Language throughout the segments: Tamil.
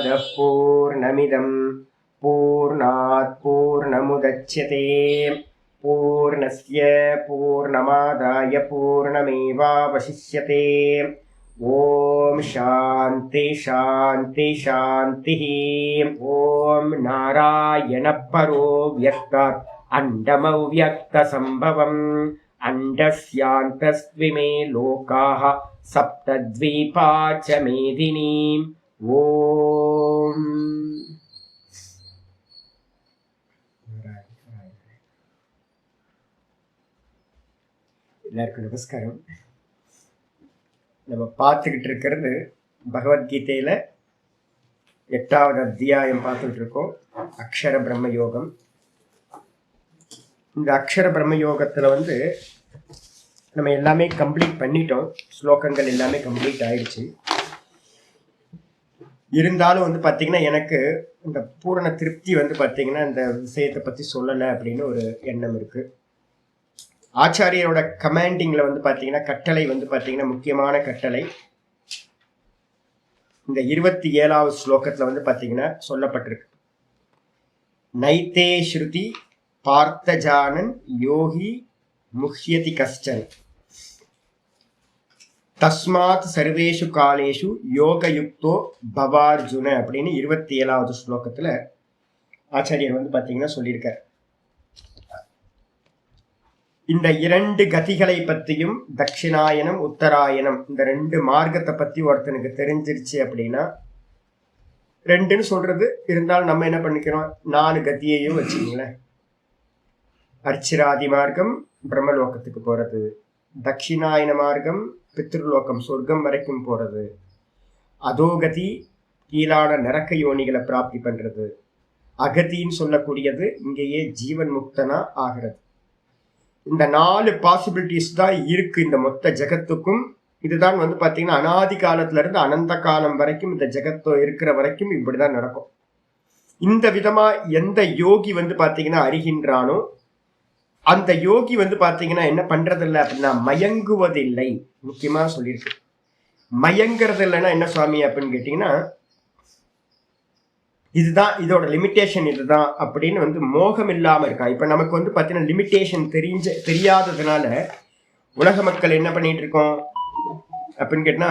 पूर्णमदः पूर्णमिदं पूर्णात् पूर्णमुदच्यते पूर्णस्य पूर्णमादाय पूर्णमेवावशिष्यते। ओम शांति शांति शांतिः। ओम नारायण परो व्यक्तात् अंडमव्यक्तसंभवम् अंडस्यान्तस्त्विमे लोकाः सप्तद्वीपा च मेदिनीम्। ओम எல்லாருக்கும் நமஸ்காரம். நம்ம பார்த்துக்கிட்டு இருக்கிறது பகவத்கீதையில 8வது அத்தியாயம் பார்த்துட்டு இருக்கோம், அக்ஷர பிரம்ம யோகம். இந்த அக்ஷர பிரம்ம யோகத்துல நம்ம எல்லாமே கம்ப்ளீட் பண்ணிட்டோம், ஸ்லோகங்கள் எல்லாமே கம்ப்ளீட் ஆயிடுச்சு. இருந்தாலும் பார்த்தீங்கன்னா எனக்கு இந்த பூரண திருப்தி பார்த்தீங்கன்னா இந்த விஷயத்தை பத்தி சொல்லலை அப்படின்னு ஒரு எண்ணம் இருக்கு. ஆச்சாரியரோட கமாண்டிங்ல பார்த்தீங்கன்னா கட்டளை பார்த்தீங்கன்னா முக்கியமான கட்டளை இந்த 27வது ஸ்லோகத்துல பார்த்தீங்கன்னா சொல்லப்பட்டிருக்கு. நைத்தே ஸ்ருதி பார்த்தஜானன் யோகி முஹ்யதி கஷ்டன் தஸ்மாத் சர்வேஷு காலேஷு யோகயுக்தோ பவார்ஜுன அப்படின்னு 27வது ஸ்லோகத்துல ஆச்சாரியர் பார்த்தீங்கன்னா சொல்லியிருக்கார். இந்த 2 கதிகளை பற்றியும் தட்சிணாயனம் உத்தராயணம் இந்த 2 மார்க்கத்தை பத்தி ஒருத்தனுக்கு தெரிஞ்சிருச்சு அப்படின்னா, 2ன்னு சொல்றது இருந்தாலும் நம்ம என்ன பண்ணிக்கிறோம், 4 கதியையும் வச்சுக்கீங்களேன். அர்ச்சிராதி மார்க்கம் பிரம்மலோகத்துக்கு போறது, தட்சிணாயன மார்க்கம் பித்ருலோகம் சொர்க்கம் வரைக்கும் போறது, அதோகதி கீழான நரக்க யோனிகளை பிராப்தி பண்றது, அகதின்னு சொல்லக்கூடியது இங்கேயே ஜீவன் முக்தனா ஆகிறது. இந்த 4 பாசிபிலிட்டிஸ் தான் இருக்கு இந்த மொத்த ஜெகத்துக்கும். இதுதான் பார்த்தீங்கன்னா அனாதி காலத்துல இருந்து அனந்த காலம் வரைக்கும் இந்த ஜெகத்தோ இருக்கிற வரைக்கும் இப்படிதான் நடக்கும். இந்த விதமா எந்த யோகி பார்த்தீங்கன்னா அறிகின்றானோ அந்த யோகி பார்த்தீங்கன்னா என்ன பண்றதில்லை அப்படின்னா மயங்குவதில்லை. முக்கியமா சொல்லியிருக்கு, மயங்கிறது இல்லைன்னா என்ன சுவாமி அப்படின்னு கேட்டீங்கன்னா, இதுதான் இதோட லிமிட்டேஷன் இதுதான் அப்படின்னு மோகம் இல்லாம இருக்கான். இப்ப நமக்கு பார்த்தீங்கன்னா லிமிட்டேஷன் தெரியாததுனால உலக மக்கள் என்ன பண்ணிட்டு இருக்கோம் அப்படின்னு கேட்டா,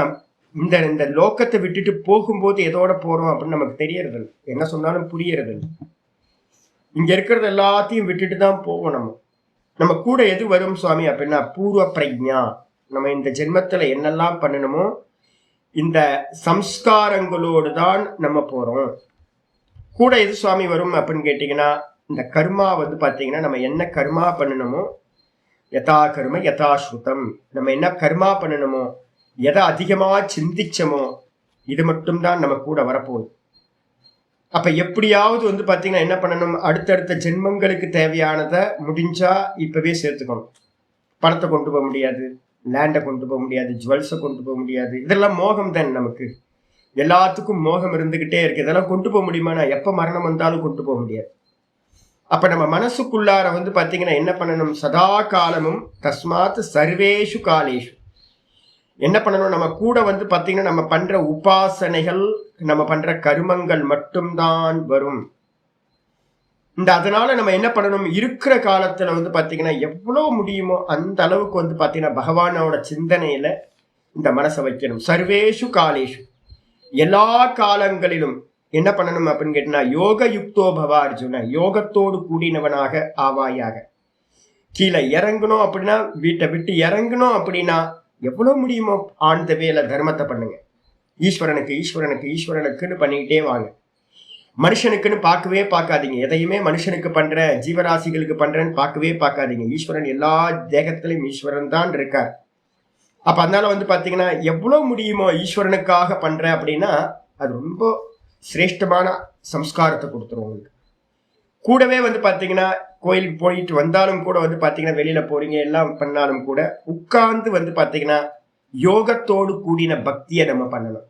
இந்த லோக்கத்தை விட்டுட்டு போகும்போது எதோட போறோம் அப்படின்னு நமக்கு தெரியறது இல்லை, என்ன சொன்னாலும் புரியறது இல்லை. இங்க இருக்கிறது எல்லாத்தையும் விட்டுட்டு தான் போவோம். நம்ம கூட எது வரும் சுவாமி அப்படின்னா பூர்வ பிரஜா. நம்ம இந்த ஜென்மத்துல என்னெல்லாம் பண்ணணுமோ இந்த சம்ஸ்காரங்களோடு தான் நம்ம போறோம். கூட எது சுவாமி வரும் அப்படின்னு கேட்டீங்கன்னா, இந்த கர்மா பார்த்தீங்கன்னா நம்ம என்ன கர்மா பண்ணணுமோ யதா கர்ம யதா ஸ்ருதம், நம்ம என்ன கர்மா பண்ணணுமோ எதை அதிகமா சிந்திச்சமோ இது மட்டும்தான் நம்ம கூட வரப்போகுது. அப்ப எப்படியாவது பார்த்தீங்கன்னா என்ன பண்ணணும், அடுத்தடுத்த ஜென்மங்களுக்கு தேவையானதை முடிஞ்சா இப்பவே சேர்த்துக்கணும். பணத்தை கொண்டு போக முடியாது, லேண்டை கொண்டு போக முடியாது, ஜுவல்ஸை கொண்டு போக முடியாது, இதெல்லாம் மோகம் தான். நமக்கு எல்லாத்துக்கும் மோகம் இருந்துகிட்டே இருக்கு. இதெல்லாம் கொண்டு போக முடியுமானா எப்ப மரணம் வந்தாலும் கொண்டு போக முடியாது. அப்ப நம்ம மனசுக்குள்ளார பார்த்தீங்கன்னா என்ன பண்ணணும், சதா காலமும் தஸ்மாத் சர்வேஷு காலேஷு என்ன பண்ணணும், நம்ம கூட பார்த்தீங்கன்னா நம்ம பண்ற உபாசனைகள் நம்ம பண்ற கர்மங்கள் மட்டும்தான் வரும். அதனால நம்ம என்ன பண்ணணும், இருக்கிற காலத்துல பார்த்தீங்கன்னா எவ்வளவு முடியுமோ அந்த அளவுக்கு பார்த்தீங்கன்னா பகவானோட சிந்தனையில இந்த மனசை வைக்கணும். சர்வேஷு காலேஷு எல்லா காலங்களிலும் என்ன பண்ணணும் அப்படின்னு கேட்டா, யோக யுக்தோ பவ அர்ஜுன, யோகத்தோடு கூடினவனாக ஆவாயாக. கீழே இறங்கணும் அப்படின்னா, வீட்டை விட்டு இறங்கணும் அப்படின்னா எவ்வளவு முடியுமோ ஆழ்ந்த வேலை தர்மத்தை பண்ணுங்க. ஈஸ்வரனுக்கு ஈஸ்வரனுக்கு ஈஸ்வரனுக்குன்னு பண்ணிக்கிட்டே வாங்க. மனுஷனுக்குன்னு பார்க்கவே பார்க்காதீங்க. எதையுமே மனுஷனுக்கு பண்றேன் ஜீவராசிகளுக்கு பண்றேன்னு பார்க்கவே பார்க்காதீங்க. ஈஸ்வரன் எல்லா தேகத்திலையும் ஈஸ்வரன் தான் இருக்கார். அப்ப அதனால பார்த்தீங்கன்னா எவ்வளவு முடியுமோ ஈஸ்வரனுக்காக பண்றேன் அப்படின்னா அது ரொம்ப சிரேஷ்டமான சம்ஸ்காரத்தை கொடுத்துரும் உங்களுக்கு. கூடவே பார்த்தீங்கன்னா கோயிலுக்கு போயிட்டு வந்தாலும் கூட பார்த்தீங்கன்னா வெளியில போறீங்க எல்லாம் பண்ணாலும் கூட உட்கார்ந்து பார்த்தீங்கன்னா யோகத்தோடு கூடின பக்தியை நம்ம பண்ணணும்.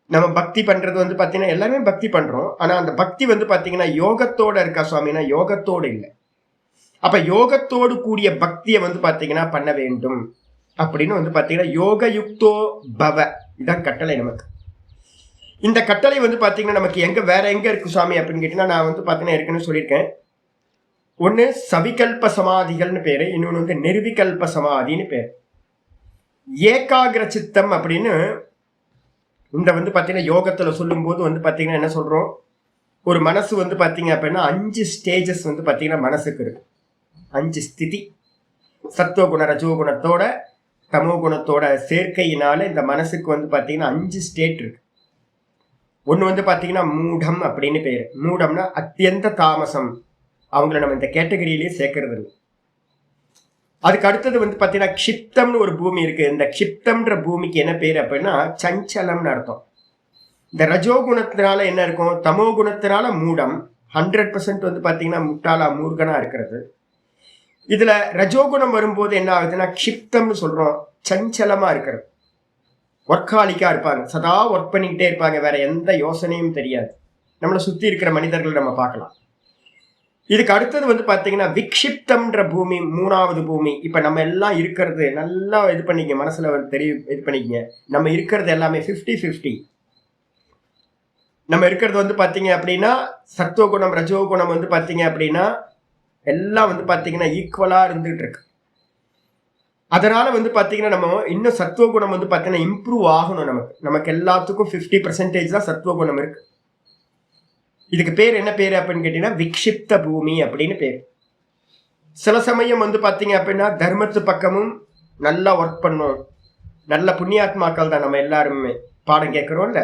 நம்ம பக்தி பண்றது பார்த்தீங்கன்னா எல்லாமே பக்தி பண்றோம், ஆனா அந்த பக்தி பார்த்தீங்கன்னா யோகத்தோட இருக்கா சுவாமினா யோகத்தோடு இல்லை. அப்ப யோகத்தோடு கூடிய பக்தியை பார்த்தீங்கன்னா பண்ண வேண்டும் அப்படின்னு பார்த்தீங்கன்னா யோக யுக்தோ பவ, இதான் கட்டளை நமக்கு. இந்த கட்டளை வந்து பார்த்தீங்கன்னா நமக்கு வேற எங்க இருக்கு சுவாமி அப்படின்னு கேட்டீங்கன்னா, நான் வந்து பார்த்தீங்கன்னா ஏற்கனவே சொல்லியிருக்கேன். ஒன்று சவிகல்ப சமாதிகள்னு பேரு, இன்னொன்று வந்து நிர்விகல்ப சமாதின்னு பேர். ஏகாகிர சித்தம் அப்படின்னு இந்த வந்து பார்த்தீங்கன்னா யோகத்துல சொல்லும்போது வந்து பார்த்தீங்கன்னா என்ன சொல்றோம், ஒரு மனசு வந்து பார்த்தீங்க அப்படின்னா 5 ஸ்டேஜஸ் வந்து பார்த்தீங்கன்னா மனசுக்கு இருக்கு. 5 ஸ்திதி. சத்துவகுண ரஜோகுணத்தோட தமோ குணத்தோட சேர்க்கையினால இந்த மனசுக்கு வந்து பார்த்தீங்கன்னா 5 ஸ்டேட் இருக்கு. ஒன்று வந்து பார்த்தீங்கன்னா மூடம் அப்படின்னு பேர். மூடம்னா அத்தியந்த தாமசம், அவங்கள நம்ம இந்த கேட்டகரியிலேயே சேர்க்கறது இல்லை. அதுக்கு அடுத்தது வந்து பார்த்தீங்கன்னா க்ஷிப்தம்னு ஒரு பூமி இருக்கு. இந்த க்ஷிப்தம்ன்ற பூமிக்கு என்ன பேர் அப்படின்னா சஞ்சலம்னு அர்த்தம். இந்த ரஜோகுணத்தினால என்ன இருக்கும், தமோ குணத்தினால மூடம் 100% வந்து பார்த்தீங்கன்னா முட்டாளா மூர்கனா இருக்கிறது. இதுல ரஜோகுணம் வரும்போது என்ன ஆகுதுன்னா க்ஷிப்தம்னு சொல்றோம், சஞ்சலமா இருக்கிறது. ஒர்க்காலிக்கா இருப்பாங்க, சதா ஒர்க் பண்ணிக்கிட்டே இருப்பாங்க, வேற எந்த யோசனையும் தெரியாது. நம்மளை சுத்தி இருக்கிற மனிதர்கள் நம்ம பார்க்கலாம். இதுக்கு அடுத்தது வந்து பார்த்தீங்கன்னா விக்ஷிப்தம்ன்ற பூமி, 3வது பூமி. இப்போ நம்ம எல்லாம் இருக்கிறது நல்லா இது பண்ணிக்க, மனசுல இது பண்ணிக்கங்க. நம்ம இருக்கிறது எல்லாமே 50-50. நம்ம இருக்கிறது வந்து பார்த்தீங்க அப்படின்னா சத்துவகுணம் ரஜோகுணம் வந்து பார்த்தீங்க அப்படின்னா எல்லாம் வந்து பார்த்தீங்கன்னா ஈக்குவலா இருந்துட்டு இருக்கு. அதனால வந்து பார்த்தீங்கன்னா நம்ம இன்னும் சத்துவகுணம் வந்து பார்த்தீங்கன்னா இம்ப்ரூவ் ஆகணும். நமக்கு எல்லாத்துக்கும் 50% தான் சத்துவகுணம் இருக்கு. இதுக்கு பேர் என்ன பேரு அப்படின்னு கேட்டீங்கன்னா விக்ஷிப்த பூமி அப்படின்னு பேர். சில சமயம் வந்து பார்த்தீங்க அப்படின்னா தர்மத்து பக்கமும் நல்லா ஒர்க் பண்ணும். நல்ல புண்ணியாத்மாக்கள் தான் நம்ம எல்லாருமே. பாடம் கேட்குறோம்ல,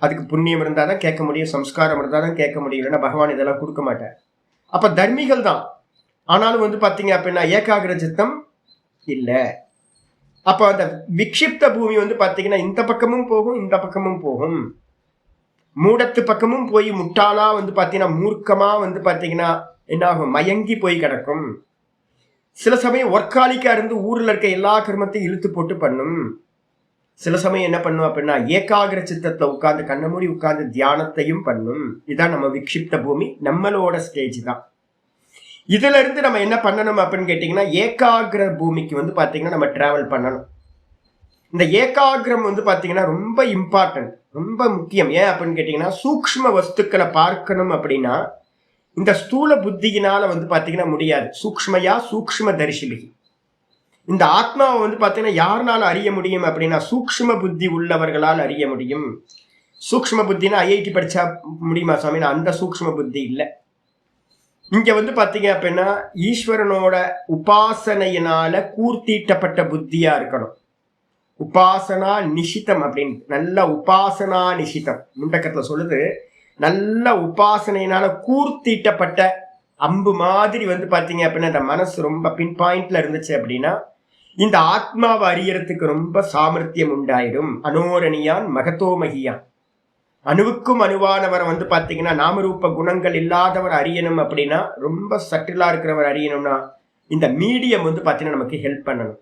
அதுக்கு புண்ணியம் இருந்தால் தான் கேட்க முடியும், சம்ஸ்காரம் இருந்தால் தான் கேட்க முடியும், இல்லைன்னா பகவான் இதெல்லாம் கொடுக்க மாட்டார். அப்போ தர்மிகள் தான். ஆனாலும் வந்து பார்த்தீங்க அப்படின்னா ஏகாகிர சித்தம் இல்லை. அப்போ அந்த விக்ஷிப்த பூமி வந்து பார்த்தீங்கன்னா இந்த பக்கமும் போகும், இந்த பக்கமும் போகும். மூடத்து பக்கமும் போய் முட்டாளா வந்து பார்த்தீங்கன்னா மூர்க்கமா வந்து பார்த்தீங்கன்னா என்ன ஆகும், மயங்கி போய் கிடக்கும். சில சமயம் ஒர்க்காலிக்கா இருந்து ஊரில் இருக்க எல்லா கர்மத்தையும் இழுத்து போட்டு பண்ணும். சில சமயம் என்ன பண்ணும் அப்படின்னா ஏகாகிர சித்தத்தை உட்கார்ந்து கண்ண மூடி உட்கார்ந்து தியானத்தையும் பண்ணும். இதான் நம்ம விக்ஷிப்த பூமி, நம்மளோட ஸ்டேஜ் தான். இதுல இருந்து நம்ம என்ன பண்ணணும் அப்படின்னு கேட்டீங்கன்னா ஏகாகிர பூமிக்கு வந்து பாத்தீங்கன்னா நம்ம டிராவல் பண்ணணும். இந்த ஏகாகிரம் வந்து பாத்தீங்கன்னா ரொம்ப இம்பார்ட்டன்ட், ரொம்ப முக்கியம். ஏன் அப்படின்னு கேட்டீங்கன்னா சூக்ஷ்ம வஸ்துக்களை பார்க்கணும் அப்படின்னா இந்த ஸ்தூல புத்தியினால வந்து பாத்தீங்கன்னா முடியாது. சூக்ஷ்மயா சூக்ஷ்ம தரிசிபிகி. இந்த ஆத்மாவை வந்து பார்த்தீங்கன்னா யாருனால அறிய முடியும் அப்படின்னா சூக்ஷ்ம புத்தி உள்ளவர்களால் அறிய முடியும். சூக்ஷ்ம புத்தினா ஐஐடி படிச்சா முடியுமா சுவாமி? அந்த சூக்ஷ்ம புத்தி இல்லை. இங்க வந்து பார்த்தீங்க அப்படின்னா ஈஸ்வரனோட உபாசனையினால கூர்த்தீட்டப்பட்ட புத்தியா இருக்கணும். உபாசனா நிஷிதம் அப்படின்னு, நல்ல உபாசனா நிஷிதம் முண்டக்கத்துல சொல்லுது. நல்ல உபாசனையினால கூர்த்தீட்டப்பட்ட அம்பு மாதிரி வந்து பார்த்தீங்க அப்படின்னா இந்த மனசு ரொம்ப பின் பாயிண்ட்ல இருந்துச்சு அப்படின்னா இந்த ஆத்மாவை அறியறதுக்கு ரொம்ப சாமர்த்தியம் உண்டாயிடும். அனோரணியான் மகத்தோமகியான். அணுவுக்கும் அணுவானவரை வந்து பார்த்தீங்கன்னா நாமரூப குணங்கள் இல்லாதவர் அறியணும் அப்படின்னா, ரொம்ப சட்டிலா இருக்கிறவர் அறியணும்னா இந்த மீடியம் வந்து பார்த்தீங்கன்னா நமக்கு ஹெல்ப் பண்ணணும்.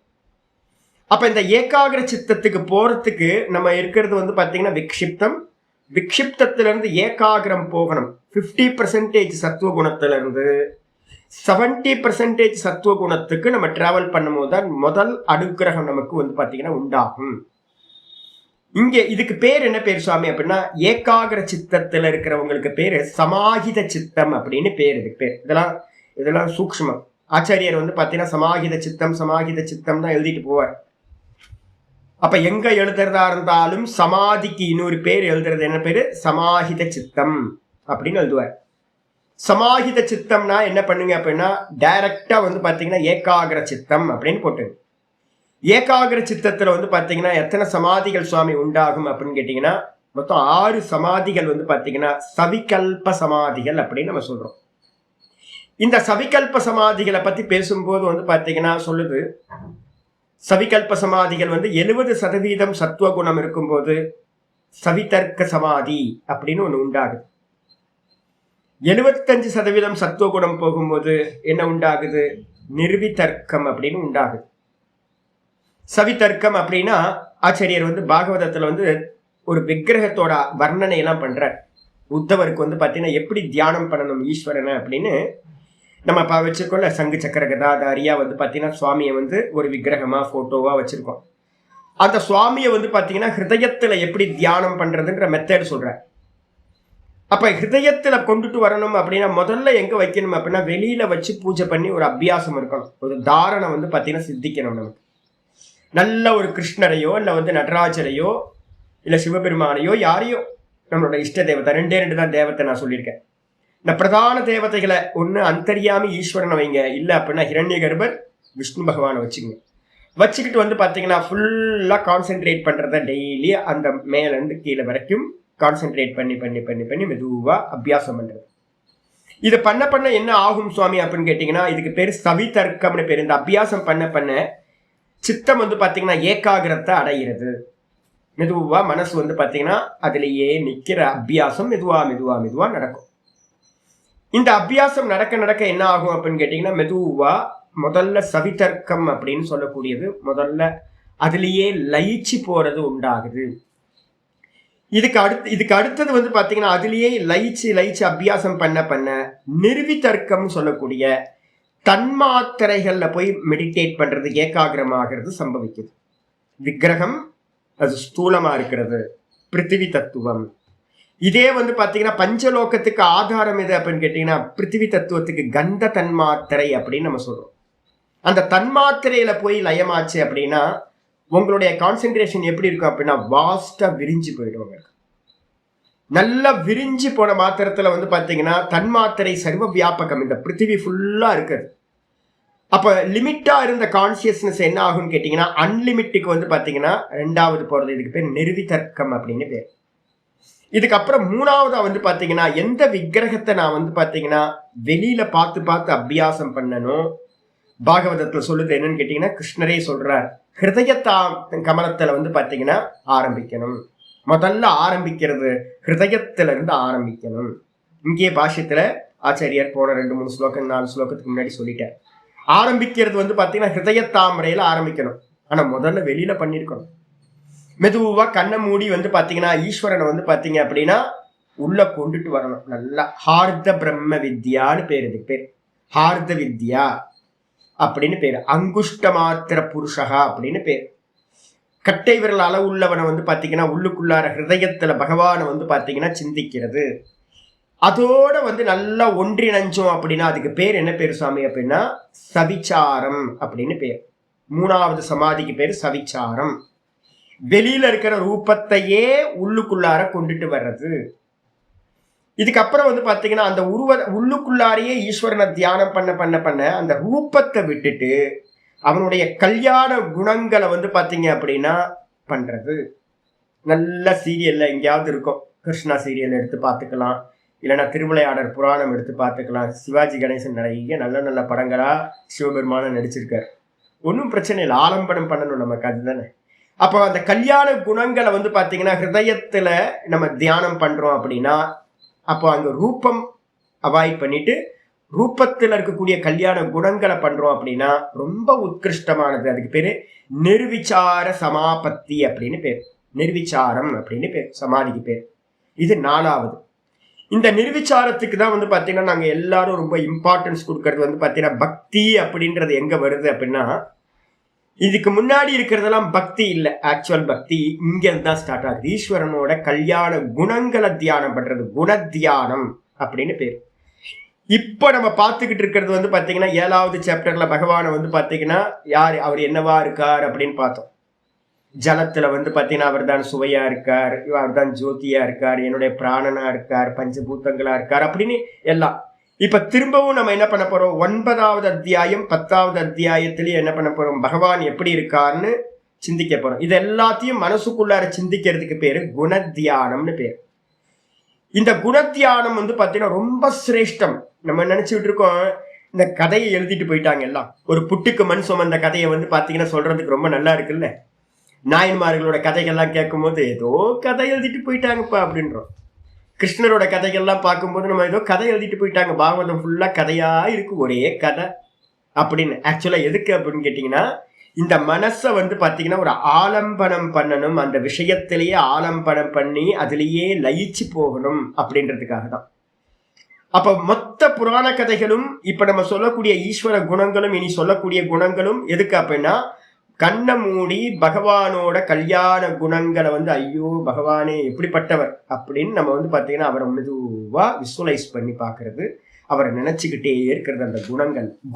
அப்ப இந்த ஏகாகிர சித்தத்துக்கு போறதுக்கு நம்ம இருக்கிறது வந்து பார்த்தீங்கன்னா விக்ஷிப்தம். விக்ஷிப்தத்திலிருந்து ஏகாகிரம் போகணும். 50% சத்துவ குணத்திலிருந்து 70% சத்துவ குணத்துக்கு நம்ம டிராவல் பண்ணும்போது தான் முதல் அனுக்கிரகம் நமக்கு வந்து பார்த்தீங்கன்னா உண்டாகும். இங்கே இதுக்கு பேர் என்ன பேர் சுவாமி அப்படின்னா ஏகாகிர சித்தத்தில் இருக்கிறவங்களுக்கு பேரு சமாஹித சித்தம் அப்படின்னு பேர். இதுக்கு பேர் இதெல்லாம் சூக்ஷ்மம். ஆச்சாரியர் வந்து பார்த்தீங்கன்னா சமாஹித சித்தம் தான் எழுதிட்டு போவார். அப்ப எங்க எழுதுறதா இருந்தாலும் சமாதிக்கு இன்னொரு பேர் எழுதுறது என்ன பேரு, சமாஹித சித்தம் அப்படின்னு எழுதுவார். சமாஹித சித்தம்னா என்ன பண்ணுங்க அப்படின்னா டைரக்டா வந்து பாத்தீங்கன்னா ஏகாகிர சித்தம் அப்படின்னு போட்டுங்க. ஏகாகிர சித்தத்துல வந்து பாத்தீங்கன்னா எத்தனை சமாதிகள் சுவாமி உண்டாகும் அப்படின்னு கேட்டீங்கன்னா மொத்தம் 6 சமாதிகள் வந்து பாத்தீங்கன்னா சவிகல்ப சமாதிகள் அப்படின்னு நம்ம சொல்றோம். இந்த சவிகல்ப சமாதிகளை பத்தி பேசும்போது வந்து பாத்தீங்கன்னா சொல்லுது, சவிகல்ப சமாதிகள் வந்து 70% சத்துவகுணம் இருக்கும்போது சவிதர்க்க சமாதி அப்படின்னு ஒண்ணு உண்டாகுது. 75% சத்துவகுணம் போகும்போது என்ன உண்டாகுது, நிர்விதர்க்கம் அப்படின்னு உண்டாகுது. சவிதர்க்கம் அப்படின்னா ஆச்சாரியர் வந்து பாகவதத்துல வந்து ஒரு விக்கிரகத்தோட வர்ணனை எல்லாம் பண்ற. உத்தவருக்கு வந்து பாத்தீங்கன்னா எப்படி தியானம் பண்ணணும் ஈஸ்வரனை அப்படின்னு நம்ம வச்சிருக்கோம்ல, சங்கு சக்கர கதாதாரியா வந்து பாத்தீங்கன்னா சுவாமியை வந்து ஒரு விக்கிரகமா போட்டோவா வச்சிருக்கோம். அந்த சுவாமியை வந்து பாத்தீங்கன்னா ஹிருதயத்துல எப்படி தியானம் பண்றதுன்ற மெத்தட் சொல்றேன். அப்ப ஹிருதயத்துல கொண்டுட்டு வரணும் அப்படின்னா முதல்ல எங்க வைக்கணும் அப்படின்னா வெளியில வச்சு பூஜை பண்ணி ஒரு அபியாசம் இருக்கணும். ஒரு தாரணை வந்து பாத்தீங்கன்னா சித்திக்கணும். நமக்கு நல்ல ஒரு கிருஷ்ணரையோ இல்ல வந்து நடராஜரையோ இல்ல சிவபெருமானையோ யாரையோ நம்மளோட இஷ்ட தேவதை, ரெண்டு தான் தேவத்தை நான் சொல்லியிருக்கேன். இந்த பிரதான தேவதைகளை ஒண்ணு அந்தரியாமி ஈஸ்வரனை வைங்க, இல்ல அப்படின்னா ஹிரண்ய கர்ப்பர் விஷ்ணு பகவானை வச்சுக்கிட்டு வந்து பாத்தீங்கன்னா ஃபுல்லா கான்சென்ட்ரேட் பண்றத டெய்லி அந்த மேல இருந்து கீழே வரைக்கும் கான்சென்ட்ரேட் பண்ணி பண்ணி பண்ணி பண்ணி மெதுவா அபியாசம் பண்றது. இது பண்ண என்ன ஆகும் சுவாமி அப்படின்னு கேட்டீங்கன்னா, இதுக்கு பேரு சவிதர்க்கம்னு பேரு. இந்த அபியாசம் பண்ண சித்தம் வந்து பாத்தீங்கன்னா ஏகாகிரத்தை அடைகிறது. மெதுவா மனசு வந்து பாத்தீங்கன்னா அதுலயே நிக்கிற அபியாசம் மெதுவா மெதுவா மெதுவா நடக்கும். இந்த அபியாசம் நடக்க என்ன ஆகும் அப்படின்னு கேட்டீங்கன்னா, மெதுவா முதல்ல சவிதர்க்கம் அப்படின்னு சொல்லக்கூடியது முதல்ல அதுலயே லயிச்சு போறது உண்டாகுது. இதுக்கு அடுத்தது வந்து பாத்தீங்கன்னா அதுலயே லயிச்சு அபியாசம் பண்ண நிர்விதர்க்கம் சொல்லக்கூடிய தன்மாத்திரைகள்ல போய் மெடிடேட் பண்றது, ஏகாகிரமாகிறது சம்பவிக்குது. விக்கிரகம் அது ஸ்தூலமா இருக்கிறது, பிருத்திவி தத்துவம். இதே வந்து பாத்தீங்கன்னா பஞ்சலோகத்துக்கு ஆதாரம் எது அப்படின்னு கேட்டீங்கன்னா பிருத்திவி தத்துவத்துக்கு கந்த தன்மாத்திரை அப்படின்னு நம்ம சொல்றோம். அந்த தன்மாத்திரையில போய் லயமாச்சு அப்படின்னா உங்களுடைய கான்சென்ட்ரேஷன் எப்படி இருக்கும் அப்படின்னா வாஸ்டா விரிஞ்சு போயிடுவாங்க. நல்லா விரிஞ்சு போன மாத்திரத்துல வந்து பாத்தீங்கன்னா தன்மாத்திரை சர்வ வியாபகம், இந்த பிருத்திவி ஃபுல்லா இருக்குது. அப்ப லிமிட்டா இருந்த கான்சியஸ்னஸ் என்ன ஆகும்னு கேட்டீங்கன்னா அன்லிமிட்டுக்கு வந்து பாத்தீங்கன்னா ரெண்டாவது போறது. இதுக்கு பேர் நிர்விதர்க்கம் அப்படின்னு பேர். இதுக்கப்புறம் மூணாவதா வந்து பாத்தீங்கன்னா எந்த விக்கிரகத்தை நான் வந்து பாத்தீங்கன்னா வெளியில பார்த்து அபியாசம் பண்ணணும். பாகவதத்துல சொல்லுது என்னன்னு கேட்டீங்கன்னா கிருஷ்ணரே சொல்றார், ஹிருதயத்தா கமலத்துல வந்து பாத்தீங்கன்னா ஆரம்பிக்கணும். முதல்ல ஆரம்பிக்கிறது ஹிருதயத்துல இருந்து ஆரம்பிக்கணும். இங்கே பாஷ்யத்துல ஆச்சாரியர் போன 2-3 ஸ்லோகம் 4 ஸ்லோகத்துக்கு முன்னாடி சொல்லிட்டார். ஆரம்பிக்கிறது வந்து பாத்தீங்கன்னா ஹிருதயத்தாமரையில ஆரம்பிக்கணும். ஆனா முதல்ல வெளியில பண்ணிருக்கணும். மெதுவா கண்ணை மூடி வந்து பாத்தீங்கன்னா ஈஸ்வரனை வந்து பாத்தீங்க அப்படின்னா உள்ள கொண்டுட்டு வரணும். நல்லா ஹார்த பிரம்ம வித்யான்னு பேர். இதுக்கு பேர் ஹார்த வித்யா அப்படின்னு பேரு. அங்குஷ்ட மாத்திர புருஷகா அப்படின்னு பேரு. கட்டை விரல் அளவு உள்ளவனை வந்து பாத்தீங்கன்னா உள்ளுக்குள்ளார ஹிருதயத்துல பகவானை வந்து பாத்தீங்கன்னா சிந்திக்கிறது. அதோட வந்து நல்லா ஒன்றிணைஞ்சோம் அப்படின்னா அதுக்கு பேர் என்ன பேரு சுவாமி அப்படின்னா சவிச்சாரம் அப்படின்னு பேர். மூணாவது சமாதிக்கு பேரு சவிச்சாரம். வெளியில இருக்கிற ரூபத்தையே உள்ளுக்குள்ளார கொண்டுட்டு வர்றது. இதுக்கப்புறம் வந்து பாத்தீங்கன்னா அந்த உள்ளுக்குள்ளாரையே ஈஸ்வரனை தியானம் பண்ண அந்த ரூபத்தை விட்டுட்டு அவனுடைய கல்யாண குணங்களை வந்து பாத்தீங்க அப்படின்னா பண்றது. நல்ல சீரியல்ல எங்கேயாவது இருக்கும், கிருஷ்ணா சீரியல் எடுத்து பார்த்துக்கலாம், இல்லைன்னா திருவிளையாடர் புராணம் எடுத்து பார்த்துக்கலாம். சிவாஜி கணேசன் நிறைய நல்ல படங்களா சிவபெருமான நடிச்சிருக்காரு. ஒன்றும் பிரச்சனை இல்லை, ஆலம்பனம் பண்ணணும் நமக்கு, அதுதானே. அப்போ அந்த கல்யாண குணங்களை வந்து பாத்தீங்கன்னா ஹிருதயத்துல நம்ம தியானம் பண்றோம் அப்படின்னா அப்போ அங்க ரூபம் அவாய்ட் பண்ணிட்டு ரூபத்தில் இருக்கக்கூடிய கல்யாண குணங்களை பண்றோம் அப்படின்னா ரொம்ப உத்கிருஷ்டமானது. அதுக்கு பேரு நிர்விச்சார சமாபத்தி அப்படின்னு பேர். நிர்விச்சாரம் அப்படின்னு பேர் சமாதிக்கு பேர். இது 4வது. இந்த நிர்விச்சாரத்துக்கு தான் வந்து பாத்தீங்கன்னா நாங்க எல்லாரும் ரொம்ப இம்பார்ட்டன்ஸ் கொடுக்கறது வந்து பாத்தீங்கன்னா பக்தி அப்படின்றது எங்க வருது அப்படின்னா இதுக்கு முன்னாடி இருக்கிறதெல்லாம் பக்தி இல்லை. ஆக்சுவல் பக்தி இங்க தான் ஸ்டார்ட் ஆகுது. ஈஸ்வரனோட கல்யாண குணங்களை தியானம் பண்றது குணத்தியானம் அப்படின்னு பேர். இப்ப நம்ம பார்த்துக்கிட்டு இருக்கிறது வந்து பாத்தீங்கன்னா 7வது சாப்டர்ல பகவானை வந்து பாத்தீங்கன்னா யார் அவர் என்னவா இருக்கார் அப்படின்னு பார்த்தோம். ஜலத்துல வந்து பாத்தீங்கன்னா அவர் தான் சுவையா இருக்கார், அவர் தான் ஜோதியா இருக்கார், என்னுடைய பிராணனா இருக்கார், பஞ்சபூத்தங்களா இருக்கார் அப்படின்னு எல்லாம். இப்ப திரும்பவும் நம்ம என்ன பண்ண போறோம், 9வது அத்தியாயம் 10வது அத்தியாயத்திலேயே என்ன பண்ண போறோம், பகவான் எப்படி இருக்காருன்னு சிந்திக்க போறோம். இது எல்லாத்தையும் மனசுக்குள்ளார சிந்திக்கிறதுக்கு பேரு குணத்தியானம்னு பேர். இந்த குணத்தியானம் வந்து பாத்தீங்கன்னா ரொம்ப சிரேஷ்டம். நம்ம நினைச்சுட்டு இருக்கோம் இந்த கதையை எழுதிட்டு போயிட்டாங்க எல்லாம். ஒரு புட்டுக்கு மண் சுமந்த கதையை வந்து பாத்தீங்கன்னா சொல்றதுக்கு ரொம்ப நல்லா இருக்குல்ல. நாயன்மார்களோட கதைகள்லாம் கேட்கும் போது ஏதோ கதை எழுதிட்டு போயிட்டாங்கப்பா அப்படின்றோம். கிருஷ்ணரோட கதைகள்லாம் பார்க்கும்போது நம்ம ஏதோ கதை எழுதிட்டு போயிட்டாங்க, பாகவதம் ஃபுல்லா கதையா இருக்கு, ஒரே கதை அப்படின்னு. ஆக்சுவலா எதுக்கு அப்படின்னு கேட்டீங்கன்னா இந்த மனசை வந்து பாத்தீங்கன்னா ஒரு ஆலம்பனம் பண்ணணும், அந்த விஷயத்திலேயே ஆலம்பனம் பண்ணி அதுலேயே லயிச்சு போகணும் அப்படின்றதுக்காக தான். அப்ப மொத்த புராண கதைகளும் இப்ப நம்ம சொல்லக்கூடிய ஈஸ்வர குணங்களும் இனி சொல்லக்கூடிய குணங்களும் எதுக்கு அப்படின்னா கண்ணை மூடி பகவானோட கல்யாண குணங்களை வந்து ஐயோ பகவானே எப்படிப்பட்டவர் அப்படின்னு நம்ம வந்து பார்த்தீங்கன்னா அவரை மெதுவா விசுவலைஸ் பண்ணி பார்க்கறது, அவரை நினைச்சுக்கிட்டே இருக்கிறது. அந்த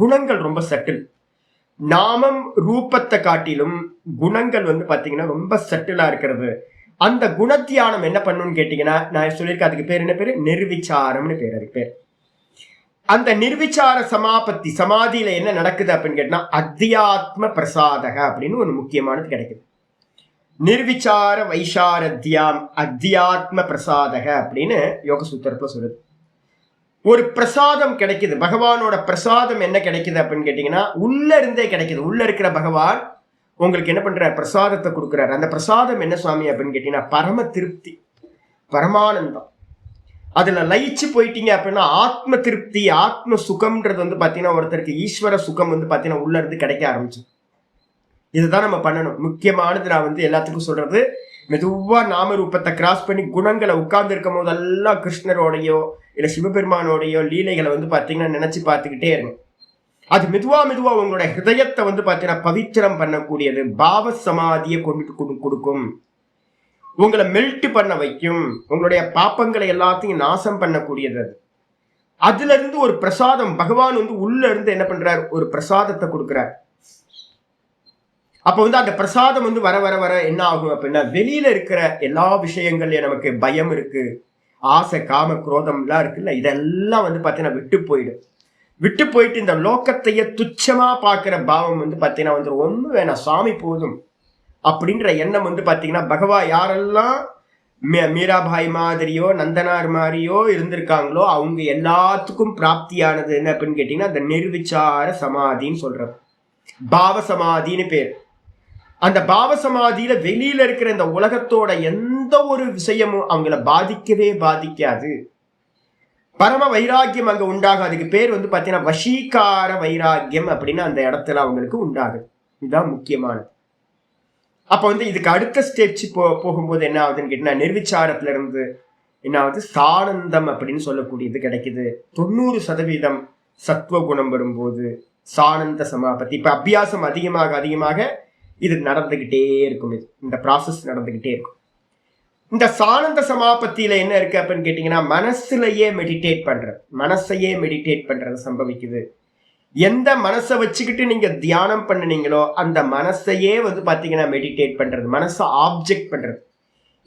குணங்கள் ரொம்ப சட்டில். நாமம் ரூபத்தை காட்டிலும் குணங்கள் வந்து பார்த்தீங்கன்னா ரொம்ப சட்டிலா இருக்கிறது. அந்த குணத்தியானம் என்ன பண்ணுன்னு கேட்டீங்கன்னா, நான் சொல்லியிருக்கேன் அதுக்கு பேர் என்ன பேரு, நிர்விச்சாரம்னு பேர். அதுக்கு பேர் அந்த நிர்விச்சார சமாபத்தி. சமாதியில என்ன நடக்குது அப்படின்னு கேட்டா அத்தியாத்ம பிரசாதக அப்படின்னு ஒரு முக்கியமானது கிடைக்குது. நிர்விச்சார வைசாரத்யாம் அத்தியாத்ம பிரசாதக அப்படின்னு யோக சூத்திரத்துல சொல்லுது. ஒரு பிரசாதம் கிடைக்குது, பகவானோட பிரசாதம் என்ன கிடைக்குது அப்படின்னு கேட்டீங்கன்னா உள்ள இருந்தே கிடைக்குது. உள்ள இருக்கிற பகவான் உங்களுக்கு என்ன பண்ற, பிரசாதத்தை கொடுக்குறாரு. அந்த பிரசாதம் என்ன சுவாமி அப்படின்னு கேட்டீங்கன்னா பரம திருப்தி, பரமானந்தம். அதுல லயிச்சு போயிட்டீங்க அப்படின்னா ஆத்ம திருப்தி, ஆத்ம சுகம்ன்றது வந்து பாத்தீங்கன்னா ஒருத்தருக்கு ஈஸ்வர சுகம் வந்து பாத்தீங்கன்னா உள்ள இருந்து கிடைக்க ஆரம்பிச்சு. இதுதான் நம்ம பண்ணணும். முக்கியமானது நான் வந்து எல்லாத்துக்கும் சொல்றது, மெதுவா நாம ரூபத்தை கிராஸ் பண்ணி குணங்களை உட்கார்ந்து இருக்கும் போதெல்லாம் கிருஷ்ணரோடையோ இல்ல சிவபெருமானோடையோ லீலைகளை வந்து பாத்தீங்கன்னா நினைச்சு பார்த்துக்கிட்டே இருங்க. அது மெதுவா உங்களுடைய ஹிருதயத்தை வந்து பாத்தீங்கன்னா பவித்திரம் பண்ணக்கூடியது, பாவ சமாதியை கொண்டு கொடுக்கும், உங்களை மெல்ட் பண்ண வைக்கும், உங்களுடைய பாப்பங்களை எல்லாத்தையும் நாசம் பண்ணக்கூடியது. அதுல இருந்து ஒரு பிரசாதம் பகவான் வந்து உள்ள இருந்து என்ன பண்றார், ஒரு பிரசாதத்தை கொடுக்கிறார். அப்ப வந்து அந்த பிரசாதம் வந்து வர வர வர என்ன ஆகும் அப்படின்னா வெளியில இருக்கிற எல்லா விஷயங்கள்லயும் நமக்கு பயம் இருக்கு, ஆசை காம குரோதம் எல்லாம் இருக்குல்ல, இதெல்லாம் வந்து பாத்தீங்கன்னா விட்டு போயிட்டு இந்த லோகத்தையே துச்சமா பாக்குற பாவம் வந்து பாத்தீங்கன்னா வந்து ஒண்ணு வேணாம், சாமி போதும் அப்படின்ற எண்ணம் வந்து பாத்தீங்கன்னா பகவா யாரெல்லாம் மீராபாய் மாதிரியோ நந்தனார் மாதிரியோ இருந்திருக்காங்களோ அவங்க எல்லாத்துக்கும் பிராப்தியானது என்ன அப்படின்னு கேட்டீங்கன்னா அந்த நிர்விச்சார சமாதின்னு சொல்றது, பாவ சமாதின்னு பேர். அந்த பாவ சமாதியில வெளியில இருக்கிற இந்த உலகத்தோட எந்த ஒரு விஷயமும் அவங்கள பாதிக்காது. பரம வைராக்கியம் அங்க உண்டாகும். அதுக்கு பேர் வந்து பாத்தீங்கன்னா வசீகார வைராக்கியம் அப்படின்னு அந்த இடத்துல அவங்களுக்கு உண்டாகுது. இதுதான் முக்கியமானது. அப்ப வந்து இதுக்கு அடுத்த ஸ்டெப்ஸ் போகும்போது என்ன ஆகுதுன்னு கேட்டீங்கன்னா நிர்விச்சாரத்துல இருந்து என்ன ஆகுது, சானந்தம் அப்படின்னு சொல்லக்கூடியது கிடைக்குது. 90% சத்துவ குணம் வரும்போது சானந்த சமாபத்தி. இப்ப அபியாசம் அதிகமாக இது நடந்துகிட்டே இருக்கும். இந்த ப்ராசஸ் நடந்துகிட்டே இருக்கும். இந்த சானந்த சமாபத்தியில என்ன இருக்கு அப்படின்னு கேட்டீங்கன்னா மனசுலயே மனசையே மெடிடேட் பண்றது சம்பவிக்குது. எந்த மனசை வச்சுக்கிட்டு நீங்க தியானம் பண்ணினீங்களோ அந்த மனசையே வந்து பாத்தீங்கன்னா மெடிடேட் பண்றது, மனசை ஆப்ஜெக்ட் பண்றது.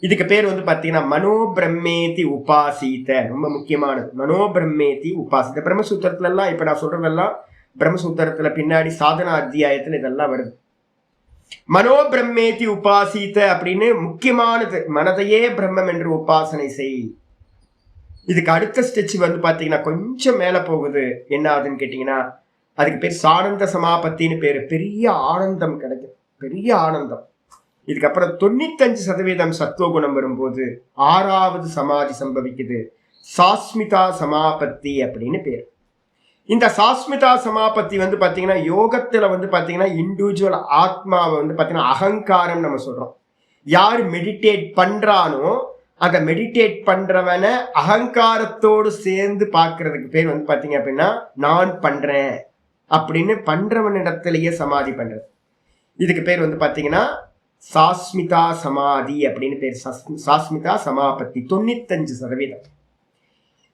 இதுக்கு பேர் வந்து பாத்தீங்கன்னா மனோபிரம்மேதி உபாசித்த. ரொம்ப முக்கியமானது, மனோபிரம்மேதி உபாசித்த. பிரம்மசூத்திரத்துல எல்லாம் இப்ப நான் சொல்றதெல்லாம் பிரம்மசூத்திரத்துல பின்னாடி சாதனா அத்தியாயத்துல இதெல்லாம் வருது. மனோபிரம்மேதி உபாசித்த அப்படின்னு முக்கியமானது, மனதையே பிரம்மம் என்று உபாசனை செய். இதுக்கு அடுத்த ஸ்டெச் வந்து பாத்தீங்கன்னா கொஞ்சம் மேல போகுது. என்ன ஆகுதுன்னு கேட்டீங்கன்னா அதுக்கு பேர் சானந்த சமாபத்தின்னு பேரு. பெரிய ஆனந்தம் கிடைக்கும், பெரிய ஆனந்தம். இதுக்கப்புறம் 95% சத்துவ குணம் வரும்போது 6வது சமாதி சம்பவிக்குது, சாஸ்மிதா சமாபத்தி அப்படின்னு பேர். இந்த சாஸ்மிதா சமாபத்தி வந்து பாத்தீங்கன்னா யோகத்துல வந்து பாத்தீங்கன்னா இண்டிவிஜுவல் ஆத்மாவை வந்து பாத்தீங்கன்னா அகங்காரம் நம்ம சொல்றோம். யாரு மெடிடேட் பண்றானோ அந்த மெடிடேட் பண்றவனை அகங்காரத்தோடு சேர்ந்து பாக்குறதுக்கு பேர் வந்து பாத்தீங்க அப்படின்னா நான் பண்றேன் அப்படின்னு பண்றவனிடத்திலேயே சமாதி பண்றது. இதுக்கு பேர் வந்து பாத்தீங்கன்னா சாஸ்மிதா சமாதி அப்படின்னு பேர். சாஸ்மிதா சமாபத்தி 95%.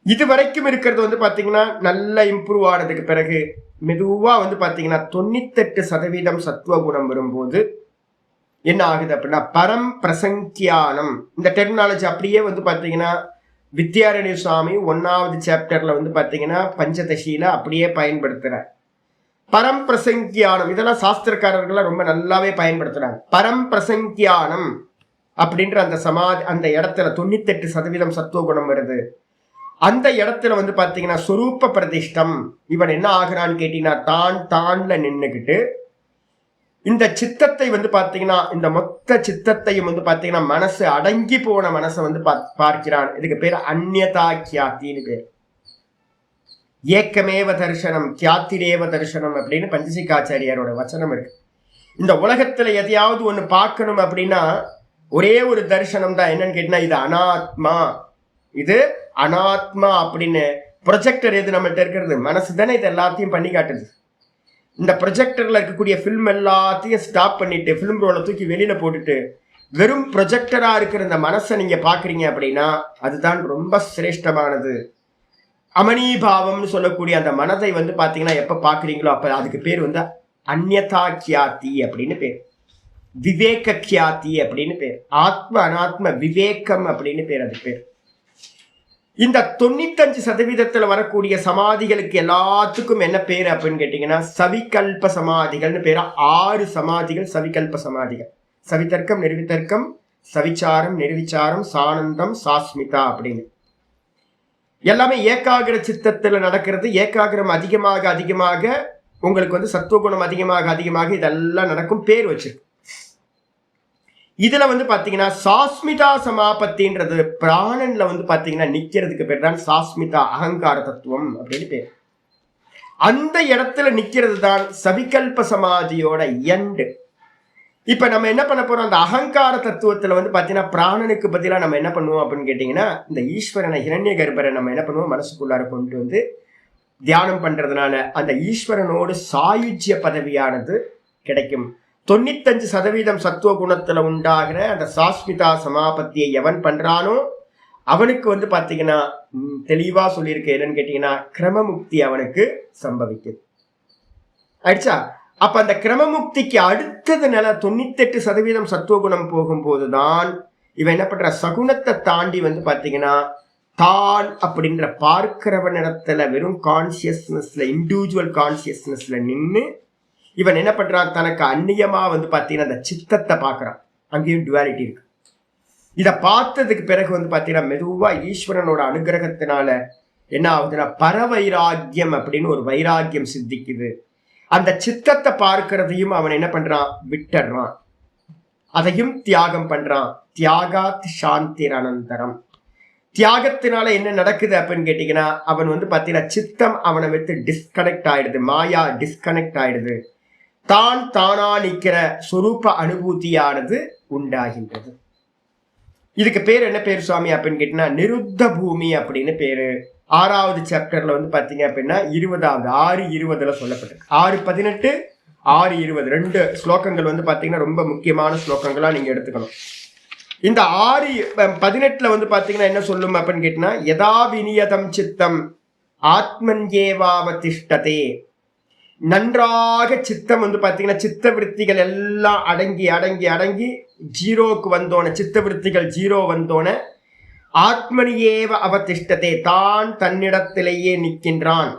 இது வரைக்கும் இருக்கிறது வந்து பாத்தீங்கன்னா நல்ல இம்ப்ரூவ் ஆனதுக்கு பிறகு மெதுவா வந்து பாத்தீங்கன்னா 98% சத்துவ குணம் வரும்போது என்ன ஆகுது அப்படின்னா பரம் பிரசங்கியானம். இந்த டெர்மினாலஜி அப்படியே வந்து பாத்தீங்கன்னா வித்யாரண்ய சுவாமி 1வது சாப்டர்ல வந்து பாத்தீங்கன்னா பஞ்சதசியில அப்படியே பயன்படுத்துறார். பரம் பிரசங்கியானம் இதெல்லாம் சாஸ்திரக்காரர்கள் ரொம்ப நல்லாவே பயன்படுத்துறாங்க. பரம் பிரசங்கியானம் அப்படின்ற அந்த சமாதி அந்த இடத்துல 98% சத்துவ குணம் வருது. அந்த இடத்துல வந்து பாத்தீங்கன்னா சொரூப பிரதிஷ்டம். இவன் என்ன ஆகுறான்னு கேட்டீங்கன்னா தான்ல நின்னுக்கிட்டு இந்த சித்தத்தை வந்து பாத்தீங்கன்னா இந்த மொத்த சித்தத்தையும் வந்து பாத்தீங்கன்னா மனசு அடங்கி போன மனசை வந்து பார்க்கிறான். இதுக்கு பேர் அந்யதா கியாத்தின்னு பேர். ஏக்கமேவ தரிசனம் கியாத்திரேவ தரிசனம் அப்படின்னு பஞ்சசிகாச்சாரியாரோட வச்சனம் இருக்கு. இந்த உலகத்துல எதையாவது ஒண்ணு பார்க்கணும் அப்படின்னா ஒரே ஒரு தரிசனம் தான். என்னன்னு கேட்டீங்கன்னா இது அனாத்மா, இது அனாத்மா அப்படின்னு ப்ரொஜெக்டர் எது நம்மகிட்ட இருக்கிறது, மனசு தானே இது எல்லாத்தையும் பண்ணி காட்டுது. இந்த ப்ரொஜெக்டர்ல இருக்கக்கூடிய ஃபில்ம் எல்லாத்தையும் ஸ்டாப் பண்ணிட்டு ஃபிலிம் ரோலை தூக்கி வெளியில போட்டுட்டு வெறும் ப்ரொஜெக்டரா இருக்கிற இந்த மனசை நீங்க பாக்குறீங்க அப்படின்னா அதுதான் ரொம்ப சிரேஷ்டமானது. அமனீபாவம்னு சொல்லக்கூடிய அந்த மனதை வந்து பாத்தீங்கன்னா எப்ப பாக்குறீங்களோ அப்ப அதுக்கு பேர் வந்து அந்யதா கியாதி அப்படின்னு பேர், விவேக கியாதி அப்படின்னு பேர், ஆத்ம அனாத்ம விவேகம் அப்படின்னு பேர். அது பேர். இந்த 95% வரக்கூடிய சமாதிகளுக்கு எல்லாத்துக்கும் என்ன பேரு அப்படின்னு கேட்டீங்கன்னா சவிகல்ப சமாதிகள்னு பேரு. 6 சமாதிகள் சவிகல்ப சமாதிகள். சவிதர்க்கம், நிர்விதர்க்கம், சவிச்சாரம், நிர்விச்சாரம், சானந்தம், சாஸ்மிதா அப்படின்னு எல்லாமே ஏகாகிர சித்தத்துல நடக்கிறது. ஏகாகிரம் அதிகமாக அதிகமாக உங்களுக்கு வந்து சத்துவகுணம் அதிகமாக அதிகமாக இதெல்லாம் நடக்கும், பேர் வச்சிருக்கு. இதுல வந்து பாத்தீங்கன்னா சாஸ்மிதா சமாபத்தின்றது பிராணன்ல வந்து பாத்தீங்கன்னா நிக்கிறதுக்கு பேர் தான் சாஸ்மிதா, அகங்கார தத்துவம் அப்படின்னு பேர். அந்த இடத்துல நிக்கிறது தான் சவிகல்ப சமாதியோட எண்டு. இப்ப நம்ம என்ன பண்ண போறோம், அந்த அகங்கார தத்துவத்துல வந்து பாத்தீங்கன்னா பிராணனுக்கு பதிலா நம்ம என்ன பண்ணுவோம் அப்படின்னு கேட்டீங்கன்னா இந்த ஈஸ்வரனை, ஹிரண்ய கர்ப்பரை நம்ம என்ன பண்ணுவோம் மனசுக்குள்ளார கொண்டு வந்து தியானம் பண்றதுனால அந்த ஈஸ்வரனோடு சாயுஜ்ய பதவியானது கிடைக்கும். 95% சத்துவ குணத்துல உண்டாகிற அந்த சாஸ்மிதா சமாபத்தியை எவன் பண்றானோ அவனுக்கு வந்து பாத்தீங்கன்னா தெளிவா சொல்லியிருக்க என்னன்னு கேட்டீங்கன்னா கிரமமுக்தி அவனுக்கு சம்பவிக்குது. ஆயிடுச்சா? அப்ப அந்த கிரமமுக்திக்கு அடுத்தது நில 98% சத்துவகுணம் போகும்போதுதான் இவன் என்ன பண்ற, சகுனத்தை தாண்டி வந்து பாத்தீங்கன்னா தான் அப்படின்ற பார்க்கிறவனிடத்துல வெறும் கான்சியஸ்னஸ்ல, இண்டிவிஜுவல் கான்சியஸ்னஸ்ல நின்று இவன் என்ன பண்றான், தனக்கு அந்நியமா வந்து பாத்தீங்கன்னா அந்த சித்தத்தை பாக்குறான். அங்கேயும் டுவாலிட்டி இருக்கு. இதை பார்த்ததுக்கு பிறகு வந்து பாத்தீங்கன்னா மெதுவா ஈஸ்வரனோட அனுகிரகத்தினால என்ன ஆகுதுன்னா பரவைராக்கியம் அப்படின்னு ஒரு வைராக்கியம் சித்திக்குது. அந்த சித்தத்தை பார்க்கிறதையும் அவன் என்ன பண்றான், விட்டுறான், அதையும் தியாகம் பண்றான். தியாகாத் சாந்திர் அனந்தரம். தியாகத்தினால என்ன நடக்குது அப்படின்னு கேட்டீங்கன்னா அவன் வந்து பாத்தீங்கன்னா சித்தம் அவனை விட்டு டிஸ்கனெக்ட் ஆயிடுது, மாயா டிஸ்கனெக்ட் ஆயிடுது. தான் தானா நிக்கிற சொரூப அனுபூதியானது உண்டாகின்றது. இதுக்கு பேர் என்ன பேர் சுவாமி அப்படின்னு கேட்டீங்கன்னா நிருத்த பூமி அப்படின்னு பேரு. 6வது சாப்டர்ல வந்து பாத்தீங்க அப்படின்னா 20வது 6:20 சொல்லப்பட்டிருக்கு. 6:18 6:20 2 ஸ்லோகங்கள் வந்து பாத்தீங்கன்னா ரொம்ப முக்கியமான ஸ்லோகங்களா நீங்க எடுத்துக்கணும். இந்த 6:18 வந்து பாத்தீங்கன்னா என்ன சொல்லும் அப்படின்னு கேட்டீங்கன்னா யதா விநியதம் சித்தம் ஆத்மன்யேவாவதிஷ்டதே. நன்றாக சித்தம் வந்து பாத்தீங்கன்னா சித்த விருத்திகள் எல்லாம் அடங்கி அடங்கி அடங்கி ஜீரோக்கு வந்தோன, சித்த விருத்திகள் ஜீரோ வந்தோன ஆத்மனியேவ அவதிஷ்டதே, தான் தன்னிடத்திலேயே நிற்கின்றான்.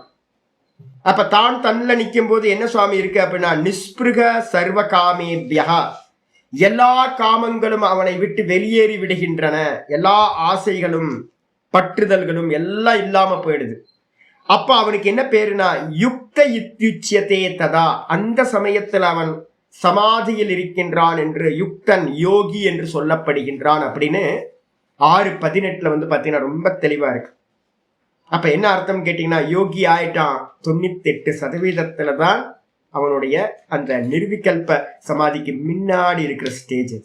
அப்ப தான் தன்னில நிற்கும் போது என்ன சுவாமி இருக்கு அப்படின்னா நிஸ்பிருக சர்வ காமேபியா, எல்லா காமங்களும் அவனை விட்டு வெளியேறி விடுகின்றன. எல்லா ஆசைகளும் பற்றுதல்களும் எல்லாம் இல்லாம போயிடுது. அப்ப அவனுக்கு என்ன பேருனா யுக்த இத்யுச்சியதே ததா, அந்த சமயத்தில் அவன் சமாதியில் இருக்கின்றான் என்று, யுக்தன் யோகி என்று சொல்லப்படுகின்றான் அப்படின்னு 6:18 வந்து பாத்தீங்கன்னா ரொம்ப தெளிவா இருக்கு. அப்ப என்ன அர்த்தம் கேட்டீங்கன்னா யோகி ஆயிட்டான். 98% தான் அவனுடைய அந்த நிர்விகல்ப சமாதிக்கு முன்னாடி இருக்கிற ஸ்டேஜ்.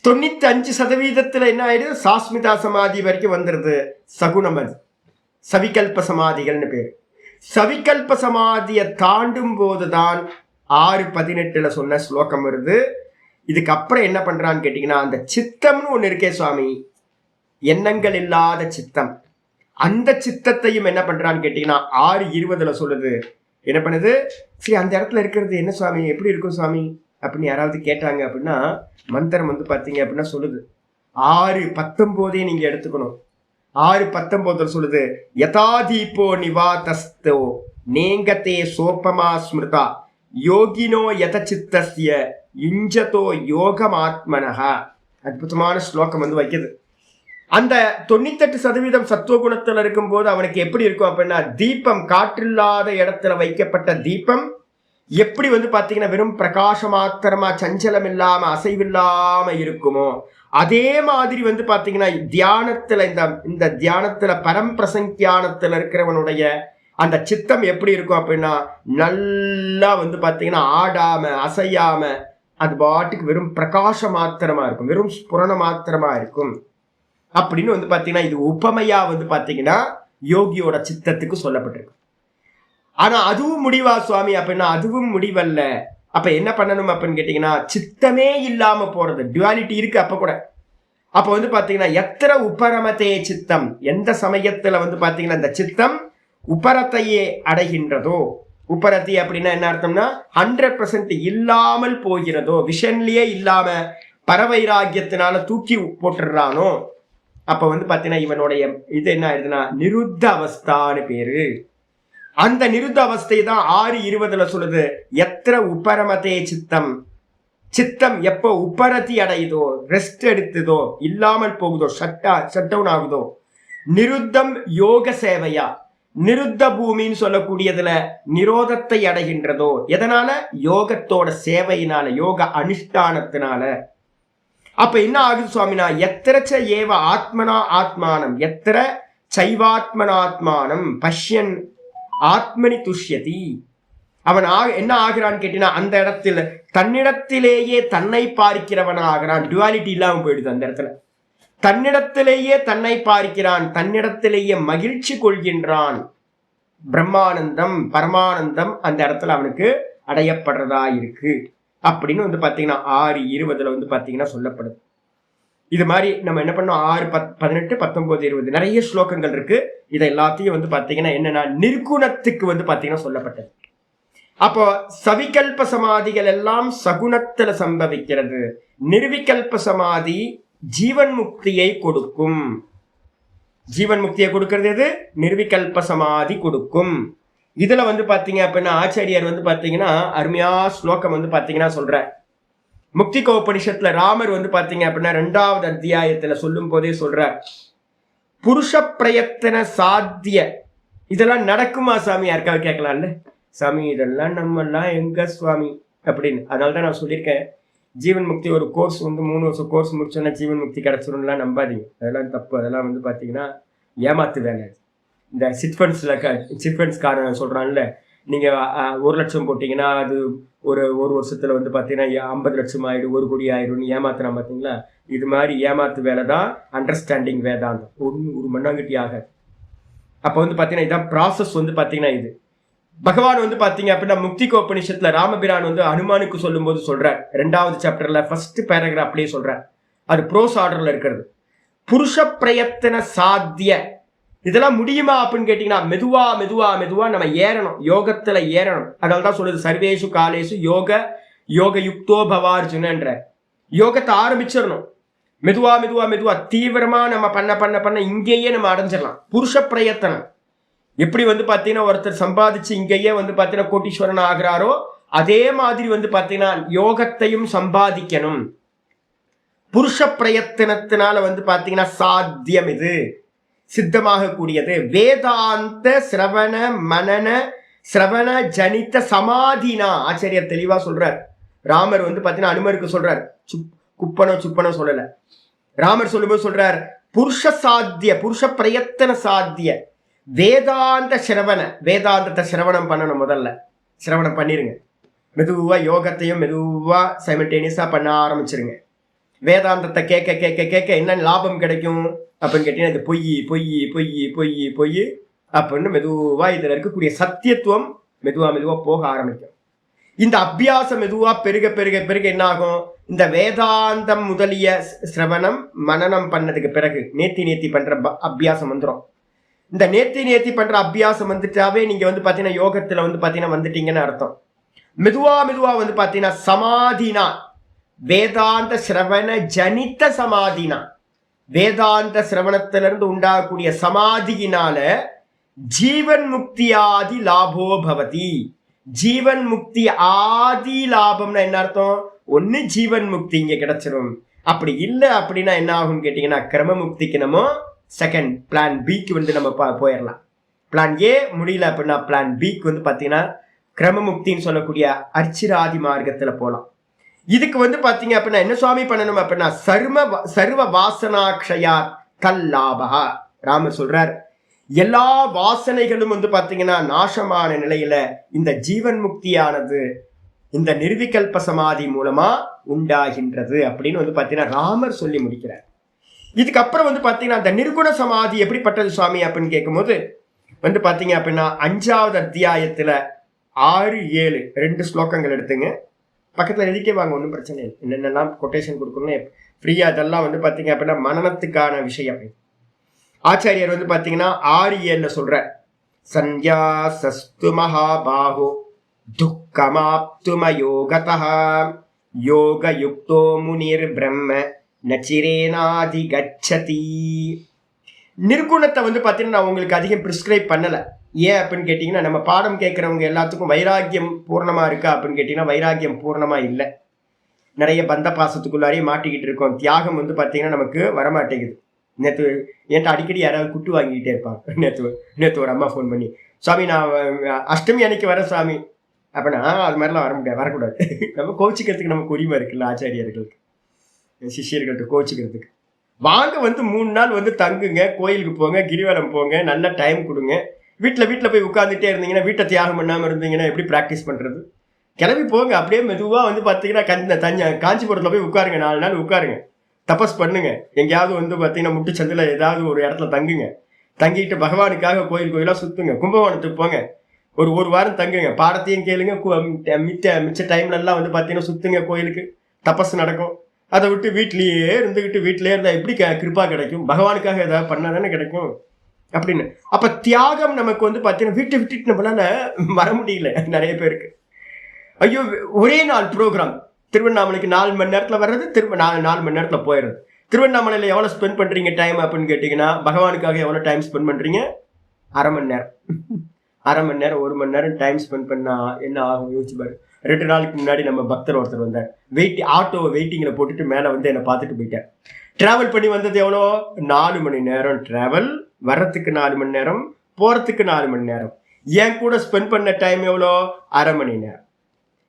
95% என்ன ஆயிடுது, சாஸ்மிதா சமாதி வரைக்கும் வந்துருது. சகுனம், அது சவிகல்ப சமாதிகள்னு பேரு. சவிகல்ப சமாதியை தாண்டும் போதுதான் 6:18 சொன்ன ஸ்லோகம் வருது. இதுக்கப்புறம் என்ன பண்றான்னு கேட்டீங்கன்னா அந்த சித்தம்னு ஒண்ணு இருக்கே சுவாமி, எண்ணங்கள் இல்லாத சித்தம், அந்த சித்தத்தையும் என்ன பண்றான்னு கேட்டீங்கன்னா 6:20 சொல்லுது. என்ன பண்ணுது, சரி அந்த இடத்துல இருக்கிறது என்ன சுவாமி, எப்படி இருக்கும் சுவாமி அப்படின்னு யாராவது கேட்டாங்க அப்படின்னா மந்திரம் வந்து பாத்தீங்க அப்படின்னா சொல்லுது 6:19 நீங்க எடுத்துக்கணும். 6:19 சொல்லுது யதாதீபோ நிவாதஸ்தோ நேங்கதே சோபமா ஸ்மிருதா யோகினோ யத சித்தஸ்ய யுஞ்சதோ யோகமாத்மனஹா. அற்புதமான ஸ்லோகம் வந்து வைக்குது. அந்த 98% சத்துவகுணத்துல இருக்கும் போது அவனுக்கு எப்படி இருக்கும் அப்படின்னா தீபம், காற்றில்லாத இடத்துல வைக்கப்பட்ட தீபம் எப்படி வந்து பாத்தீங்கன்னா வெறும் பிரகாச மாத்திரமா சஞ்சலம் இல்லாம அசைவில்லாம இருக்குமோ அதே மாதிரி வந்து பாத்தீங்கன்னா தியானத்துல இந்த தியானத்துல பரம்பிரசங்கியானத்துல இருக்கிறவனுடைய அந்த சித்தம் எப்படி இருக்கும் அப்படின்னா நல்லா வந்து பாத்தீங்கன்னா ஆடாம அசையாம அது பாட்டுக்கு வெறும் பிரகாச மாத்திரமா இருக்கும், வெறும் ஸ்புரண மாத்திரமா இருக்கும் அப்படின்னு வந்து பாத்தீங்கன்னா இது உபமையா வந்து பாத்தீங்கன்னா யோகியோட சித்தத்துக்கு சொல்லப்பட்டிருக்கு. ஆனா அதுவும் முடிவா சுவாமி அப்படின்னா அதுவும் முடிவல்ல. அப்ப என்ன பண்ணணும் அப்படின்னு கேட்டீங்கன்னா சித்தமே இல்லாம போறது, டுவாலிட்டி இருக்கு அப்ப கூட. அப்ப வந்து பாத்தீங்கன்னா எத்திர உபரமதே சித்தம், எந்த சமயத்துல வந்து பாத்தீங்கன்னா இந்த சித்தம் உபரத்தையே அடைகின்றதோ, உபரத்தி அப்படின்னா என்ன அர்த்தம்னா 100% இல்லாமல் போகிறதோ, விஷன்லயே இல்லாம பரவைராகியத்தினால தூக்கி போட்டுறானோ, அப்ப வந்து பாத்தீங்கன்னா இவனுடைய இது என்ன ஆயிடுதுன்னா நிருத்த அவஸ்தான்னு பேரு. அந்த நிருத்த அவஸ்தை தான் 6:20 சொல்லுது. எத்திர உபரமதே சித்தம், சித்தம் எப்போ உபரத்தி அடையுதோ, ரெஸ்ட் எடுத்ததோ, இல்லாமல் போகுதோ, ஷட் டவுன் ஆகுதோ, நிருத்தம் யோக சேவையா, நிருத்த பூமின்னு சொல்லக்கூடியதுல நிரோதத்தை அடைகின்றதோ, எதனால? யோகத்தோட சேவையினால, யோக அனுஷ்டானத்தினால. அப்ப என்ன ஆகுது சுவாமினா எத்திரச்ச ஏவ ஆத்மனா ஆத்மானம் எத்திர சைவாத்மனாத்மானம் பஷ்யன் ஆத்மனி துஷ்யதி. அவன் என்ன ஆகிறான்னு கேட்டீங்கன்னா அந்த இடத்துல தன்னிடத்திலேயே தன்னை பார்க்கிறவன் ஆகிறான். டுவாலிட்டி இல்லாம போயிடுது அந்த இடத்துல. தன்னிடத்திலேயே தன்னை பார்க்கிறான், தன்னிடத்திலேயே மகிழ்ச்சி கொள்கின்றான். பிரம்மானந்தம் பரமானந்தம் அந்த இடத்துல அவனுக்கு அடையப்படுறதா இருக்கு அப்படின்னு வந்து பாத்தீங்கன்னா 6:20 வந்து பாத்தீங்கன்னா சொல்லப்படுது. இது மாதிரி நம்ம என்ன பண்ணோம் 6, 18, 19, 20 நிறைய ஸ்லோகங்கள் இருக்கு. இதை எல்லாத்தையும் வந்து பாத்தீங்கன்னா என்னன்னா நிர்குணத்துக்கு வந்து பாத்தீங்கன்னா சொல்லப்பட்டது. அப்போ சவிகல்ப சமாதிகள் எல்லாம் சகுணத்துல சம்பவிக்கிறது. நிர்விகல்ப சமாதி ஜீவன் முக்தியை கொடுக்கும். ஜீவன் முக்தியை கொடுக்கிறது எது? நிர்விகல்ப சமாதி கொடுக்கும். இதுல வந்து பாத்தீங்க அப்படின்னா ஆச்சாரியர் வந்து பாத்தீங்கன்னா அருமையா ஸ்லோகம் வந்து பாத்தீங்கன்னா சொல்ற. முக்திக உபனிஷத்துல ராமர் வந்து பாத்தீங்க அப்படின்னா 2வது அத்தியாயத்துல சொல்லும் போதே சொல்ற, புருஷ பிரயத்தன சாத்திய இதெல்லாம் நடக்குமா சாமி? யாருக்காவது கேட்கலாம்ல, சாமி இதெல்லாம் நம்ம எல்லாம் எங்க சுவாமி அப்படின்னு. அதனாலதான் நான் சொல்லியிருக்கேன், ஜீவன் முக்தி ஒரு கோர்ஸ் வந்து 3 வருஷம் கோர்ஸ் முடிச்சோன்னா ஜீவன் முக்தி கிடைச்சிரும்லாம் நம்பாதீங்க. அதெல்லாம் தப்பு. அதெல்லாம் வந்து பாத்தீங்கன்னா ஏமாத்து வேலை. இந்த சிட்ஃபண்ட்ஸ்காரன் சொல்றான்ல, நீங்க 1 லட்சம் போட்டீங்கன்னா அது ஒரு வருஷத்துல வந்து பாத்தீங்கன்னா 50 லட்சம் ஆயிடும், 1 கோடி ஆயிடும்னு ஏமாத்துறான் பாத்தீங்களா? இது மாதிரி ஏமாத்து வேலை தான் அண்டர்ஸ்டாண்டிங் வேதாந்தம். ஒரு மண்ணாங்கட்டி ஆகாது. அப்ப வந்து பாத்தீங்கன்னா இதான் ப்ராசஸ் வந்து பாத்தீங்கன்னா இது. பகவான் வந்து பாத்தீங்க அப்படின்னா முக்திக உபனிஷத்துல ராமபிரான் வந்து ஹனுமானுக்கு சொல்லும் போது சொல்றார், 2வது சாப்டர்ல 1st பேராகிராஃப்லயே சொல்றார். அது ப்ரோஸ் ஆர்டர்ல இருக்கிறது. புருஷ பிரயத்தன சாத்திய இதெல்லாம் முடியுமா அப்படின்னு கேட்டீங்கன்னா மெதுவா மெதுவா மெதுவா நம்ம ஏறணும், யோகத்துல ஏறணும். அதனால்தான் சொல்லுது சர்வேஷு காலேஷு யோக யுக்தோ பவார்ஜுனன்ற. யோகத்தை ஆரம்பிச்சிடணும். மெதுவா மெதுவா மெதுவா தீவிரமா நம்ம பண்ண பண்ண பண்ண இங்கேயே நம்ம அடைஞ்சிடலாம். புருஷ பிரயத்தனம் எப்படி வந்து பாத்தீங்கன்னா ஒருத்தர் சம்பாதிச்சு இங்கேயே வந்து பாத்தீங்கன்னா கோட்டீஸ்வரன் ஆகிறாரோ அதே மாதிரி வந்து பாத்தீங்கன்னா யோகத்தையும் சம்பாதிக்கணும். புருஷ பிரயத்தனத்தினால வந்து பாத்தீங்கன்னா சாத்தியம் இது, சித்தமாக கூடியது. வேதாந்த சிரவண மனன சிரவண ஜனித சமாதினா ஆச்சாரியர் தெளிவா சொல்றார். ராமர் வந்து பாத்தீங்கன்னா அனுமருக்கு சொல்றார், குப்பனோ சொல்லல. ராமர் சொல்லும்போது சொல்றார் புருஷ சாத்திய புருஷ பிரயத்தன சாத்திய வேதாந்த சிரவண. வேதாந்தத்தை சிரவணம் பண்ணணும். முதல்ல சிரவணம் பண்ணிருங்க. மெதுவா யோகத்தையும் மெதுவா சைமல்டேனியஸா பண்ண ஆரம்பிச்சிருங்க. வேதாந்தத்தை கேட்க கேட்க கேட்க என்ன லாபம் கிடைக்கும் அப்படின்னு கேட்டீங்கன்னா இது பொய் பொய் பொய் பொய் பொய் அப்படின்னு மெதுவா இதுல இருக்கக்கூடிய சத்தியத்துவம் மெதுவா மெதுவா போக ஆரம்பிக்கும். இந்த அபியாசம் மெதுவா பெருக பெருக பெருக என்ன ஆகும்? இந்த வேதாந்தம் முதலிய சிரவணம் மனனம் பண்ணதுக்கு பிறகு நேத்தி பண்ற அபியாசம் வந்துடும். இந்த நேத்தி பண்ற அபியாசம் வந்துட்டாவே நீங்க வந்து பாத்தீங்கன்னா யோகத்துல வந்து பாத்தீங்கன்னா வந்துட்டீங்கன்னு அர்த்தம். மெதுவா மெதுவா வந்து பாத்தீங்கன்னா சமாதினா வேதாந்த சிரவண ஜனித சமாதினா, வேதாந்த சிரவணத்திலிருந்து உண்டாகக்கூடிய சமாதியினால ஜீவன் முக்தி ஆதி லாபோ பவதி. ஜீவன் முக்தி ஆதி லாபம்னா என்ன அர்த்தம்? ஒன்னு ஜீவன் முக்தி இங்க கிடைச்சிடும். அப்படி இல்லை அப்படின்னா என்ன ஆகும் கேட்டீங்கன்னா கிரம முக்திக்கு நம்ம செகண்ட் பிளான் பிக்கு வந்து நம்ம போயிடலாம். பிளான் ஏ முடியல அப்படின்னா பிளான் பிக்கு வந்து பாத்தீங்கன்னா கிரம முக்தின்னு சொல்லக்கூடிய அர்ச்சிராதி மார்க்கத்துல போலாம். இதுக்கு வந்து பாத்தீங்க அப்படின்னா என்ன சுவாமி பண்ணணும் அப்படின்னா சர்வ வாசனாக்ஷயா கல்லாபா. ராமர் சொல்றார் எல்லா வாசனைகளும் வந்து பாத்தீங்கன்னா நாசமான நிலையில இந்த ஜீவன் முக்தியானது இந்த நிர்விகல்ப சமாதி மூலமா உண்டாகின்றது அப்படின்னு வந்து பாத்தீங்கன்னா ராமர் சொல்லி முடிக்கிறார். இதுக்கப்புறம் வந்து பாத்தீங்கன்னா அந்த நிர்குண சமாதி எப்படிப்பட்டது சுவாமி அப்படின்னு கேட்கும்போது வந்து பார்த்தீங்க அப்படின்னா 5வது அத்தியாயத்தில் 6, 7 2 ஸ்லோகங்கள் எடுத்துங்க. பக்கத்தில் எழுதிக்கே வாங்க, ஒன்றும் பிரச்சனை இல்லை. என்னென்னலாம் கொட்டேஷன் கொடுக்கணும்னு ஃப்ரீயாக அதெல்லாம் வந்து பார்த்தீங்க அப்படின்னா மனனத்துக்கான விஷயம். ஆச்சாரியர் வந்து பார்த்தீங்கன்னா 6, 7 சொல்ற சந்யாசஸ்து மகாபாஹோ துக்கமாப்துமயோகதः யோகயுக்தோ முனிர் பிரம்ம நச்சிரேனாதி கச்சதி. நிர்குணத்தை வந்து பார்த்தீங்கன்னா நான் உங்களுக்கு அதிகம் ப்ரிஸ்கிரைப் பண்ணலை. ஏன் அப்படின்னு கேட்டிங்கன்னா, நம்ம பாடம் கேட்குறவங்க எல்லாத்துக்கும் வைராக்கியம் பூர்ணமாக இருக்கா அப்படின்னு கேட்டிங்கன்னா வைராக்கியம் பூர்ணமாக இல்லை. நிறைய பந்த பாசத்துக்குள்ளாரையே மாட்டிக்கிட்டு இருக்கோம். தியாகம் வந்து பார்த்தீங்கன்னா நமக்கு வரமாட்டேங்குது. நேற்று என்கிட்ட அடிக்கடி யாராவது குட்டு வாங்கிக்கிட்டே இருப்பாங்க. நேற்று ஒரு அம்மா ஃபோன் பண்ணி, சுவாமி நான் அஷ்டமி அன்னைக்கு வரேன் சுவாமி அப்படின்னா, அது மாதிரிலாம் வரக்கூடாது. நம்ம கோச்சிக்கிறதுக்கு நமக்கு உரிமை இருக்குல்ல ஆச்சாரியர்களுக்கு, சிஷியர்கள்ட்ட கோச்சிக்கிறதுக்கு. வாங்க வந்து 3 நாள் வந்து தங்குங்க, கோயிலுக்கு போங்க, கிரிவலம் போங்க, நல்ல டைம் கொடுங்க. வீட்டில் போய் உட்காந்துட்டே இருந்தீங்கன்னா, வீட்டை தியாகம் பண்ணாமல் இருந்தீங்கன்னா எப்படி ப்ராக்டிஸ் பண்ணுறது? கிளம்பி போங்க. அப்படியே மெதுவாக வந்து பார்த்தீங்கன்னா காஞ்சிபுரத்தில் போய் உட்காருங்க, 4 நாள் உட்காருங்க, தபஸ் பண்ணுங்க. எங்கேயாவது வந்து பார்த்தீங்கன்னா முட்டுச்சந்தில் ஏதாவது ஒரு இடத்துல தங்குங்க. தங்கிட்டு பகவானுக்காக கோயிலாக சுற்றுங்க. கும்பகோணத்துக்கு போங்க, ஒரு வாரம் தங்குங்க, பாடத்தையும் கேளுங்க. மிச்ச டைம்லலாம் வந்து பார்த்தீங்கன்னா சுற்றுங்க, கோயிலுக்கு தபஸ் நடக்கும். அதை விட்டு வீட்லேயே இருந்தால் எப்படி கிருப்பா கிடைக்கும்? பகவானுக்காக ஏதாவது பண்ணால் தானே கிடைக்கும் அப்படின்னு. அப்போ தியாகம் நமக்கு வந்து பார்த்தீங்கன்னா விட்டுட்டு நம்மளால வர முடியல நிறைய பேருக்கு. ஐயோ, ஒரே நாள் ப்ரோக்ராம் திருவண்ணாமலைக்கு 4 மணி நேரத்தில் வர்றது, திரும்ப 4 மணி நேரத்தில் போயிடுறது. திருவண்ணாமலையில் எவ்வளோ ஸ்பெண்ட் பண்ணுறீங்க டைம் அப்படின்னு கேட்டிங்கன்னா, பகவானுக்காக எவ்வளோ டைம் ஸ்பெண்ட் பண்ணுறீங்க? அரை மணி நேரம், 1 மணி நேரம் டைம் ஸ்பெண்ட் பண்ணால் என்ன ஆகும் யோசிச்சு பாரு. 2 நாளுக்கு முன்னாடி நம்ம பக்தர் ஒருத்தர் வந்தார். ஆட்டோவை வெயிட்டிங்கில் போட்டுட்டு மேலே வந்து என்னை பார்த்துட்டு போயிட்டார். ட்ராவல் பண்ணி வந்தது எவ்வளோ? 4 மணி நேரம் ட்ராவல். வர்றதுக்கு 4 மணி நேரம், போகிறதுக்கு 4 மணி நேரம். என் கூட ஸ்பெண்ட் பண்ண டைம் எவ்வளோ? அரை மணி நேரம்.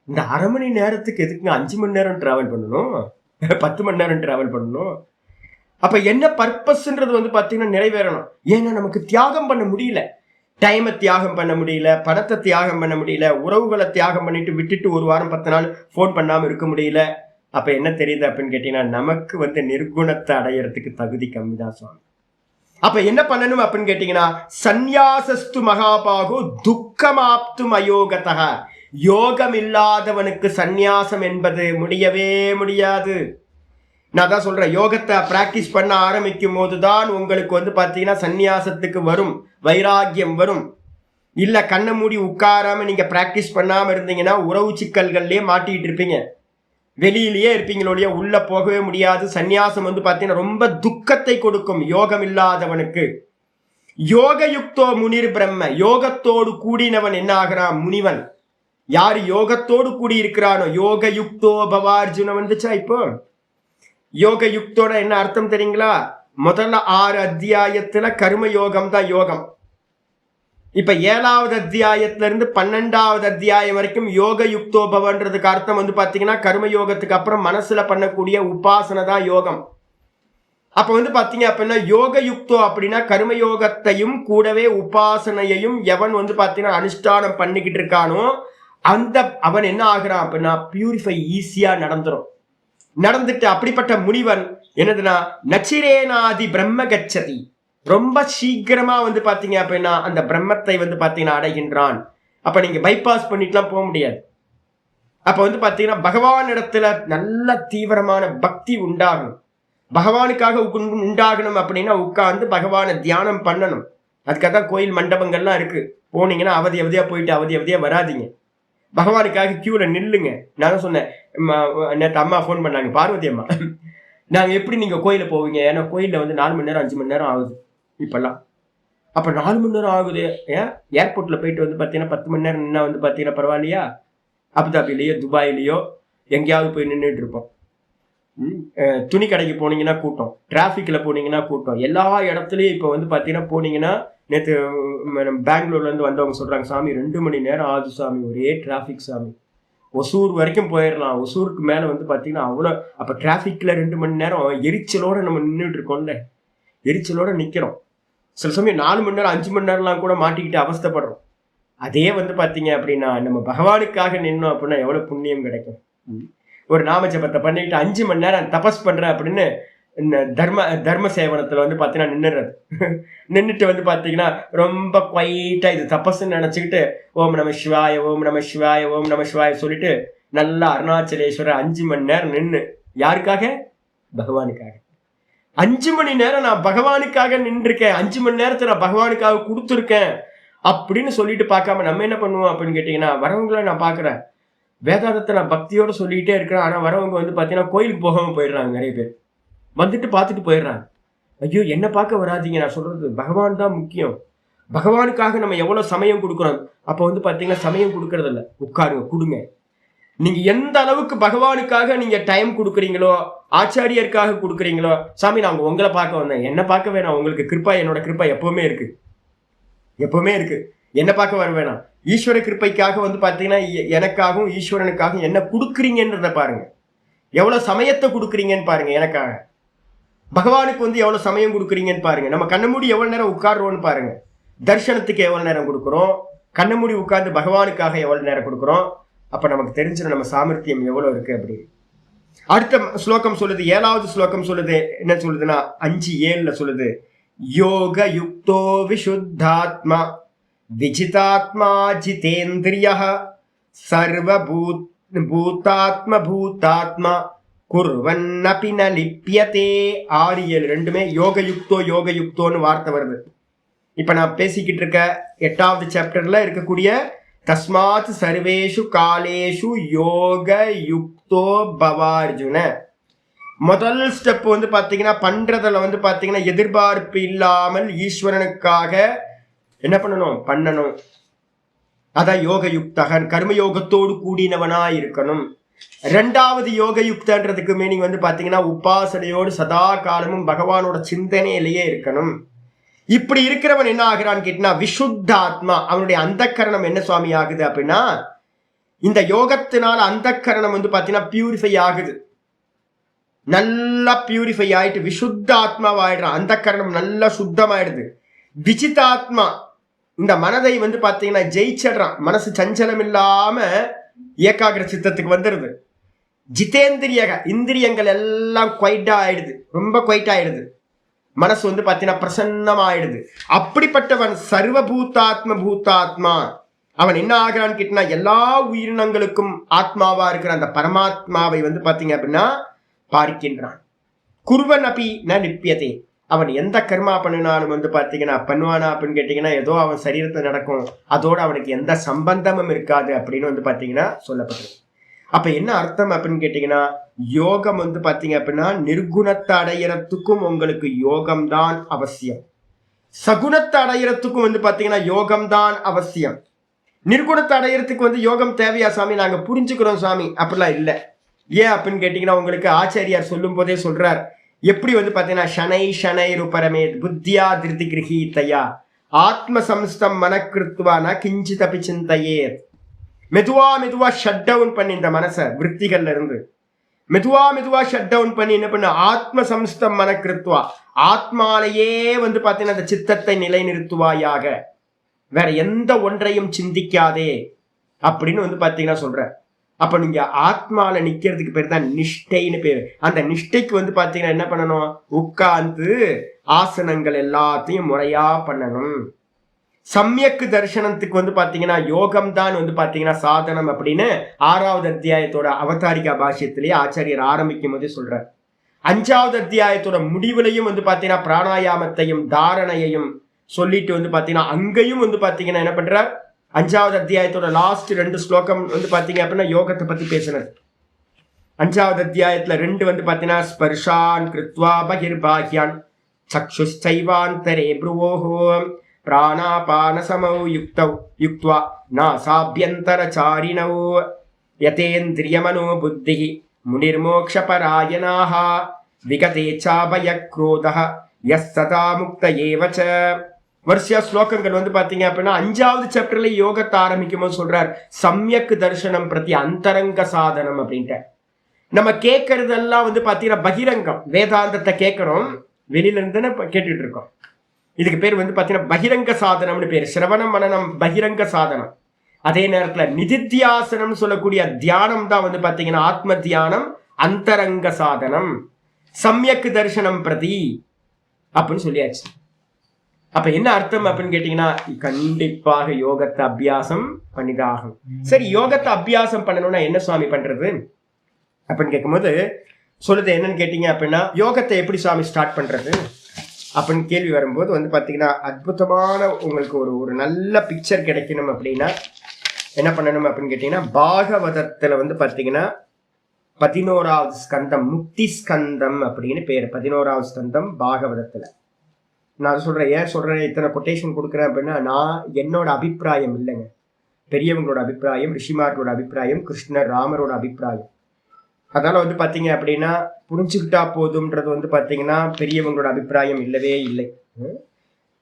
இந்த அரை மணி நேரத்துக்கு எதுக்குங்க 5 மணி நேரம் ட்ராவல் பண்ணணும், 10 மணி நேரம் ட்ராவல் பண்ணணும்? அப்போ என்ன பர்பஸ்ன்றது வந்து பார்த்தீங்கன்னா நிறைவேறணும். ஏன்னா நமக்கு தியாகம் பண்ண முடியல. டைமை தியாகம் பண்ண முடியல, பணத்தை தியாகம் பண்ண முடியல, உறவுகளை தியாகம் பண்ணிட்டு விட்டுட்டு 1 வாரம் 10 நாள் ஃபோன் பண்ணாமல் இருக்க முடியல. அப்போ என்ன தெரியுது அப்படின்னு கேட்டீங்கன்னா, நமக்கு வந்து நிர்குணத்தை அடையிறதுக்கு தகுதி கம்மி தான் சுவாமி. அப்போ என்ன பண்ணணும் அப்படின்னு கேட்டீங்கன்னா, சந்யாசஸ்து மகாபாகோ துக்கமாப்தும் அயோகதः. யோகம் இல்லாதவனுக்கு சந்நியாசம் என்பது முடியவே முடியாது. நான் தான் சொல்றேன், யோகத்தை பிராக்டிஸ் பண்ண ஆரம்பிக்கும் போதுதான் உங்களுக்கு வந்து பார்த்தீங்கன்னா சந்நியாசத்துக்கு வரும், வைராக்கியம் வரும். இல்லை கண்ணை மூடி உட்காராம நீங்க பிராக்டிஸ் பண்ணாம இருந்தீங்கன்னா உறவு சிக்கல்கள்லயே மாட்டிக்கிட்டு இருப்பீங்க, வெளியிலேயே இருப்பீங்களோடைய, உள்ள போகவே முடியாது. சந்நியாசம் வந்து பார்த்தீங்கன்னா ரொம்ப துக்கத்தை கொடுக்கும் யோகம் இல்லாதவனுக்கு. யோகயுக்தோ முனிர் பிரம்ம. யோகத்தோடு கூடினவன் என்ன ஆகிறான்? முனிவன். யாரு யோகத்தோடு கூடி இருக்கிறானோ, யோகயுக்தோ பவார்ஜுன வந்துச்சா? இப்போ யோகயுக்தோட என்ன அர்த்தம் தெரியுங்களா? முதல்ல 6 அத்தியாயத்துல கர்ம யோகம் தான் யோகம். இப்ப 7வது அத்தியாயத்துல இருந்து 12வது அத்தியாயம் வரைக்கும் யோகயுக்தோ பவன்றதுக்கு அர்த்தம் வந்து பாத்தீங்கன்னா கர்ம யோகத்துக்கு அப்புறம் மனசுல பண்ணக்கூடிய உபாசனை தான் யோகம். அப்ப வந்து பாத்தீங்க அப்படின்னா யோகயுக்தோ அப்படின்னா கர்மயோகத்தையும் கூடவே உபாசனையையும் எவன் வந்து பாத்தீங்கன்னா அனுஷ்டானம் பண்ணிக்கிட்டு இருக்கானோ அவன் என்ன ஆகுறான் அப்படின்னா பியூரிஃபை ஈஸியா நடந்துட்டு அப்படிப்பட்ட முனிவன் என்னதுன்னா நச்சிரேனாதி பிரம்ம கச்சதி. ரொம்ப சீக்கிரமா வந்து பாத்தீங்க அப்படின்னா அந்த பிரம்மத்தை வந்து பாத்தீங்கன்னா அடைகின்றான். அப்ப நீங்க பைபாஸ் பண்ணிட்டுலாம் போக முடியாது. அப்ப வந்து பாத்தீங்கன்னா பகவான் இடத்துல நல்ல தீவிரமான பக்தி உண்டாகணும். பகவானுக்காக உண்டாகணும் அப்படின்னா உட்கார்ந்து பகவானை தியானம் பண்ணணும். அதுக்காக தான் கோயில் மண்டபங்கள்லாம் இருக்கு. போனீங்கன்னா அவதியா போயிட்டு அவதியா வராதிங்க. பகவானுக்காக கியூல நில்லுங்க. நான் சொன்னேன், நேற்று அம்மா ஃபோன் பண்ணாங்க, பார்வதி அம்மா, நாங்கள் எப்படி நீங்கள் கோயிலில் போவீங்க? ஏன்னா கோயிலில் வந்து 4 மணி நேரம் 5 மணி நேரம் ஆகுது இப்போல்லாம். அப்போ 4 மணி நேரம் ஆகுது. ஏன் ஏர்போர்ட்டில் போயிட்டு வந்து பார்த்தீங்கன்னா 10 மணி நேரம் நின்னா வந்து பார்த்தீங்கன்னா பரவாயில்லையா? அபுதாபிலேயோ துபாயிலேயோ எங்கேயாவது போய் நின்றுட்டு இருப்போம். துணி கடைக்கு போனீங்கன்னா கூட்டம், டிராஃபிக்கில் போனீங்கன்னா கூட்டம், எல்லா இடத்துலையும் இப்போ வந்து பார்த்தீங்கன்னா போனீங்கன்னா. நேற்று பெங்களூர்லேருந்து வந்தவங்க சொல்கிறாங்க, சாமி 2 மணி நேரம் ஆகுது சாமி, ஒரே டிராஃபிக் சாமி, ஒசூர் வரைக்கும் போயிடலாம், ஒசூருக்கு மேலே வந்து பார்த்தீங்கன்னா அவ்வளோ. அப்போ டிராஃபிக்கில் 2 மணி நேரம் எரிச்சலோடு நம்ம நின்றுட்டு இருக்கோம்ல, எரிச்சலோடு நிற்கிறோம். சில சமயம் 4 மணி நேரம் 5 மணி நேரம்லாம் கூட மாட்டிக்கிட்டு அவஸ்தைப்படுறோம். அதே வந்து பார்த்தீங்க அப்படின்னா நம்ம பகவானுக்காக நின்னோம் அப்படின்னா எவ்வளோ புண்ணியம் கிடைக்கும். ஒரு நாம ஜபத்தை பண்ணிக்கிட்டு 5 மணி நேரம் தபஸ் பண்ணுறேன் அப்படின்னு இந்த தர்ம சேவனத்துல வந்து பாத்தீங்கன்னா நின்னுறது. நின்றுட்டு வந்து பாத்தீங்கன்னா ரொம்ப குவைட்டா இது தபஸ்ன்னு நினைச்சுக்கிட்டு ஓம் நம சிவாய ஓம் நம சிவாய ஓம் நம சிவாய சொல்லிட்டு நல்லா அருணாச்சலேஸ்வரர் 5 மணி நேரம் நின்று யாருக்காக? பகவானுக்காக. 5 மணி நேரம் நான் பகவானுக்காக நின்றுருக்கேன், 5 மணி நேரத்தை நான் பகவானுக்காக கொடுத்துருக்கேன் அப்படின்னு சொல்லிட்டு பார்க்காம நம்ம என்ன பண்ணுவோம் அப்படின்னு கேட்டீங்கன்னா, வரவங்களை நான் பாக்குறேன் வேதாந்தத்தை நான் பக்தியோட சொல்லிக்கிட்டே இருக்கிறேன். ஆனா வரவங்க வந்து பாத்தீங்கன்னா கோயிலுக்கு போகாம போயிடுறாங்க. நிறைய பேர் வந்துட்டு பார்த்துட்டு போயிடுறாங்க. ஐயோ என்ன பார்க்க வராதிங்க, நான் சொல்றது பகவான் தான் முக்கியம். பகவானுக்காக நம்ம எவ்வளவு சமயம் கொடுக்குறோம். அப்ப வந்து பாத்தீங்கன்னா சமயம் கொடுக்கறது இல்ல, உட்காருங்க கொடுங்க. நீங்க எந்த அளவுக்கு பகவானுக்காக நீங்க டைம் கொடுக்குறீங்களோ, ஆச்சாரியருக்காக கொடுக்குறீங்களோ, சாமி நான் உங்களை பார்க்க வந்தேன், என்ன பார்க்க வேணாம், உங்களுக்கு கிருப்பா என்னோட கிருப்பா எப்பவுமே இருக்கு, எப்பவுமே இருக்கு, என்ன பார்க்க வர வேணாம். ஈஸ்வர கிருப்பைக்காக வந்து பாத்தீங்கன்னா எனக்காகவும் ஈஸ்வரனுக்காகவும் என்ன கொடுக்குறீங்கன்றத பாருங்க, எவ்வளவு சமயத்தை கொடுக்குறீங்கன்னு பாருங்க. எனக்காக பகவானுக்கு வந்து எவ்வளவு சமயம் கொடுக்குறீங்கன்னு பாருங்க. நம்ம கண்ண மூடி எவ்வளவு நேரம் உட்கார்றோம்னு பாருங்க. தர்ஷனத்துக்கு எவ்வளவு நேரம் கொடுக்குறோம், கண்ண மூடி உட்கார்ந்து பகவானுக்காக எவ்வளவு நேரம் கொடுக்குறோம். அப்ப நமக்கு தெரிஞ்சிடும் நம்ம சாமர்த்தியம் எவ்வளவு இருக்கு அப்படி. அடுத்த ஸ்லோகம் சொல்லுது, 7வது ஸ்லோகம் சொல்லுது, என்ன சொல்லுதுன்னா 5:7 சொல்லுது, யோக யுக்தோ விசுத்தாத்மா விஜிதாத்மா ஜிதேந்திரியः சர்வபூதாத்ம பூதாத்மா குர்வன்னபி ந லிப்யதே. 6-7 ரெண்டுமே யோக யுக்தோன்னு வார்த்தை வருது. இப்ப நான் பேசிக்கிட்டு இருக்க 8வது சாப்டர்ல இருக்கக்கூடிய தஸ்மாத் சர்வேஷு காலேஷு யோக யுக்தோ பவார்ஜுன. முதல் ஸ்டெப் வந்து பாத்தீங்கன்னா பண்றதுல வந்து பாத்தீங்கன்னா எதிர்பார்ப்பு இல்லாமல் ஈஸ்வரனுக்காக என்ன பண்ணணும். அதான் யோக யுக்தகன், கர்மயோகத்தோடு கூடினவனா இருக்கணும். 2வது யோக யுக்தன்றதுக்கு மீனிங் வந்து பாத்தீங்கன்னா உபாசனையோடு சதா காலமும் பகவானோட சிந்தனையிலேயே இருக்கணும். இப்படி இருக்கிறவன் என்ன ஆகிறான்னு கேட்டா விசுத்தாத்மா. அவனுடைய அந்தக்கரணம் என்ன சுவாமி ஆகுது அப்படின்னா, இந்த யோகத்தினால அந்தக்கரணம் வந்து பாத்தீங்கன்னா பியூரிஃபை ஆகுது, நல்லா பியூரிஃபை ஆயிட்டு விசுத்த ஆத்மாவாயிடுறான். அந்தக்கரணம் நல்லா சுத்தமாயிடுது. விசிதாத்மா இந்த மனதை வந்து பாத்தீங்கன்னா ஜெயிச்சிடுறான். மனசு சஞ்சலம் இல்லாம ஏகாகிர சித்தத்துக்கு வந்துடுது. ஜிதேந்திரியக இந்திரியங்கள் எல்லாம் குவைட்டா ஆயிடுது, ரொம்ப குவைட்டா ஆயிடுது. மனசு வந்து பாத்தீங்கன்னா பிரசன்னமாயிடுது. அப்படிப்பட்டவன் பூதாத்மா. அவன் என்ன ஆகிறான்னு கேட்டா எல்லா உயிரினங்களுக்கும் ஆத்மாவா இருக்கிற அந்த பரமாத்மாவை வந்து பாத்தீங்க அப்படின்னா பார்க்கின்றான். குர்வன் அபி ந லிப்யதே. அவன் எந்த கர்மா பண்ணினாலும் வந்து பாத்தீங்கன்னா பண்ணுவானா அப்படின்னு கேட்டீங்கன்னா ஏதோ அவன் சரீரத்தை நடக்கும், அதோட அவனுக்கு எந்த சம்பந்தமும் இருக்காது அப்படின்னு வந்து பாத்தீங்கன்னா சொல்லப்பட்டது. அப்ப என்ன அர்த்தம் அப்படின்னு கேட்டீங்கன்னா, யோகம் வந்து பாத்தீங்க அப்படின்னா நிர்குணத்தை அடையறதுக்கும் உங்களுக்கு யோகம்தான் அவசியம், சகுணத்தை அடையறதுக்கும் வந்து பாத்தீங்கன்னா யோகம்தான் அவசியம். நிர்குணத்தை அடையறதுக்கு வந்து யோகம் தேவையா சாமி, நாங்க புரிஞ்சுக்கிறோம் சாமி, அப்படிலாம் இல்லை. ஏன் அப்படின்னு கேட்டீங்கன்னா உங்களுக்கு ஆச்சாரியார் சொல்லும் போதே சொல்றார், எப்படி வந்து பாத்தீங்கன்னா ஷனை ரூபரமே புத்தியா திருதி கிரகீதையா ஆத்ம சம்ஸ்தம் மனக்கிருத்வா ந கிஞ்சித் அபி சிந்தையே. மெதுவா ஷட் டவுன் பண்ணி இந்த மனசை விற்த்திகள்ல இருந்து மெதுவா ஷட் டவுன் பண்ணி என்ன பண்ண ஆத்ம சம்ஸ்தம் மனக்கிருத்வா ஆத்மாலேயே வந்து பாத்தீங்கன்னா அந்த சித்தத்தை நிலைநிறுத்துவாயாக, வேற எந்த ஒன்றையும் சிந்திக்காதே அப்படின்னு வந்து பாத்தீங்கன்னா சொல்ற. அப்ப நீங்க ஆத்மால நிக்கிறதுக்கு பேர் தான் நிஷ்டைன்னு பேரு. அந்த நிஷ்டைக்கு வந்து பாத்தீங்கன்னா என்ன பண்ணணும், உட்கார்ந்து ஆசனங்கள் எல்லாத்தையும் முறையா பண்ணணும். சமயக்கு தரிசனத்துக்கு வந்து பாத்தீங்கன்னா யோகம் தான் வந்து பாத்தீங்கன்னா சாதனம் அப்படின்னு 6வது அத்தியாயத்தோட அவதாரிகா பாஷ்யத்திலேயே ஆச்சாரியர் ஆரம்பிக்கும் போதே சொல்றார். 5வது அத்தியாயத்தோட முடிவுலையும் வந்து பாத்தீங்கன்னா பிராணாயாமத்தையும் தாரணையையும் சொல்லிட்டு வந்து பாத்தீங்கன்னா அங்கேயும் வந்து பாத்தீங்கன்னா என்ன பண்றார், 5வது அத்தியாயத்தோட லாஸ்ட் 2 ஸ்லோகம் வந்து பாத்தீங்க அப்படின்னா யோகத்தை பத்தி பேசுறது. 5வது அத்தியாயத்துல 2 வந்து பாத்தீங்கன்னா ஸ்பர்ஷான் கிருத்வா பகிர்பாஹ்யான் சக்ஷுச்சைவாந்தரே ப்ருவோஹோ பிராணாபான சமௌ யுக்த்வா நாசாபியந்தரசாரிணௌ யதேந்திரியமனோ புத்திஹ முனிர்மோக்ஷபராயணாஹ விகதேச்சாபயக்ரோதஹ யஸ் சதா முக்த ஏவச. வரிசையா ஸ்லோகங்கள் வந்து பாத்தீங்க அப்படின்னா 5வது சாப்டர்ல யோகத்தை ஆரம்பிக்கும் போது சொல்றார் சமயக்கு தரிசனம் பிரதி அந்தரங்க சாதனம் அப்படின்ட்டு. நம்ம கேட்கறதெல்லாம் வந்து பாத்தீங்கன்னா பகிரங்கம், வேதாந்தத்தை கேட்கிறோம், வெளியில இருந்து கேட்டுட்டு இருக்கோம். இதுக்கு பேர் வந்து பாத்தீங்கன்னா பகிரங்க சாதனம்னு பேரு. சிரவணம் மனனம் பகிரங்க சாதனம். அதே நேரத்துல நிதித்தியாசனம் சொல்லக்கூடிய தியானம் தான் வந்து பாத்தீங்கன்னா ஆத்ம தியானம் அந்தரங்க சாதனம். சம்யக் தரிசனம் பிரதி அப்படின்னு சொல்லியாச்சு. அப்ப என்ன அர்த்தம் அப்படின்னு கேட்டீங்கன்னா, கண்டிப்பாக யோகத்தை அபியாசம் பண்ணிதாகும். சரி, யோகத்தை அபியாசம் பண்ணணும்னா என்ன சுவாமி பண்றது அப்படின்னு கேட்கும்போது சொல்லுது என்னன்னு கேட்டீங்க அப்படின்னா, யோகத்தை எப்படி சுவாமி ஸ்டார்ட் பண்றது அப்படின்னு கேள்வி வரும்போது வந்து பார்த்தீங்கன்னா, அற்புதமான உங்களுக்கு ஒரு நல்ல பிக்சர் கிடைக்கணும் அப்படின்னா என்ன பண்ணணும் அப்படின்னு கேட்டீங்கன்னா, பாகவதத்துல வந்து பார்த்தீங்கன்னா 11வது ஸ்கந்தம், முக்தி ஸ்கந்தம் அப்படின்னு பேர். 11வது ஸ்கந்தம் பாகவதத்துல. நான் சொல்றேன், ஏன் சொல்றேன் இத்தனை கொட்டேஷன் கொடுக்குறேன் அப்படின்னா, நான் என்னோட அபிப்பிராயம் இல்லைங்க, பெரியவங்களோட அபிப்பிராயம், ரிஷிமார்களோட அபிப்பிராயம், கிருஷ்ணர் ராமரோட அபிப்பிராயம். அதனால வந்து பாத்தீங்க அப்படின்னா புரிஞ்சுக்கிட்டா போதும்ன்றது வந்து பாத்தீங்கன்னா பெரியவங்களோட அபிப்பிராயம் இல்லவே இல்லை.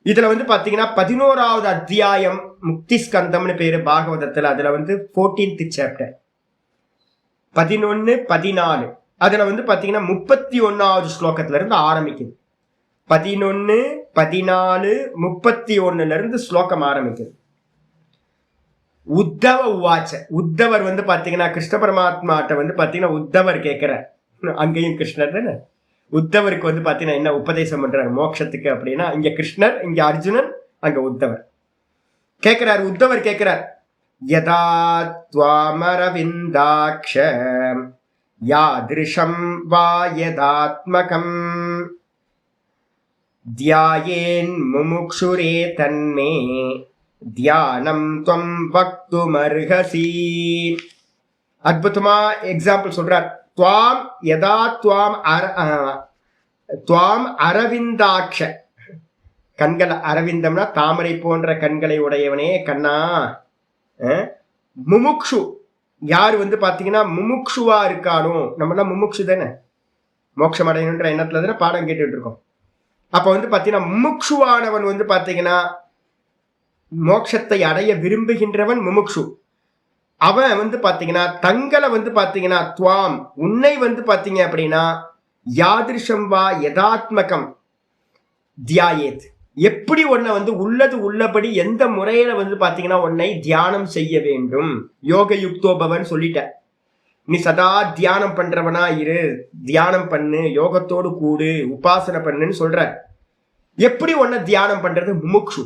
இதுல வந்து பாத்தீங்கன்னா 11வது அத்தியாயம் முக்தி ஸ்கந்தம்னு பேரு பாகவதத்துல. அதுல வந்து 14th சாப்டர் 11, 14. அதுல வந்து பாத்தீங்கன்னா 31வது ஸ்லோகத்துல இருந்து ஆரம்பிக்குது. 11, 14, 31 இருந்து ஸ்லோகம் ஆரம்பிக்குது. உத்தவ உவாச்ச. உத்தவர் வந்து பாத்தீங்கன்னா கிருஷ்ண பரமாத்மாட்ட வந்து பாத்தீங்கன்னா உத்தவர் கேட்கிற, அங்கேயும் கிருஷ்ணர் தானே, உத்தவருக்கு வந்து பாத்தீங்கன்னா என்ன உபதேசம் பண்றாரு மோட்சத்துக்கு அப்படின்னா, இங்க கிருஷ்ணர், இங்க அர்ஜுனன், அங்க உத்தவர் கேட்கிறார். உத்தவர் கேட்கிறார், யதா த்வாமரவிந்தாக்ஷ யாத்ருஷம் வா யதாத்மகம் த்யாயேன் முமுக்ஷுரே தன்மே தியானம் துவம் வக்துமர்ஹசி. அற்புதமா எக்ஸாம்பிள் சொல்றார். துவாம் யதா துவாம் அரவிந்தாக்ஷ, கண்கள் அரவிந்தம்னா தாமரை போன்ற கண்களை உடையவனே கண்ணா. முமுக்ஷு, யார் வந்து பாத்தீங்கன்னா முமுக்ஷுவா இருக்கானோ, நம்மளாம் முமுக்ஷு தானே, மோட்சம் அடையணுன்ற எண்ணத்துல தானே பாடம் கேட்டுட்டு இருக்கோம். அப்ப வந்து பாத்தீங்கன்னா முமுக்ஷுவானவன் வந்து பாத்தீங்கன்னா மோட்சத்தை அடைய விரும்புகின்றவன் முமுக்ஷு. அவன் வந்து பாத்தீங்கன்னா தங்களை வந்து பாத்தீங்கன்னா துவாம், உன்னை வந்து பாத்தீங்க அப்படின்னா யாதிருஷம் வா யதாத்மகம் தியாயேத், எப்படி உன்னை வந்து உள்ளது உள்ளபடி எந்த முறையில வந்து பாத்தீங்கன்னா உன்னை தியானம் செய்ய வேண்டும். யோக யுக்தோபவன் சொல்லிட்ட, நீ சதா தியானம் பண்றவனா இரு, தியானம் பண்ணு, யோகத்தோடு கூடு, உபாசனை பண்ணுன்னு சொல்ற. எப்படி உன்னை தியானம் பண்றது முமுக்ஷு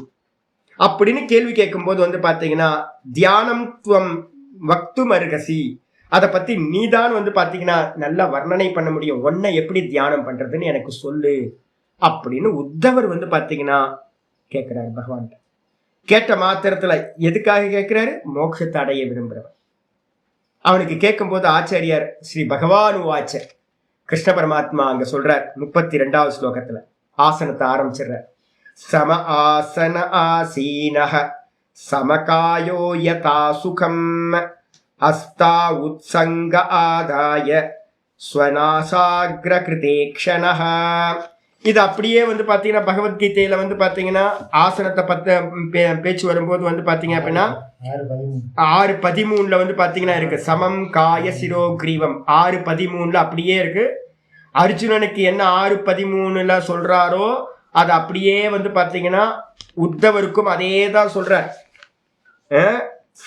அப்படின்னு கேள்வி கேட்கும் போது வந்து பாத்தீங்கன்னா தியானம் துவம் வக்துமர்ஹசி, அதை பத்தி நீதான் வந்து பாத்தீங்கன்னா நல்லா வர்ணனை பண்ண முடியும், உன்னை எப்படி தியானம் பண்றதுன்னு எனக்கு சொல்லு அப்படின்னு உத்தவர் வந்து பாத்தீங்கன்னா கேட்கிறாரு பகவான். கேட்ட மாத்திரத்துல எதுக்காக கேட்கிறாரு? மோட்சத்தை அடைய விரும்புறவன். அவனுக்கு கேட்கும் போது ஆச்சாரியார் ஸ்ரீ பகவான் வாச்ச, கிருஷ்ண பரமாத்மா அங்க சொல்றார் 32வது ஸ்லோகத்துல ஆசனத்தை ஆரம்பிச்சிடுறார். சம ஆசன ஆசீனஹ சமகாயோ யதா சுகம் ஹஸ்தா உத்சங்க ஆதாய ஸ்வநாசாக்ர கிருதேக்ஷணஹ. இது அப்படியே வந்து பாத்தீங்கன்னா பகவத்கீதையில வந்து பாத்தீங்கன்னா ஆசனத்தை பத்த பேச்சு வரும்போது வந்து பாத்தீங்க அப்படின்னா 6:13 வந்து பாத்தீங்கன்னா இருக்கு. சமம் காய சிரோ கிரீவம் 6:13 அப்படியே இருக்கு. அர்ஜுனனுக்கு என்ன 6:13 சொல்றாரோ அது அப்படியே வந்து பாத்தீங்கன்னா உத்தவருக்கும் அதே தான் சொல்றார்.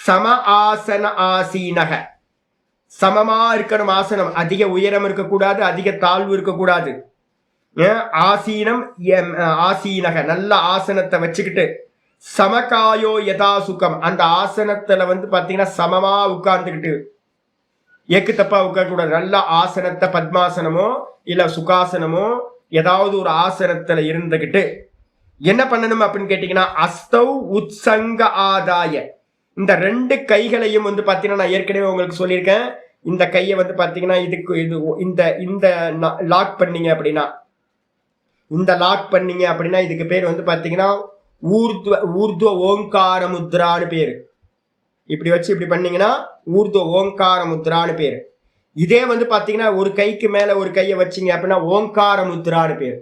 சம ஆசன ஆசீனக, சமமா இருக்கணும் ஆசனம், அதிக உயரம் இருக்கக்கூடாது, அதிக தாழ்வு இருக்கக்கூடாது. ஆசீனம் ஆசீனக, நல்ல ஆசனத்தை வச்சுக்கிட்டு சமகாயோ யதா சுகம், அந்த ஆசனத்துல வந்து பாத்தீங்கன்னா சமமா உட்கார்ந்துக்கிட்டு, ஏக்கு தப்பா உட்கார கூடாது. நல்ல ஆசனத்தை பத்மாசனமோ இல்ல சுகாசனமோ ஏதாவது ஒரு ஆசனத்துல இருந்துகிட்டு என்ன பண்ணணும் அப்படின்னு கேட்டீங்கன்னா அஸ்தௌ உத்சங்க ஆதாய, இந்த 2 கைகளையும் வந்து பாத்தீங்கன்னா நான் ஏற்கனவே உங்களுக்கு சொல்லியிருக்கேன். இந்த கையை வந்து பாத்தீங்கன்னா இதுக்கு இது இந்த லாக் பண்ணீங்க அப்படின்னா, இந்த லாக் பண்ணீங்க அப்படின்னா இதுக்கு பேர் வந்து பாத்தீங்கன்னா ஊர்துவ ஓங்கார முத்ரான்னு பேரு. இப்படி வச்சு இப்படி பண்ணீங்கன்னா ஊர்துவ ஓங்கார முத்ரான்னு பேரு. இதே வந்து பாத்தீங்கன்னா ஒரு கைக்கு மேல ஒரு கையை வச்சிங்க அப்படின்னா ஓங்கார முத்ரான்னு பேரு.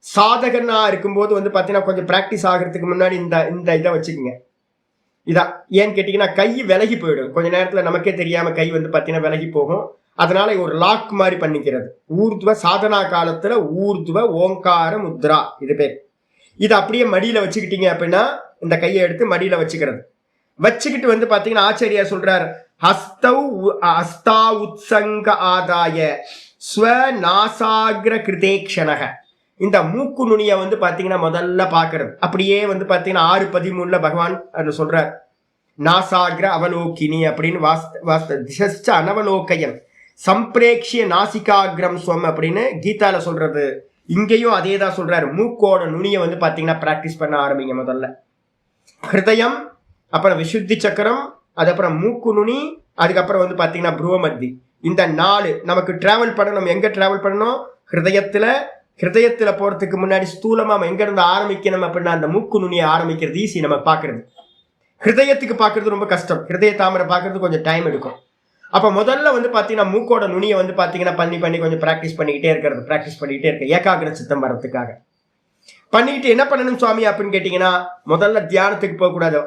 சாதகனா இருக்கும்போது வந்து பாத்தீங்கன்னா கொஞ்சம் பிராக்டிஸ் ஆகிறதுக்கு முன்னாடி இந்த இதை வச்சுக்கோங்க. இதான் ஏன்னு கேட்டீங்கன்னா கை விலகி போயிடும், கொஞ்ச நேரத்துல நமக்கே தெரியாம கை வந்து பாத்தீங்கன்னா விலகி போகும். அதனால ஒரு லாக் மாதிரி பண்ணிக்கிறது. ஊர்துவ சாதனா காலத்துல ஊர்துவ ஓங்கார முத்ரா இது பேர். இது அப்படியே மடியில வச்சுக்கிட்டீங்க அப்படின்னா இந்த கையை எடுத்து மடியில வச்சுக்கிறது. வச்சுக்கிட்டு வந்து பாத்தீங்கன்னா ஆச்சாரியா சொல்றார், ஹஸ்தா உத்சங்க ஆதாய ஸ்வநாசாகிர கிருதேக்ஷணக. இந்த மூக்கு நுனிய வந்து பாத்தீங்கன்னா முதல்ல பாக்குறது. அப்படியே வந்து பாத்தீங்கன்னா 6:13 பகவான் அது சொல்றார், நாசாகிர அவலோகினி அப்படின்னு திசஸ்ச அனவலோகயன் சம்பிரேக்ஷிய நாசிகாகிரம் ஸ்வம் அப்படின்னு கீதால சொல்றது. இங்கேயும் அதே தான் சொல்றாரு. மூக்கோட நுனியை வந்து பாத்தீங்கன்னா பிராக்டிஸ் பண்ண ஆரம்பிங்க முதல்ல. ஹிருதயம், அப்புறம் விசுத்தி சக்கரம், அதுக்கப்புறம் மூக்கு நுனி, அதுக்கப்புறம் வந்து பாத்தீங்கன்னா புருவமத்தி. இந்த 4 நமக்கு டிராவல் பண்ணணும். எங்க டிராவல் பண்ணணும்? ஹிருதயத்துல போறதுக்கு முன்னாடி ஸ்தூலமா எங்க இருந்து ஆரம்பிக்கணும் அப்படின்னா அந்த மூக்கு நுனியை ஆரம்பிக்கிறது ஈஸி நம்ம பாக்குறது. ஹிருதயத்துக்கு பாக்குறது ரொம்ப கஷ்டம். ஹிருதய தாமரை பாக்குறது கொஞ்சம் டைம் எடுக்கும். அப்ப முதல்ல வந்து பாத்தீங்கன்னா மூக்கோட நுனியை வந்து பாத்தீங்கன்னா பண்ணி கொஞ்சம் பிராக்டிஸ் பண்ணிக்கிட்டே இருக்க ஏகாகிர சித்தம் வர்றதுக்காக பண்ணிக்கிட்டு என்ன பண்ணணும் சுவாமி அப்படின்னு கேட்டீங்கன்னா, முதல்ல தியானத்துக்கு போக கூடாது.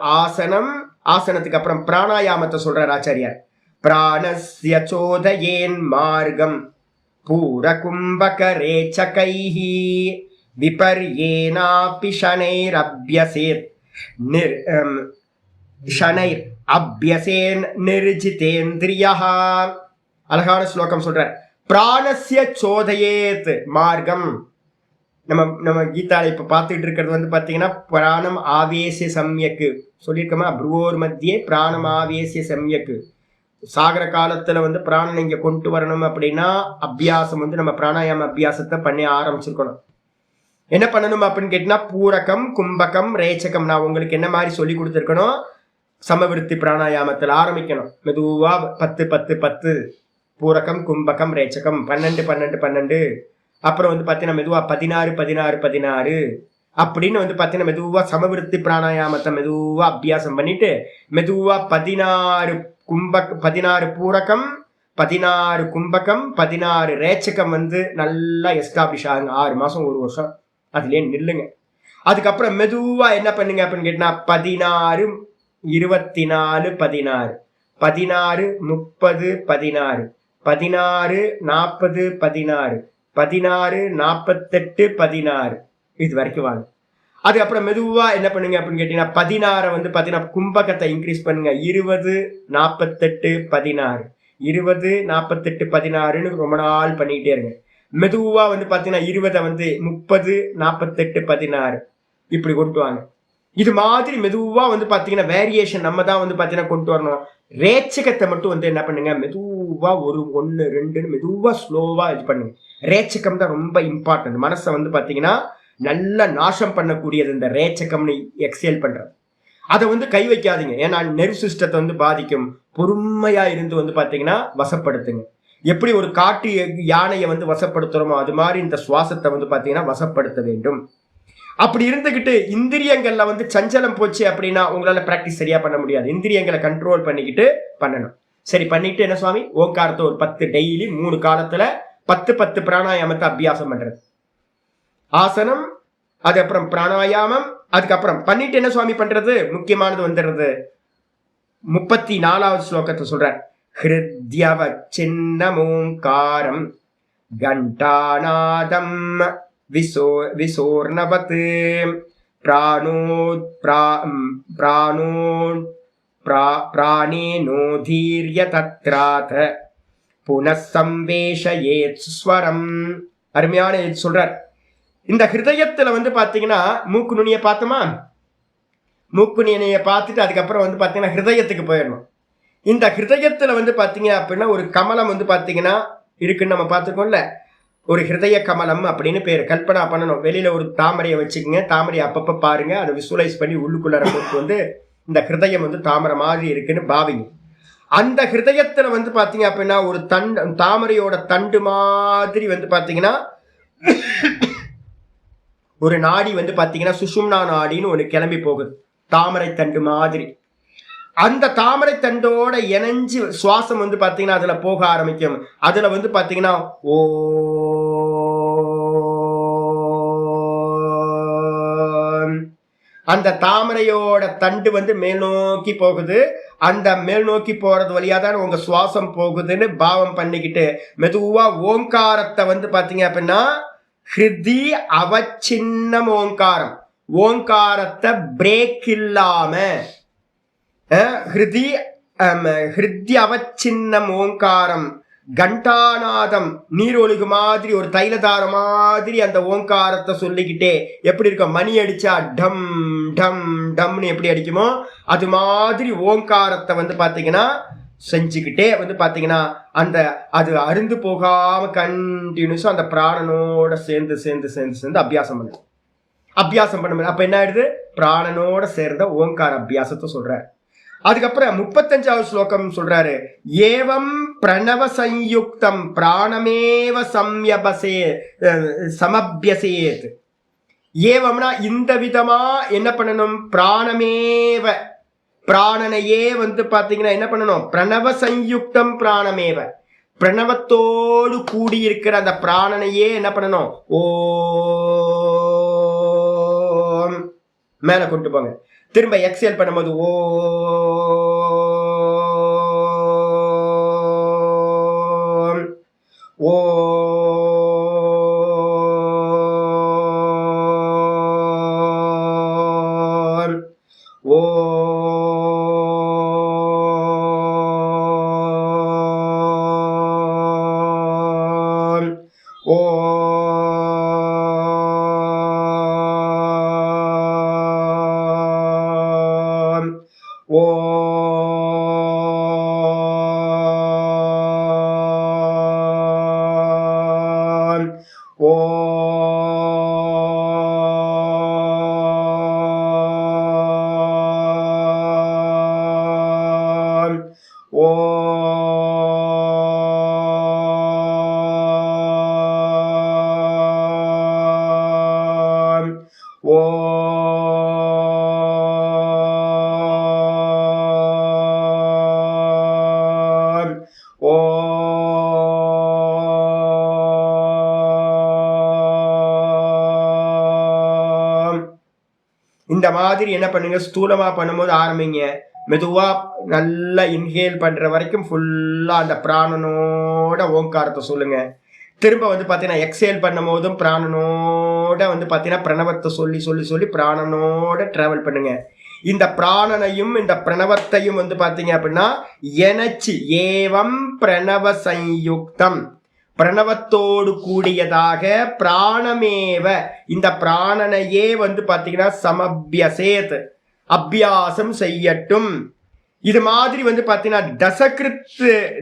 ஆசனத்துக்கு அப்புறம் பிராணாயாமத்தை சொல்றார் ஆச்சாரியார். பிராணஸ்ய சோதயேன் மார்க்கம் பூரகும்பகரேச்சகைஹி விபர்யேனாபி ஷனைரப்யசேத் ஷனைர் அப்யசேன் நிர்ஜிதேந்திரியஹ. அழகான ஸ்லோகம் சொல்றார். பிராணஸ்ய சோதயேத் மார்க்கம். நம்ம கீதால இப்ப பார்த்துட்டு இருக்கிறது வந்து பாத்தீங்கன்னா பிராணம் ஆவேசிய சம்யக்கு சொல்லியிருக்கோமா? புருவோர் மத்தியே பிராணம் ஆவேசிய சம்யக்கு. சாகர காலத்துல வந்து பிராணன் இங்க கொண்டு வரணும் அப்படின்னா அபியாசம் வந்து நம்ம பிராணாயாம அபியாசத்தை பண்ணி ஆரம்பிச்சிருக்கணும். என்ன பண்ணணும் அப்படின்னு கேட்டீங்கன்னா, பூரகம், கும்பகம், ரேச்சகம் நான் உங்களுக்கு என்ன மாதிரி சொல்லி கொடுத்துருக்கணும்? சமவிருத்தி பிராணாயாமத்தில் ஆரம்பிக்கணும். மெதுவா 10-10-10 பூரகம், கும்பகம், ரேச்சகம் 12-12-12. அப்புறம் வந்து பாத்தீங்கன்னா மெதுவா 16-16-16 அப்படின்னு வந்து பாத்தீங்கன்னா மெதுவா சமவிருத்தி பிராணாயாமத்தை மெதுவா அபியாசம் பண்ணிட்டு மெதுவா 16 பூரகம், 16 கும்பகம், 16 ரேச்சகம் வந்து நல்லா எஸ்டாப்ளிஷ் ஆகுங்க. 6 மாசம் 1 வருஷம் அதுலயே நில்லுங்க. அதுக்கப்புறம் மெதுவா என்ன பண்ணுங்க அப்படின்னு கேட்டா 16 24 16 16 30 16 16 40 16 16 48 16 இது வரைக்கும் வாங்க. அதுக்கப்புறம் மெதுவா என்ன பண்ணுங்க அப்படின்னு கேட்டீங்கன்னா 16 வந்து பாத்தீங்கன்னா கும்பகத்தை இன்க்ரீஸ் பண்ணுங்க. 20 48 16 20 48 16ன்னு ரொம்ப நாள் பண்ணிக்கிட்டே இருங்க. மெதுவா வந்து பாத்தீங்கன்னா 20 வந்து 30 48 16 இப்படி கொண்டு வாங்க. இது மாதிரி மெதுவா வந்து பாத்தீங்கன்னா வேரியேஷன் நம்ம தான் வந்து பாத்தீங்கன்னா கொண்டு வரணும். ரேச்சகத்தை மட்டும் வந்து என்ன பண்ணுங்க, மெதுவா 1 2 மெதுவா ஸ்லோவா இது பண்ணுங்க. ரேச்சகம் தான் ரொம்ப இம்பார்ட்டன்ட். மனசை வந்து பாத்தீங்கன்னா நல்ல நாசம் பண்ணக்கூடியது இந்த ரேச்சகம்னு எக்ஸேல் பண்றது. அதை வந்து கை வைக்காதீங்க, ஏன்னா நெர்வ் சிஸ்டத்தை வந்து பாதிக்கும். பொறுமையா இருந்து வந்து பாத்தீங்கன்னா வசப்படுத்துங்க. எப்படி ஒரு காட்டு யானையை வந்து வசப்படுத்துறோமோ அது மாதிரி இந்த சுவாசத்தை வந்து பாத்தீங்கன்னா வசப்படுத்த வேண்டும். அப்படி இருந்துகிட்டு இந்திரியங்கள்ல வந்து சஞ்சலம் போச்சு அப்படின்னா உங்களால பிராக்டிஸ் சரியா பண்ண முடியாது. இந்திரியங்களை கண்ட்ரோல் பண்ணிக்கிட்டு பண்ணணும். சரி, பண்ணிட்டு என்ன சுவாமி, ஓங்காரத்தை ஒரு 10 டெய்லி 3 காலத்துல 10 பிராணாயாமத்தை அபியாசம் பண்றது. ஆசனம், அதுக்கப்புறம் பிராணாயாமம், அதுக்கப்புறம் பண்ணிட்டு என்ன சுவாமி பண்றது, முக்கியமானது வந்துடுறது 34வது ஸ்லோகத்தை சொல்றார். ஹிருத்யவச்சின்னமோங்காரம் கண்டாநாதம் விசோர்ணவத் பிராணேனோதீர்ய தத்ராத புனசம்வேஷயேத் ஸ்வரம். அருமையான சொல்றார். இந்த ஹிருதயத்துல வந்து பாத்தீங்கன்னா மூக்கு நுனியை பார்த்தோமா, மூக்கு நுனியை பார்த்துட்டு அதுக்கப்புறம் வந்து பாத்தீங்கன்னா ஹிருதயத்துக்கு போயிடணும். இந்த ஹிருதயத்துல வந்து பாத்தீங்க அப்படின்னா ஒரு கமலம் வந்து பாத்தீங்கன்னா இருக்குன்னு நம்ம பார்த்துக்கோம்ல, ஒரு ஹிருதய கமலம் அப்படின்னு பேரு. கல்பனா பண்ணணும். வெளியில ஒரு தாமரையை வச்சுக்கோங்க, தாமரையை அப்பப்ப பாருங்க, அதை விசுவலைஸ் பண்ணி உள்ளுக்குள்ளார போட்டு வந்து இந்த ஹிருதயம் வந்து தாமரை மாதிரி இருக்குன்னு பாவிங்க. அந்த ஹிருதயத்துல வந்து பாத்தீங்க அப்படின்னா ஒரு தாமரையோட தண்டு மாதிரி வந்து பாத்தீங்கன்னா ஒரு நாடி வந்து பாத்தீங்கன்னா சுஷும்னா நாடின்னு ஒண்ணு கிளம்பி போகுது, தாமரை தண்டு மாதிரி. அந்த தாமரை தண்டோட இணைஞ்சு சுவாசம் வந்து பாத்தீங்கன்னா அதுல போக ஆரம்பிக்கும். அதுல வந்து பாத்தீங்கன்னா ஓ அந்த தாமரையோட தண்டு வந்து மேல் நோக்கி போகுது. அந்த மேல் நோக்கி போறது வழியா தான் உங்க சுவாசம் போகுதுன்னு பாவம் பண்ணிக்கிட்டு மெதுவா ஓங்காரத்தை வந்து பாத்தீங்க அப்படின்னா ஹிருதி அவச்சின்னம் ஓங்காரம், ஓங்காரத்தை பிரேக் இல்லாம ஹிருதி அவச்சின்னம் ஓங்காரம் கண்டாநாதம் நீரொழுகு மாதிரி ஒரு தைலதார மாதிரி அந்த ஓங்காரத்தை சொல்லிக்கிட்டே எப்படி இருக்கும், மணி அடிச்சா டம் டம் டம்னு எப்படி அடிக்குமோ அது மாதிரி ஓங்காரத்தை வந்து பாத்தீங்கன்னா செஞ்சுக்கிட்டே வந்து பாத்தீங்கன்னா அந்த அது அருந்து போகாம கண்டினியூஸா அந்த பிராணனோட சேர்ந்து சேர்ந்து சேர்ந்து சேர்ந்து அபியாசம் பண்ணுது. அப்ப என்ன ஆயிடுது, பிராணனோட சேர்ந்த ஓங்கார அபியாசத்தை சொல்றாரு. அதுக்கப்புறம் 35வது ஸ்லோகம் சொல்றாரு, ஏவம் பிரணவ சயுக்தம் பிராணமேவ சமபியசேத். ஏவம்னா இந்த விதமா என்ன பண்ணணும், பிராணமேவ பிராணனையே வந்து பாத்தீங்கன்னா என்ன பண்ணணும், பிரணவ சயுக்தம் பிராணமேவ பிரணவத்தோடு கூடியிருக்கிற அந்த பிராணனையே என்ன பண்ணணும், ஓம் மேல கொண்டு போங்க. திரும்ப எக்ஸேல் பண்ணும்போது ஓம் ஓம் ஓம் ஓம் இந்த மாதிரி என்ன பண்ணுங்க, ஸ்தூலமா பண்ணும்போது ஆரம்பிங்க, மெதுவா நல்லா இன்ஹேல் பண்ற வரைக்கும் ஃபுல்லா அந்த பிராணனோட ஓங்காரத்தை சொல்லுங்க. திரும்ப வந்து பாத்தீங்கன்னா எக்ஸேல் பண்ணும் போதும் பிராணனோட வந்து பாத்தீங்கன்னா பிரணவத்தை சொல்லி சொல்லி சொல்லி பிராணனோட டிராவல் பண்ணுங்க. இந்த பிராணனையும் இந்த பிரணவத்தையும் வந்து பாத்தீங்க அப்படின்னா எனச்சு ஏவம் பிரணவ சயுக்தம் பிரணவத்தோடு கூடியதாக பிராணமேவ இந்த பிராணனையே வந்து பாத்தீங்கன்னா சமபியசேத் அபியாசம் செய்யட்டும். இது மாதிரி வந்து பாத்தீங்கன்னா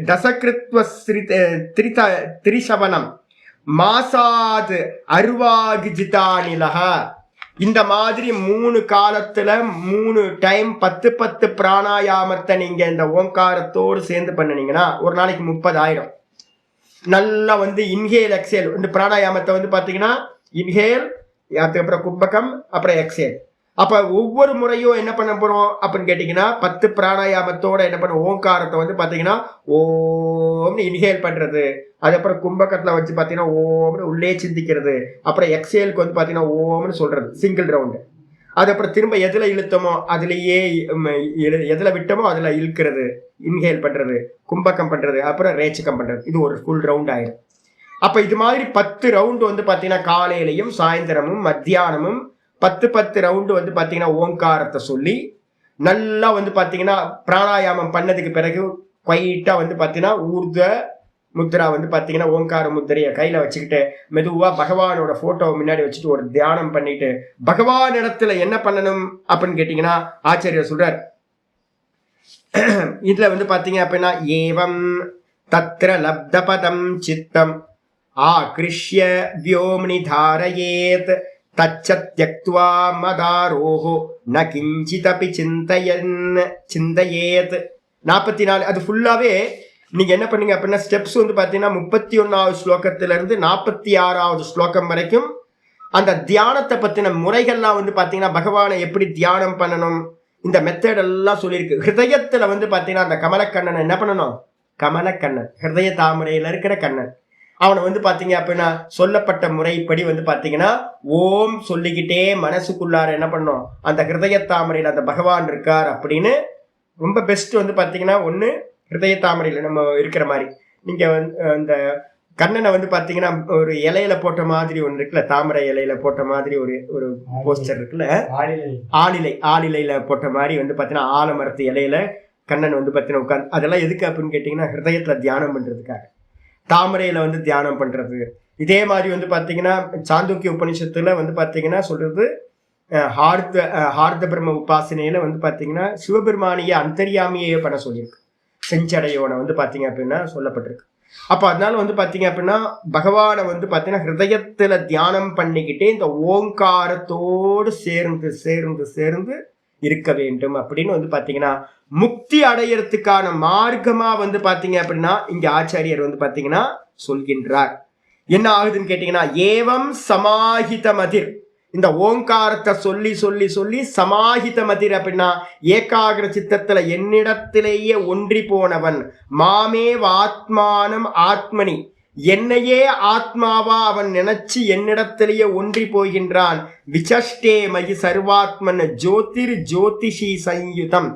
தசகிருத்வ திரிசவனம் மாசாது அருவாகு ஜிதானிலகா இந்த மாதிரி 3 காலத்துல 3 டைம் 10 பிராணாயாமத்தை நீங்க இந்த ஓங்காரத்தோடு சேர்ந்து பண்ணினீங்கன்னா ஒரு நாளைக்கு 30,000. நல்லா வந்து இன்ஹேல் எக்ஸேல் இந்த பிராணாயாமத்தை வந்து பாத்தீங்கன்னா இன்ஹேல், அதுக்கப்புறம் கும்பகம், அப்புறம் எக்ஸேல். அப்ப ஒவ்வொரு முறையும் என்ன பண்ண போறோம் அப்படின்னு கேட்டீங்கன்னா 10 பிராணாயாமத்தோட என்ன பண்ண ஓங்காரத்தை வந்து பாத்தீங்கன்னா ஓம்னு இன்ஹேல் பண்றது, அதுக்கப்புறம் கும்பகத்துல வச்சு பாத்தீங்கன்னா ஓம்னு உள்ளே சிந்திக்கிறது, அப்புறம் எக்ஸேலுக்கு வந்து பாத்தீங்கன்னா ஓம்னு சொல்றது சிங்கிள் ரவுண்டு. அதுக்கப்புறம் திரும்ப எதுல இழுத்தமோ அதுலயே எதுல விட்டமோ அதுல இழுக்கிறது, இன்ஹேல் பண்றது, கும்பகம் பண்றது, அப்புறம் ரேச்சகம் பண்றது. இது ஒரு ஃபுல் ரவுண்ட் ஆயிடும். அப்ப இது மாதிரி 10 ரவுண்டு வந்து பாத்தீங்கன்னா காலையிலையும் சாயந்தரமும் மத்தியானமும் 10 ரவுண்டு வந்து பாத்தீங்கன்னா ஓங்காரத்தை சொல்லி நல்லா வந்து பாத்தீங்கன்னா பிராணாயாமம் பண்ணதுக்கு பிறகு குவைட்டா வந்து பாத்தீங்கன்னா ஊர்த முத்ரா வந்து பாத்தீங்கன்னா ஓங்கார முத்திரைய கையில வச்சுக்கிட்டு மெதுவா பகவானோட போட்டோவை முன்னாடி வச்சுட்டு ஒரு தியானம் பண்ணிட்டு பகவான் இடத்துல என்ன பண்ணணும் அப்படின்னு கேட்டீங்கன்னா ஆச்சாரியர் சொல்றார். இதுல வந்து பாத்தீங்க அப்படின்னா ஏவம் தத்ர லப்தபதம் சித்தம் ஆக்ருஷ்ய வியோம்னி தாரயேத் தச்சத்யக்த்வா மதாரோஹோ ந கிஞ்சிதபி சிந்தயேத். 44 அது ஃபுல்லாவே நீங்க என்ன பண்ணீங்க அப்படின்னா ஸ்டெப்ஸ் வந்து பாத்தீங்கன்னா 31வது ஸ்லோகத்துல இருந்து 46வது ஸ்லோகம் வரைக்கும் அந்த தியானத்தை பத்தின முறைகள்லாம் வந்து பாத்தீங்கன்னா பகவானை எப்படி தியானம் பண்ணணும் இந்த மெத்தட் எல்லாம் சொல்லியிருக்கு. ஹிருதயத்துல வந்து பாத்தீங்கன்னா அந்த கமலக்கண்ணனை என்ன பண்ணணும், கமலக்கண்ணன் ஹிருதய தாமரையில இருக்கிற கண்ணன், அவனை வந்து பாத்தீங்க அப்படின்னா சொல்லப்பட்ட முறைப்படி வந்து பாத்தீங்கன்னா ஓம் சொல்லிக்கிட்டே மனசுக்குள்ளார என்ன பண்ணணும், அந்த ஹிருதய தாமரையில அந்த பகவான் இருக்கார் அப்படின்னு ரொம்ப பெஸ்ட் வந்து பாத்தீங்கன்னா ஒண்ணு ஹிருதய தாமரையில நம்ம இருக்கிற மாதிரி நீங்க அந்த கண்ணனை வந்து பாத்தீங்கன்னா ஒரு இலையில போட்ட மாதிரி ஒண்ணு இருக்குல்ல, தாமரை இலையில போட்ட மாதிரி ஒரு போஸ்டர் இருக்குல்ல, ஆளிலையில போட்ட மாதிரி வந்து பாத்தீங்கன்னா ஆலமரத்து இலையில கண்ணன் வந்து பாத்தீங்கன்னா உட்கார்ந்து, அதெல்லாம் எதுக்கு அப்படின்னு கேட்டீங்கன்னா ஹிருதயத்துல தியானம் பண்றதுக்காக. தாமரையில வந்து தியானம் பண்றது. இதே மாதிரி வந்து பாத்தீங்கன்னா சாந்தோக்கிய உபனிஷத்துல வந்து பாத்தீங்கன்னா சொல்றது ஹார்த பிரம்ம உபாசனையில வந்து பாத்தீங்கன்னா சிவபெருமானிய அந்தரியாமியே பண்ண சொல்லியிருக்கு. செஞ்சடையோனை வந்து பாத்தீங்க அப்படின்னா சொல்லப்பட்டிருக்கு. அப்ப அதனால வந்து பாத்தீங்க அப்படின்னா பகவானை வந்து பாத்தீங்கன்னா ஹிருதயத்துல தியானம் பண்ணிக்கிட்டே இந்த ஓங்காரத்தோடு சேர்ந்து சேர்ந்து சேர்ந்து இருக்க வேண்டும் அப்படின்னு வந்து பாத்தீங்கன்னா முக்தி அடையறதுக்கான மார்க்கமா வந்து பாத்தீங்க அப்படின்னா இங்க ஆச்சாரியர் வந்து பாத்தீங்கன்னா சொல்கின்றார். என்ன ஆகுதுன்னு கேட்டீங்கன்னா ஏவம் சமாஹித மதிர், இந்த ஓங்காரத்தை சொல்லி சொல்லி சொல்லி சமாஹித மதிர் அப்படின்னா ஏகாகிர சித்தத்துல என்னிடத்திலேயே ஒன்றி போனவன், மாமே ஆத்மானம் ஆத்மனி, என்னையே ஆத்மாவா அவன் நினைச்சு என்னிடத்திலேயே ஒன்றி போகின்றான். விசஷ்டே மயி சர்வாத்மன் ஜோதிர் ஜோதிஷி சயுதம்,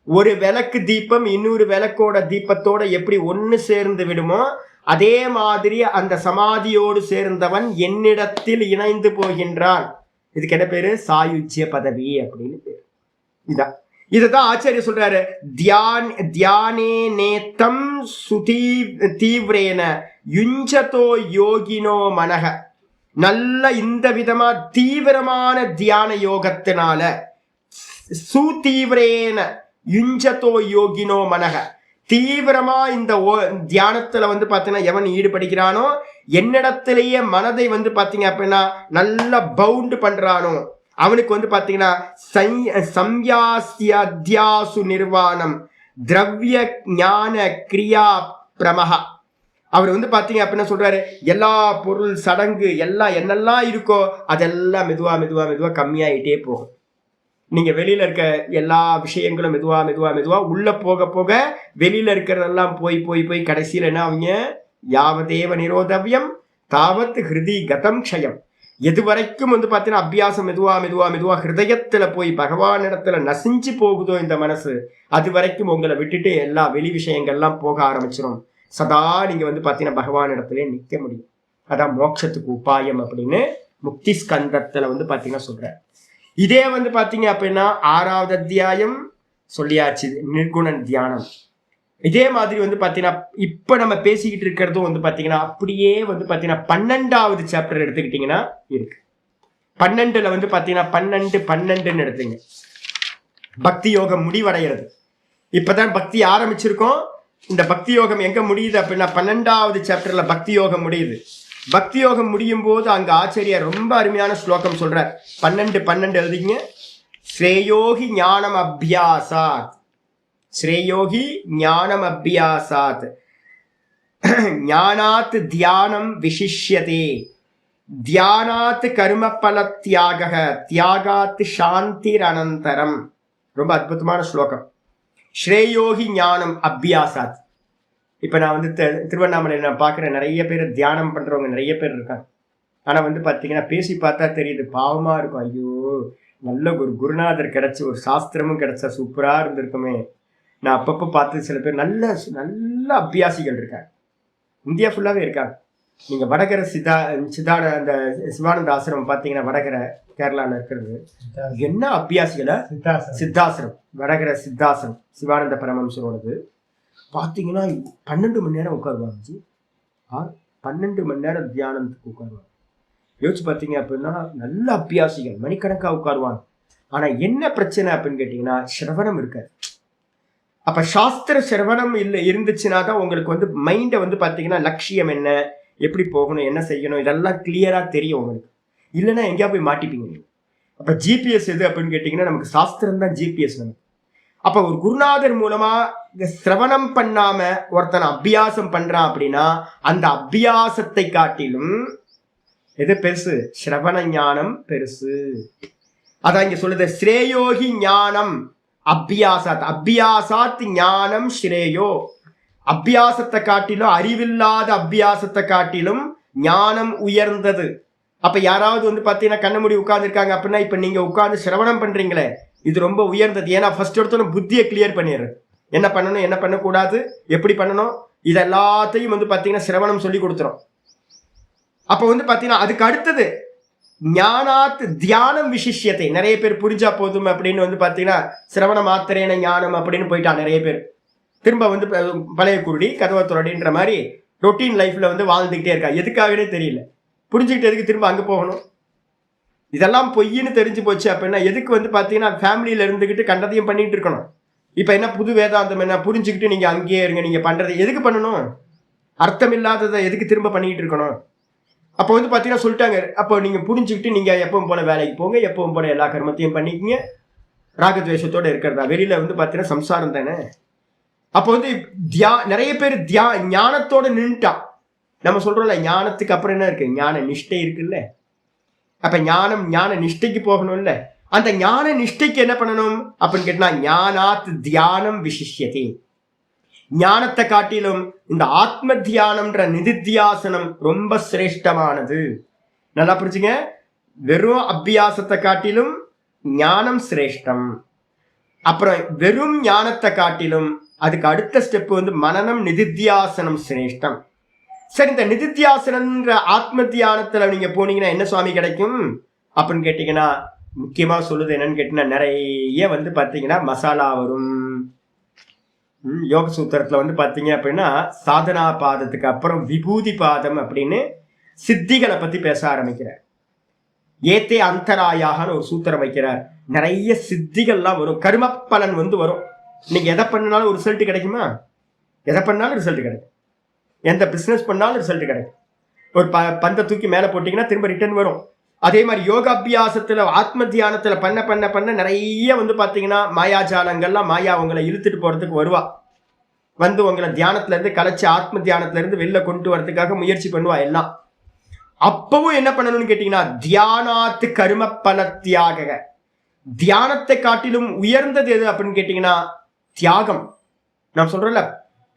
ஒரு விளக்கு தீபம் இன்னொரு விளக்கோட தீபத்தோட எப்படி ஒன்னு சேர்ந்து விடுமோ அதே மாதிரி அந்த சமாதியோடு சேர்ந்தவன் என்னிடத்தில் இணைந்து போகின்றான். இதுக்கு என்ன பேரு? சாயுஜ்ய பதவி அப்படின்னு பேரு. இதுதான் ஆச்சாரியர் சொல்றாரு. தியானே நேத்தம் தீவிரேன யுஞ்சதோ யோகினோ மனக, நல்ல இந்த விதமா தீவிரமான தியான யோகத்தினால சுதீவிரேன யுஞ்சதோ யோகினோ மனக, தீவிரமா இந்த தியானத்துல வந்து பாத்தீங்கன்னா எவன் ஈடுபடுகிறானோ என்னிடத்திலேயே மனதை வந்து பாத்தீங்க அப்படின்னா நல்லா பவுண்ட் பண்றானோ அவனுக்கு வந்து பாத்தீங்கன்னா சம்யாஸ்யாத்யாசு நிர்வாணம் திரவிய ஞான கிரியா பிரமஹா. அவர் வந்து பாத்தீங்க அப்படின்னா சொல்றாரு, எல்லா பொருள் சடங்கு எல்லாம் என்னெல்லாம் இருக்கோ அதெல்லாம் மெதுவா மெதுவா மெதுவா கம்மியாயிட்டே போகும். நீங்க வெளியில இருக்க எல்லா விஷயங்களும் மெதுவா மெதுவா மெதுவா உள்ள போக போக வெளியில இருக்கிறதெல்லாம் போய் போய் போய் கடைசியில என்ன அவங்க யாவதேவ நிரோதவியம் தாவத் ஹிருதி கதம் க்ஷயம், எது வரைக்கும் வந்து பாத்தீங்கன்னா அபியாசம் மெதுவா மெதுவா மெதுவா ஹிருதயத்துல போய் பகவான் இடத்துல நசிஞ்சு போகுதோ இந்த மனசு, அது வரைக்கும் உங்களை விட்டுட்டு எல்லா வெளி விஷயங்கள்லாம் போக ஆரம்பிச்சிடும். சதா நீங்க வந்து பாத்தீங்கன்னா பகவான் இடத்துல நிக்க முடியும். அதான் மோட்சத்துக்கு உபாயம் அப்படின்னு முக்தி ஸ்கந்தத்துல வந்து பாத்தீங்கன்னா சொல்ற. இதே வந்து பாத்தீங்க அப்படின்னா 6வது அத்தியாயம் சொல்லியாச்சு நிர்குணன் தியானம். இதே மாதிரி வந்து பாத்தீங்கன்னா இப்ப நம்ம பேசிக்கிட்டு இருக்கிறதும் வந்து பாத்தீங்கன்னா அப்படியே வந்து பாத்தீங்கன்னா 12வது சாப்டர் எடுத்துக்கிட்டீங்கன்னா இருக்கு. 12ல வந்து பாத்தீங்கன்னா 12 எடுத்துங்க, பக்தி யோகம் முடிவடைகிறது. இப்பதான் பக்தி ஆரம்பிச்சிருக்கோம். இந்த பக்தி யோகம் எங்க முடியுது அப்படின்னா 12வது சாப்டர்ல பக்தி யோகம் முடியுது. பக்தி யோகம் முடியும் போது அங்க ஆச்சரியர் ரொம்ப அருமையான ஸ்லோகம் சொல்றார். 12 எழுதிங்க. ஸ்ரேயோகி ஞானம் அபியாசாத், ஸ்ரேயோகி ஞானம் அபியாசாத் ஞானாத் தியானம் விசிஷ்யதே, தியானாத் கர்ம பல தியாக, தியாகாத் சாந்திர் அனந்தரம். ரொம்ப அற்புதமான ஸ்லோகம். ஸ்ரேயோகி ஞானம் அபியாசாத். இப்ப நான் வந்து திருவண்ணாமலையில் நான் பார்க்குற நிறைய பேர் தியானம் பண்றவங்க நிறைய பேர் இருக்காங்க. ஆனா வந்து பாத்தீங்கன்னா பேசி பார்த்தா தெரியுது, பாவமா இருக்கும். ஐயோ, நல்ல ஒரு குருநாதர் கிடைச்சி ஒரு சாஸ்திரமும் கிடைச்சா சூப்பரா இருந்திருக்குமே. நான் அப்பப்போ பார்த்து சில பேர் நல்ல நல்ல அபியாசிகள் இருக்காங்க, இந்தியா ஃபுல்லாவே இருக்காங்க. நீங்க வடகர அந்த சிவானந்த ஆசிரமம் பாத்தீங்கன்னா வடகர கேரளால இருக்கிறது என்ன அபியாசிகளை, சித்தாசிரம், வடகர சித்தாசிரம் சிவானந்த பரமஹம்சரோடது பார்த்தீங்கன்னா 12 மணி நேரம் உட்காருவாங்க. 12 மணி நேரம் தியானத்துக்கு உட்காருவாங்க. யோசிச்சு பார்த்தீங்க அப்படின்னா நல்ல அபியாசிகள் மணிக்கணக்காக உட்காருவாங்க. ஆனா என்ன பிரச்சனை அப்படின்னு கேட்டீங்கன்னா சிரவணம் இருக்காது. அப்ப சாஸ்திர சிரவணம் இருந்துச்சுன்னா தான் உங்களுக்கு வந்து மைண்டை வந்து பார்த்தீங்கன்னா லட்சியம் என்ன, எப்படி போகணும், என்ன செய்யணும், இதெல்லாம் கிளியரா தெரியும் உங்களுக்கு. இல்லைன்னா எங்கேயா போய் மாட்டிப்பீங்க நீங்க. அப்ப ஜிபிஎஸ் எது அப்படின்னு கேட்டீங்கன்னா நமக்கு சாஸ்திரம் தான் ஜிபிஎஸ் நமக்கு. அப்ப ஒரு குருநாதர் மூலமா இந்த சிரவணம் பண்ணாம ஒருத்தன் அபியாசம் பண்றான் அப்படின்னா அந்த அபியாசத்தை காட்டிலும் எது பெருசு? சிரவண ஞானம் பெருசு. அதான் இங்க சொல்லுது, ஸ்ரேயோகி ஞானம் அபியாசாத், அபியாசாத் ஞானம் ஸ்ரேயோ. அபியாசத்தை காட்டிலும், அறிவில்லாத அபியாசத்தை காட்டிலும் ஞானம் உயர்ந்தது. அப்ப யாராவது வந்து பாத்தீங்கன்னா கண்ண மூடி உட்கார்ந்து இருக்காங்க அப்படின்னா இப்ப நீங்க உட்கார்ந்து சிரவணம் பண்றீங்களே இது ரொம்ப உயர்ந்தது. ஏன்னா ஃபர்ஸ்ட் எடுத்தோன்னு புத்தியை கிளியர் பண்ணிடுறது, என்ன பண்ணணும் என்ன பண்ணக்கூடாது எப்படி பண்ணணும் இது எல்லாத்தையும் வந்து பாத்தீங்கன்னா சிரவணம் சொல்லி கொடுத்துரும். அப்ப வந்து பாத்தீங்கன்னா அதுக்கு அடுத்தது ஞானாத் தியானம் விசிஷ்யத்தை. நிறைய பேர் புரிஞ்சா போதும் அப்படின்னு வந்து பாத்தீங்கன்னா சிரவண மாத்திரேன ஞானம் அப்படின்னு போயிட்டான் நிறைய பேர். திரும்ப வந்து பழைய குருடி கதவை துறடின்ற மாதிரி ரொட்டீன் லைஃப்ல வந்து வாழ்ந்துகிட்டே இருக்கா. எதுக்காகவே தெரியல. புரிஞ்சுக்கிட்டு எதுக்கு திரும்ப அங்க போகணும்? இதெல்லாம் பொய்ன்னு தெரிஞ்சு போச்சு அப்படின்னா எதுக்கு வந்து பாத்தீங்கன்னா ஃபேமிலியில இருந்துகிட்டு கண்டதையும் பண்ணிட்டு இருக்கணும். இப்ப என்ன புது வேதாந்தம் என்ன புரிஞ்சுக்கிட்டு நீங்க அங்கேயே இருங்க. நீங்க பண்றது எதுக்கு பண்ணணும்? அர்த்தம் இல்லாததை எதுக்கு திரும்ப பண்ணிட்டு இருக்கணும்? அப்போ வந்து பாத்தீங்கன்னா சொல்லிட்டாங்க, அப்போ நீங்க புரிஞ்சுக்கிட்டு நீங்க எப்பவும் போல வேலைக்கு போங்க, எப்பவும் போல எல்லா கர்மத்தையும் பண்ணிக்கங்க, ராகத்வேஷத்தோட இருக்கிறதா. வெளியில வந்து பாத்தீங்கன்னா சம்சாரம் தானே. அப்போ வந்து நிறைய பேர் ஞானத்தோட நின்றுட்டான். நம்ம சொல்றோம்ல ஞானத்துக்கு அப்புறம் என்ன இருக்கு? ஞான நிஷ்டை இருக்குல்ல. அப்ப ஞான நிஷ்டைக்கு போகணும்ல. அந்த ஞான நிஷ்டைக்கு என்ன பண்ணணும் அப்படின்னு கேட்டா ஞானாத் தியானம் விசிஷ்யதே. ஞானத்தை காட்டிலும் இந்த ஆத்ம தியானம்ன்ற நிதித்தியாசனம் ரொம்ப சிரேஷ்டமானது. நல்லா புரிஞ்சுங்க. வெறும் அபியாசத்தை காட்டிலும் ஞானம் சிரேஷ்டம். அப்புறம் வெறும் ஞானத்தை காட்டிலும் அதுக்கு அடுத்த ஸ்டெப் வந்து மனனம் நிதித்தியாசனம் சிரேஷ்டம். சரி, இந்த நிதித்தியாசனம்ன்ற ஆத்ம தியானத்துல நீங்க போனீங்கன்னா என்ன சுவாமி கிடைக்கும் அப்படின்னு கேட்டீங்கன்னா முக்கியமா சொல்லுது என்னன்னு கேட்டீங்கன்னா நிறைய வந்து பாத்தீங்கன்னா மசாலா வரும். யோக சூத்திரத்துல வந்து பாத்தீங்க அப்படின்னா சாதனா பாதத்துக்கு அப்புறம் விபூதி பாதம் அப்படின்னு சித்திகளை பத்தி பேச ஆரம்பிக்கிறார். ஏத்தே அந்தராயாகனு ஒரு சூத்திரம் வைக்கிறார். நிறைய சித்திகள்லாம் வரும். கர்ம பலன் வந்து வரும். நீங்க எதை பண்ணாலும் ஒரு ரிசல்ட் கிடைக்குமா? எதை பண்ணாலும் ரிசல்ட் கிடைக்கும். எந்த பிசினஸ் பண்ணாலும் ரிசல்ட் கிடைக்கும். ஒரு பந்தை தூக்கி மேல போட்டீங்கன்னா திரும்ப ரிட்டர்ன் வரும். அதே மாதிரி யோகாபியாசத்துல ஆத்ம தியானத்துல பண்ண பண்ண பண்ண நிறைய வந்து பாத்தீங்கன்னா மாயாஜாலங்கள்லாம் மாயா உங்களை இழுத்துட்டு போறதுக்கு வருவா. வந்து உங்களை தியானத்துல இருந்து கலைச்சு ஆத்ம தியானத்துல இருந்து வெளில கொண்டு வரதுக்காக முயற்சி பண்ணுவா எல்லாம். அப்பவும் என்ன பண்ணணும்னு கேட்டீங்கன்னா தியானாத்து கர்ம பல தியாக. தியானத்தை காட்டிலும் உயர்ந்தது எது அப்படின்னு கேட்டீங்கன்னா தியாகம். நான் சொல்றேன்ல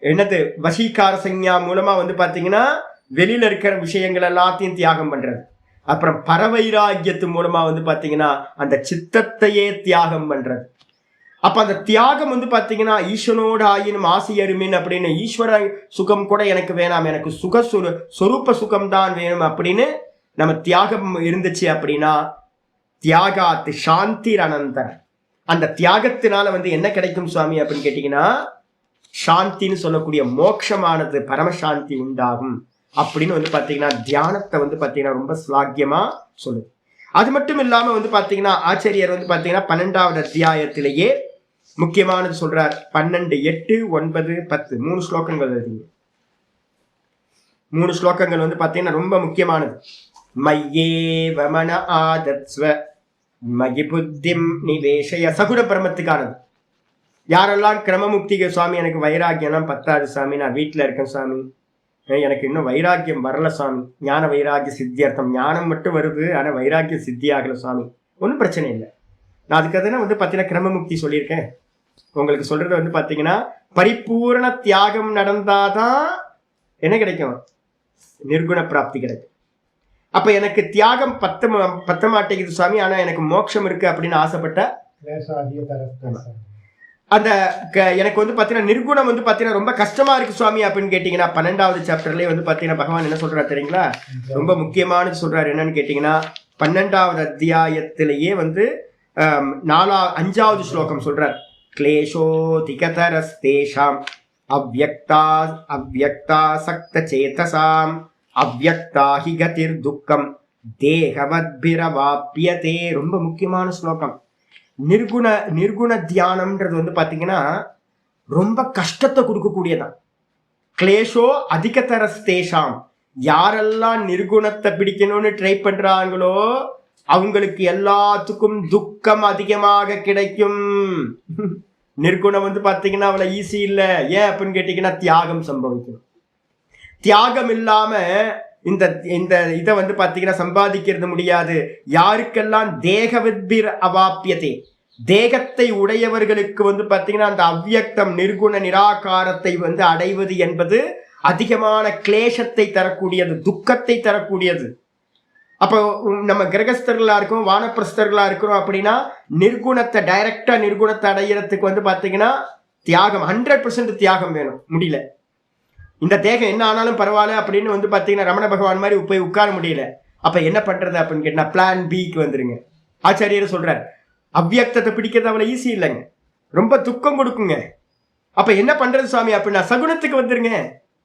என்னது வசீகார சஞ்ஞா மூலமா வந்து பாத்தீங்கன்னா வெளியில இருக்கிற விஷயங்கள் எல்லாத்தையும் தியாகம் பண்றது. அப்புறம் பரவைராகியத்து மூலமா வந்து பாத்தீங்கன்னா அந்த சித்தத்தையே தியாகம் பண்றது. அப்ப அந்த தியாகம் வந்து பாத்தீங்கன்னா ஈஸ்வனோட ஆயினும் ஆசையருமின் அப்படின்னு ஈஸ்வர சுகம் கூட எனக்கு வேணாம், எனக்கு சொரூப சுகம் தான் வேணும் அப்படின்னு நம்ம தியாகம் இருந்துச்சு அப்படின்னா தியாகாத்து சாந்தி அனந்தர. அந்த தியாகத்தினால வந்து என்ன கிடைக்கும் சுவாமி அப்படின்னு கேட்டீங்கன்னா சாந்தின்னு சொல்லக்கூடிய மோட்சமானது பரமசாந்தி உண்டாகும் அப்படின்னு வந்து பாத்தீங்கன்னா தியானத்தை வந்து பாத்தீங்கன்னா ரொம்ப ஸ்லாக்கியமா சொல்லுது. அது மட்டும் இல்லாம வந்து பாத்தீங்கன்னா ஆச்சாரியர் வந்து பாத்தீங்கன்னா 12வது அத்தியாயத்திலேயே முக்கியமானது சொல்றார். 12, 8, 9, 10 3 ஸ்லோகங்கள் எழுதிங்க. 3 ஸ்லோகங்கள் வந்து பாத்தீங்கன்னா ரொம்ப முக்கியமானது. மையேவ மன ஆதத்ஸ்வ மகி புத்திம் நிவேஷய. சகுட பிரம்மத்துக்கானது. யாரெல்லாம் கிரமமுக்திக சுவாமி எனக்கு வைராக்கியம்லாம் பத்தாது சாமி, நான் வீட்டில் இருக்கேன் சாமி, எனக்கு இன்னும் வைராக்கியம் வரல சாமி, ஞான வைராக்கிய சித்தியர்த்தம், ஞானம் மட்டும் வருது ஆனால் வைராக்கியம் சித்தி ஆகல சுவாமி, ஒன்றும் பிரச்சனை இல்லை. நான் அதுக்கு தானே வந்து பார்த்தீங்கன்னா கிரமமுக்தி சொல்லியிருக்கேன். உங்களுக்கு சொல்றது வந்து பார்த்தீங்கன்னா பரிபூர்ண தியாகம் நடந்தாதான் என்ன கிடைக்கும்? நிர்குண பிராப்தி கிடைக்கும். அப்ப எனக்கு தியாகம் பத்த மாட்டேங்குது சுவாமி, ஆனா எனக்கு மோட்சம் இருக்கு அப்படின்னு ஆசைப்பட்ட அந்த எனக்கு வந்து பாத்தீங்கன்னா நிர்குணம் வந்து பாத்தீங்கன்னா ரொம்ப கஷ்டமா இருக்கு சுவாமி அப்படின்னு கேட்டீங்கன்னா 12வது சாப்டர்லயே வந்து பாத்தீங்கன்னா பகவான் என்ன சொல்றாரு தெரியுங்களா? ரொம்ப முக்கியமானது சொல்றாரு. என்னன்னு கேட்டீங்கன்னா 12வது அத்தியாயத்திலேயே வந்து 5வது ஸ்லோகம் சொல்றார். கிளேஷோதிகதரஸ்தேஷாம் அவ்யக்தா சக்த சேதசாம் அவ்யக்தாஹி கதிர் துக்கம் தேகவத்பிரவாப்யதே. ரொம்ப முக்கியமான ஸ்லோகம். நிர்குண தியானம்ன்றது வந்து பாத்தீங்கன்னா ரொம்ப கஷ்டத்தை கொடுக்கக்கூடியதான். கிளேஷோ அதிகதரஸ்தேஷாம். யாரெல்லாம் நிர்குணத்தை பிடிக்கணும்னு ட்ரை பண்றாங்களோ அவங்களுக்கு எல்லாத்துக்கும் துக்கம் அதிகமாக கிடைக்கும். நிர்குணம் வந்து பாத்தீங்கன்னா அவ்வளவு ஈஸி இல்ல. ஏன் அப்படின்னு கேட்டீங்கன்னா தியாகம் சம்பவிக்கும். தியாகம் இல்லாம இந்த இந்த இதை வந்து பாத்தீங்கன்னா சம்பாதிக்கிறது முடியாது. யாருக்கெல்லாம் தேகவித்பிர் அவாப்பியதே, தேகத்தை உடையவர்களுக்கு வந்து பாத்தீங்கன்னா அந்த அவ்யக்தம் நிர்குண நிராகாரத்தை வந்து அடைவது என்பது அதிகமான கிளேசத்தை தரக்கூடியது, துக்கத்தை தரக்கூடியது. அப்போ நம்ம கிரகஸ்தர்களா இருக்கோம், வானப்பிரஸ்தர்களா இருக்கிறோம் அப்படின்னா நிர்குணத்தை டைரக்டா நிர்குணத்தை அடையிறதுக்கு வந்து பாத்தீங்கன்னா தியாகம் 100% தியாகம் வேணும். முடியல, இந்த தேகம் என்ன ஆனாலும் பரவாயில்ல அப்படின்னு வந்து பாத்தீங்கன்னா ரமண பகவான் மாதிரி போய் உட்கார முடியல. அப்ப என்ன பண்றது அப்படின்னு கேட்டா பிளான் பிக்கு வந்துருங்க. ஆச்சாரியர் சொல்றார், அவ்வியக்தத்தை பிடிக்கிறது அவ்வளவு ஈஸி இல்லைங்க, ரொம்ப துக்கம் கொடுக்குங்க. அப்ப என்ன பண்றது சுவாமி அப்படின்னா சகுனத்துக்கு வந்துருங்க.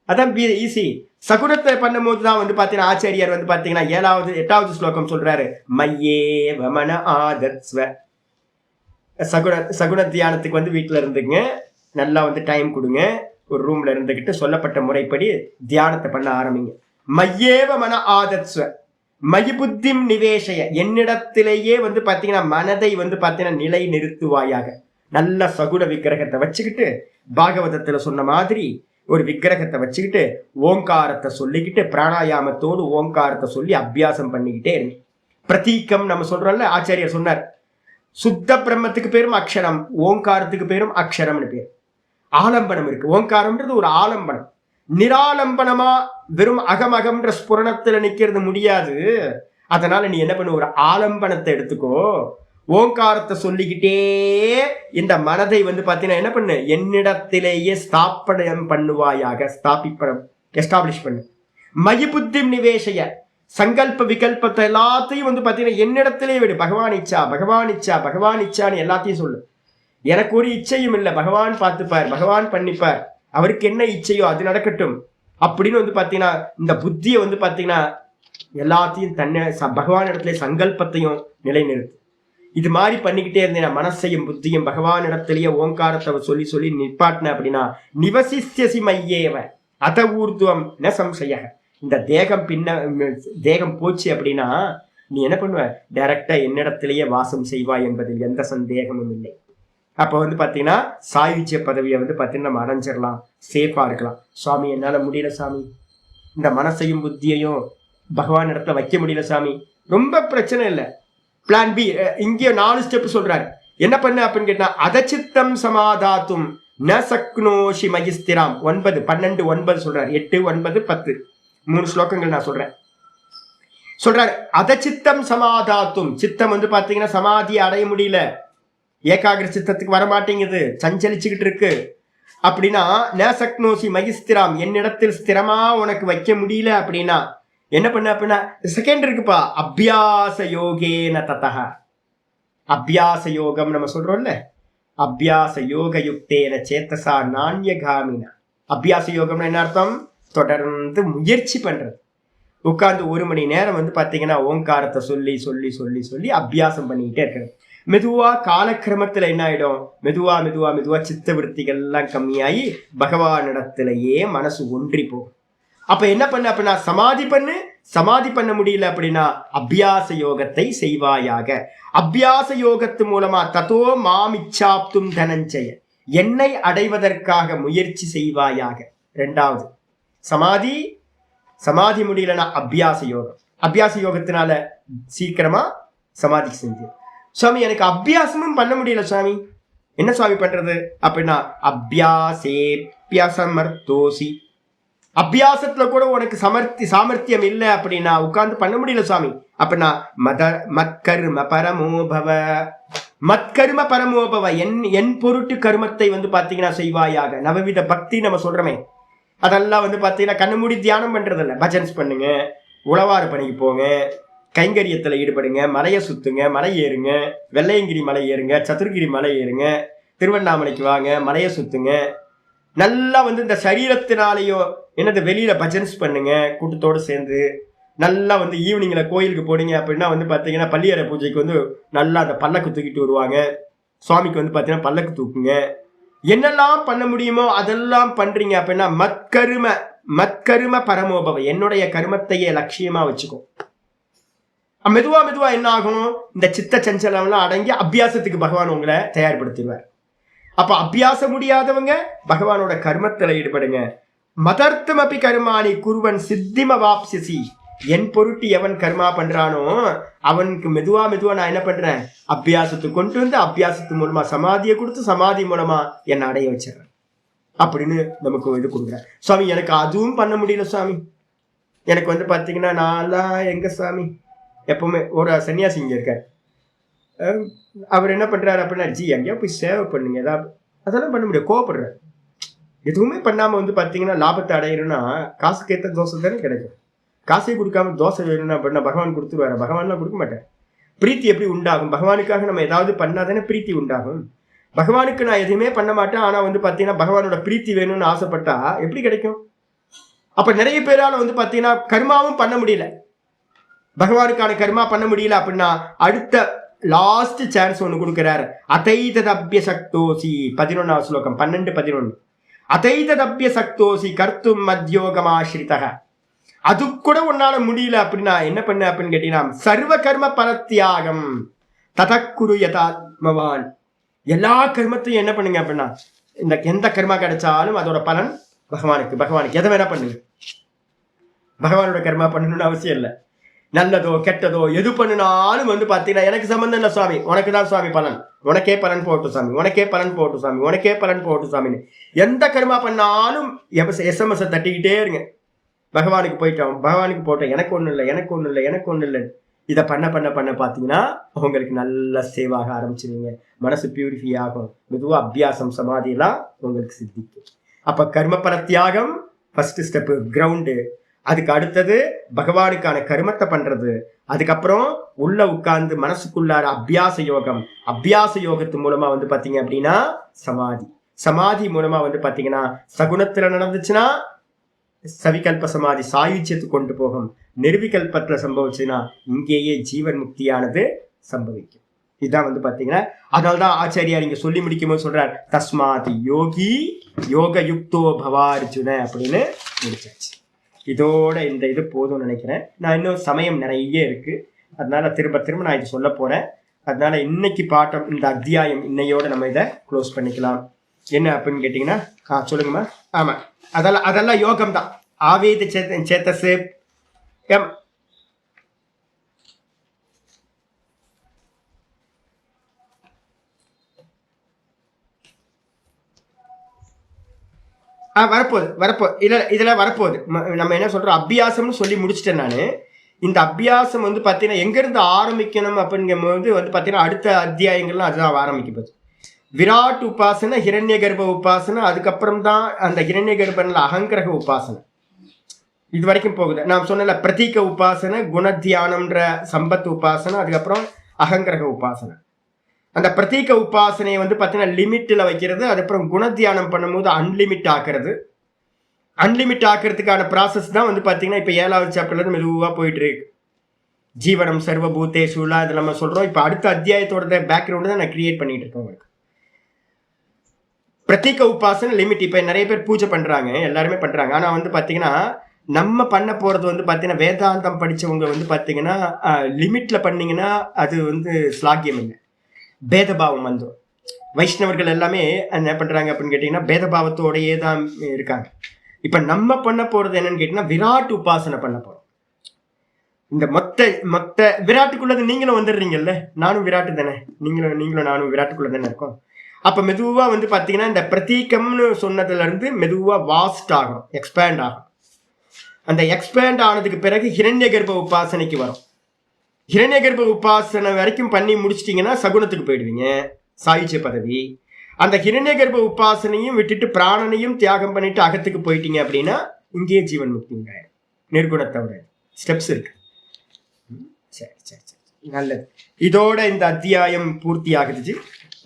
அதான் ஈஸி. சகுனத்தை பண்ணும் போதுதான் வந்து பாத்தீங்கன்னா ஆச்சாரியார் வந்து பாத்தீங்கன்னா 8வது ஸ்லோகம் சொல்றாரு, மையே வமன ஆதத்ஸ்வ. சகுன தியானத்துக்கு வந்து வீட்டுல இருந்துங்க, நல்லா வந்து டைம் கொடுங்க, ஒரு ரூம்ல இருந்துகிட்டு சொல்லப்பட்ட முறைப்படி தியானத்தை பண்ண ஆரம்பிங்க. மையேவ மன ஆதத்ஸ்வ மயி புத்திம் நிவேஷய, என்னிடத்திலேயே வந்து பாத்தீங்கன்னா மனதை வந்து பாத்தீங்கன்னா நிலை நிறுத்துவாயாக. நல்ல சகுன விக்கிரகத்தை வச்சுக்கிட்டு, பாகவதத்துல சொன்ன மாதிரி ஒரு விக்கிரகத்தை வச்சுக்கிட்டு ஓங்காரத்தை சொல்லிக்கிட்டு பிராணாயாமத்தோடு ஓங்காரத்தை சொல்லி அபியாசம் பண்ணிக்கிட்டே இருங்க. பிரதீக்கம் நம்ம சொல்றோம்ல, ஆச்சாரியர் சொன்னார், சுத்த பிரம்மத்துக்கு பேரும் அக்ஷரம், ஓங்காரத்துக்கு பேரும் அக்ஷரம்னு பேர். ஆலம்பனம் இருக்கு, ஓங்காரம்ன்றது ஒரு ஆலம்பனம். நிராலம்பனமா வெறும் அகமகம்ன்ற ஸ்புரணத்துல நிக்கிறது முடியாது. அதனால நீ என்ன பண்ணு, ஒரு ஆலம்பனத்தை எடுத்துக்கோ, ஓங்காரத்தை சொல்லிக்கிட்டே இந்த மனதை வந்து பாத்தீங்கன்னா என்ன பண்ணு, என்னிடத்திலேயே ஸ்தாபனம் பண்ணுவாயாக, எஸ்டாப்ளிஷ் பண்ணு. மயி புத்தி நிவேஷய, சங்கல்ப விகல்பத்தை எல்லாத்தையும் வந்து பாத்தீங்கன்னா என்னிடத்திலே விடு. பகவான் இச்சா பகவான் இச்சா பகவான் இச்சான்னு எல்லாத்தையும் சொல்லு. எனக்கு ஒரு இச்சையும் இல்லை, பகவான் பார்த்துப்பார், பகவான் பண்ணிப்பார், அவருக்கு என்ன இச்சையோ அது நடக்கட்டும் அப்படின்னு வந்து பாத்தீங்கன்னா இந்த புத்தியை வந்து பாத்தீங்கன்னா எல்லாத்தையும் தன்னை பகவான் இடத்துல சங்கல்பத்தையும் நிலைநிறுத்து. இது மாதிரி பண்ணிக்கிட்டே இருந்தேன், மனசையும் புத்தியும் பகவான் இடத்துலயே ஓங்காரத்தை சொல்லி சொல்லி நிப்பாட்டின அப்படின்னா நிவசிஸ்யசி மையேவ அத ஊர்துவம் ந சம்சய. இந்த தேகம் போச்சு அப்படின்னா நீ என்ன பண்ணுவ, டைரக்டா என்னிடத்திலேயே வாசம் செய்வாய் என்பதில் எந்த சந்தேகமும் இல்லை. அப்போ வந்து பாத்தீங்கன்னா சாயுஜ்ய பதவியை வந்து பாத்தீங்கன்னா நம்ம அடைஞ்சிடலாம், சேஃபா இருக்கலாம். சுவாமி என்னால முடியல சாமி, இந்த மனசையும் புத்தியையும் பகவான் இடத்துல வைக்க முடியல சாமி, ரொம்ப பிரச்சனை இல்லை. பிளான் பி, இங்கே 4 ஸ்டெப் சொல்றாரு. என்ன பண்ண அப்படின்னு கேட்டா, அதச்சித்தம் சமாதாத்தும் ந சக்னோஷி மகிஸ்திராம். 9, 12, 9 சொல்றாரு. 8, 9, 10 3 ஸ்லோகங்கள் நான் சொல்றாரு. அதச்சித்தம் சமாதாத்தும், சித்தம் வந்து பாத்தீங்கன்னா சமாதியை அடைய முடியல, ஏகாகிர சித்தத்துக்கு வரமாட்டேங்குது, சஞ்சலிச்சுக்கிட்டு இருக்கு அப்படின்னா, ந சக்னோஷி மகிஸ்திராம், என்னிடத்தில் ஸ்திரமா உனக்கு வைக்க முடியல அப்படின்னா என்ன பண்ண அப்படின்னா செகண்ட் இருக்குப்பா, அபியாச யோகேன ததஹ. அபியாச யோகம் நம்ம சொல்றோம்ல, அபியாச யோக யுக்தேன சேத்தசா நாண்யகாமினா. அபியாச யோகம்னா என்ன அர்த்தம், தொடர்ந்து முயற்சி பண்றது. உட்கார்ந்து 1 மணி நேரம் வந்து பாத்தீங்கன்னா ஓங்காரத்தை சொல்லி சொல்லி சொல்லி சொல்லி அபியாசம் பண்ணிக்கிட்டே இருக்கிறது. மெதுவா காலக்கிரமத்துல என்ன ஆயிடும், மெதுவா மெதுவா மெதுவா சித்த விருத்திகள் எல்லாம் கம்மியாகி பகவானிடத்திலேயே மனசு ஒன்றி போகும். அப்ப என்ன பண்ண அப்படின்னா சமாதி பண்ண முடியல அப்படின்னா அபியாச யோகத்தை செய்வாயாக. அபியாச யோகத்து மூலமா ததோ மாமிச்சாப்தும் தனஞ்சய, என்னை அடைவதற்காக முயற்சி செய்வாயாக. 2வது சமாதி முடியலன்னா அபியாச யோகம். அபியாச யோகத்தினால சீக்கிரமா சமாதி செஞ்சு. சுவாமி எனக்கு அபியாசமும் பண்ண முடியல சுவாமி, என்ன சுவாமி பண்றது அப்படின்னா அபியாசேப்யசமர்த்தோசி. அபியாசத்துல கூட உனக்கு சாமர்த்தியம் இல்லை அப்படின்னா உட்கார்ந்து பண்ண முடியல சுவாமி அப்படின்னா மத்கர்ம பரமோபவ, என் பொருட்டு கர்மத்தை வந்து பாத்தீங்கன்னா செய்வாயாக. நவவித பக்தி நம்ம சொல்றோமே, அதெல்லாம் வந்து பாத்தீங்கன்னா கண்ணு மூடி தியானம் பண்றது இல்ல. பஜன்ஸ் பண்ணுங்க, உழவாறு பணிக்கு போங்க, கைங்கரியத்துல ஈடுபடுங்க, மலையை சுத்துங்க, மலை ஏறுங்க, வெள்ளையங்கிரி மலை ஏறுங்க, சதுர்கிரி மலை ஏறுங்க, திருவண்ணாமலைக்கு வாங்க, மலையை சுத்துங்க. நல்லா வந்து இந்த சரீரத்தினாலேயோ என்னது வெளியில பஜன்ஸ் பண்ணுங்க கூட்டத்தோடு சேர்ந்து. நல்லா வந்து ஈவினிங்ல கோயிலுக்கு போனீங்க அப்படின்னா வந்து பாத்தீங்கன்னா பள்ளியறை பூஜைக்கு வந்து நல்லா அந்த பல்லக்கு தூக்கிட்டு வருவாங்க. சுவாமிக்கு வந்து பாத்தீங்கன்னா பல்லக்கு தூக்குங்க. என்னெல்லாம் பண்ண முடியுமோ அதெல்லாம் பண்றீங்க அப்படின்னா மத்கரும பரமோபவ, என்னுடைய கர்மத்தையே லட்சியமா வச்சுக்கோ. மெதுவா மெதுவா என்ன ஆகும், இந்த சித்த சஞ்சலம்லாம் அடங்கி அபியாசத்துக்கு பகவான் உங்களை தயார்படுத்திடுவார். அப்ப அபியாசம் முடியாதவங்க பகவானோட கர்மத்துல ஈடுபடுங்க. மதர்த்தம் அப்படி கர்மானி குருவன் சித்திம வாப்சிசி, என் பொருட்டு எவன் கர்மா பண்றானோ அவனுக்கு மெதுவா நான் என்ன பண்றேன், அபியாசத்துக்கு கொண்டு வந்து அபியாசத்து மூலமா சமாதியை கொடுத்து சமாதி மூலமா என்னை அடைய வச்சிடறேன் அப்படின்னு நமக்கு இது கொடுக்குறேன். சுவாமி எனக்கு அதுவும் பண்ண முடியல சுவாமி, எனக்கு வந்து பாத்தீங்கன்னா நான்லாம் எங்க சுவாமி, எப்பவுமே ஒரு சன்னியாசி இங்க இருக்கார், அவர் என்ன பண்றாரு அப்படின்னா எங்கேயா போய் சேவை பண்ணுங்க, ஏதாவது அதெல்லாம் பண்ண முடியாது, கோவப்படுறாரு. எதுவுமே பண்ணாம வந்து பாத்தீங்கன்னா லாபத்தை அடையணும்னா காசுக்கு ஏற்ற தோசை தானே கிடைக்கும். காசை கொடுக்காம தோசை வேணும்னா அப்படின்னா பகவான் கொடுத்துருவாரு, பகவான்லாம் கொடுக்க மாட்டேன். பிரீத்தி எப்படி உண்டாகும், பகவானுக்காக நம்ம ஏதாவது பண்ணாதானே பிரீத்தி உண்டாகும். பகவானுக்கு நான் எதுவுமே பண்ண மாட்டேன், ஆனா வந்து பாத்தீங்கன்னா பகவானோட பிரீத்தி வேணும்னு ஆசைப்பட்டா எப்படி கிடைக்கும்? அப்ப நிறைய பேரால வந்து பாத்தீங்கன்னா கர்மாவும் பண்ண முடியல, பகவானுக்கான கர்மா பண்ண முடியல அப்படின்னா அடுத்த லாஸ்ட் சான்ஸ் ஒண்ணு கொடுக்கிறாரு. அதைததப்ய சக்தோசி 11வது ஸ்லோகம் 12-11. அதைததப்ய சக்தோசி கர்த்தும் மத்யோகமாஸ்ரிதக. அது கூட உன்னால முடியல அப்படின்னா என்ன பண்ண அப்படின்னு கேட்டீங்கன்னா சர்வ கர்ம பரத்தியாகம் ததக்குரு யதாத்மவான். எல்லா கர்மத்தையும் என்ன பண்ணுங்க அப்படின்னா இந்த எந்த கர்மா கிடைச்சாலும் அதோட பலன் பகவானுக்கு எதை வேணா பண்ணுங்க. பகவானோட கர்மா பண்ணணும்னு அவசியம் இல்லை. நல்லதோ கெட்டதோ எது பண்ணினாலும் வந்து பாத்தீங்கன்னா எனக்கு சம்பந்தம் இல்லை சுவாமி, உனக்கு தான் சுவாமி பலன், உனக்கே பலன் போட்டு சாமி, உனக்கே பலன் போட்டு சாமி, உனக்கே பலன் போட்டு சாமின்னு எந்த கர்மா பண்ணாலும் SMS தட்டிக்கிட்டே இருங்க. பகவானுக்கு போயிட்டோம், பகவானுக்கு போட்டோம், எனக்கு ஒன்றும் இல்லை, எனக்கு ஒன்றும் இல்லை, எனக்கு ஒன்றும் இல்லை. இதை பண்ண பண்ண பண்ண பார்த்தீங்கன்னா உங்களுக்கு நல்ல சேவாக ஆரம்பிச்சிருவீங்க. மனசு பியூரிஃபை ஆகும். மெதுவாக அபியாசம் சமாதியெல்லாம் உங்களுக்கு சித்திக்கும். அப்போ கர்ம பரத்தியாகம் ஃபர்ஸ்ட் ஸ்டெப்பு, கிரவுண்டு. அதுக்கு அடுத்தது பகவானுக்கான கர்மத்தை பண்றது. அதுக்கப்புறம் உள்ள உட்கார்ந்து மனசுக்குள்ளார அபியாச யோகம். அபியாச யோகத்து மூலமா வந்து பாத்தீங்க அப்படின்னா சமாதி. சமாதி மூலமா வந்து பாத்தீங்கன்னா சகுனத்துல நடந்துச்சுன்னா சவிகல்ப சமாதி சாயுச்சியத்துக்கு கொண்டு போகும். நிர்விகல்பத்துல சம்பவிச்சுன்னா இங்கேயே ஜீவன் முக்தியானது சம்பவிக்கும். இதுதான் வந்து பாத்தீங்கன்னா அதனால்தான் ஆச்சாரியார் இங்க சொல்லி முடிக்கும் போது சொல்றார் தஸ்மாதி யோகி யோக யுக்தோ பவார்ஜுன அப்படின்னு முடிச்சாச்சு. இதோட இந்த இது போதும்னு நினைக்கிறேன். நான் இன்னும் சமயம் நிறைய இருக்கு, அதனால திரும்ப திரும்ப நான் இது சொல்ல போறேன். அதனால இன்னைக்கு பாட்டம் இந்த அத்தியாயம் இன்னையோட நம்ம இதை க்ளோஸ் பண்ணிக்கலாம். என்ன அப்படின்னு கேட்டீங்கன்னா சொல்லுங்கம்மா. ஆமா, அதெல்லாம் யோகம் தான். ஆவேத சேத்தஸ் வரப்போகுது இதுல வரப்போகுது. நம்ம என்ன சொல்றோம், அபியாசம்னு சொல்லி முடிச்சிட்டேன் நான். இந்த அபியாசம் வந்து பாத்தீங்கன்னா எங்க இருந்து ஆரம்பிக்கணும் அப்படிங்கும்போது வந்து பாத்தீங்கன்னா அடுத்த அத்தியாயங்கள்லாம் அதுதான் ஆரம்பிக்க. விராட் உபாசனை, ஹிரண்ய கர்ப்ப உபாசனை, அதுக்கப்புறம் தான் அந்த ஹிரண்ய கர்ப்பன்ல அகங்கிரக உபாசனை இது வரைக்கும் போகுது. நான் சொன்ன பிரதீக உபாசனை, குணத்தியானம்ன்ற சம்பத் உபாசனை, அதுக்கப்புறம் அகங்கிரக உபாசனை. அந்த பிரதீக உபாசனையை வந்து பார்த்தீங்கன்னா லிமிட்டில் வைக்கிறது. அதுக்கப்புறம் குணத்தியானம் பண்ணும்போது அன்லிமிட் ஆக்குறது. அன்லிமிட் ஆக்கிறதுக்கான ப்ராசஸ் தான் வந்து பார்த்தீங்கன்னா இப்போ 7வது சாப்டர்லேருந்து மெதுவாக போயிட்டு இருக்கு. ஜீவனம் சர்வபூதேஷுலா இதை நம்ம சொல்கிறோம். இப்போ அடுத்த அத்தியாயத்தோட பேக்ரவுண்டு தான் நான் கிரியேட் பண்ணிட்டு இருக்கேன் உங்களுக்கு. பிரதீக உபாசனை லிமிட். இப்போ நிறைய பேர் பூஜை பண்ணுறாங்க, எல்லாருமே பண்ணுறாங்க. ஆனால் வந்து பார்த்தீங்கன்னா நம்ம பண்ண போகிறது வந்து பார்த்தீங்கன்னா வேதாந்தம் படித்தவங்க வந்து பார்த்தீங்கன்னா லிமிட்டில் பண்ணிங்கன்னா அது வந்து ஸ்லாக்கியம் இல்லை, பேதபாவம் வந்துடும். வைஷ்ணவர்கள் எல்லாமே என்ன பண்ணுறாங்க அப்படின்னு கேட்டிங்கன்னா பேதபாவத்தோடையே தான் இருக்காங்க. இப்போ நம்ம பண்ண போகிறது என்னன்னு கேட்டிங்கன்னா விராட் உபாசனை பண்ண போகிறோம். இந்த மொத்த விராட்டுக்குள்ளது நீங்களும் வந்துடுறீங்கல்ல, நானும் விராட்டு தானே, நீங்களும் நானும் விராட்டுக்குள்ளே தானே இருக்கோம். அப்போ மெதுவாக வந்து பார்த்தீங்கன்னா இந்த பிரதீகம்னு சொன்னதுலேருந்து மெதுவாக வாஸ்ட் ஆகும், எக்ஸ்பேண்ட் ஆகும். அந்த எக்ஸ்பேண்ட் ஆனதுக்கு பிறகு ஹிரண்ய கர்ப்ப உபாசனைக்கு வரும். ஹிரண்ய கர்ப்ப உபாசனை வரைக்கும் பண்ணி முடிச்சிட்டிங்கன்னா சகுனத்துக்கு போயிடுவீங்க, சாயுச்சிய பதவி. அந்த ஹிரண்ய கர்ப்ப உபாசனையும் விட்டுட்டு பிராணனையும் தியாகம் பண்ணிட்டு அகத்துக்கு போயிட்டீங்க அப்படின்னா இங்கேயே ஜீவன் முக்திங்க. நிர்குணத்தோட ஸ்டெப்ஸ் இருக்கு. சரி சரி சரி, நல்லது. இதோட இந்த அத்தியாயம் பூர்த்தி ஆகுது,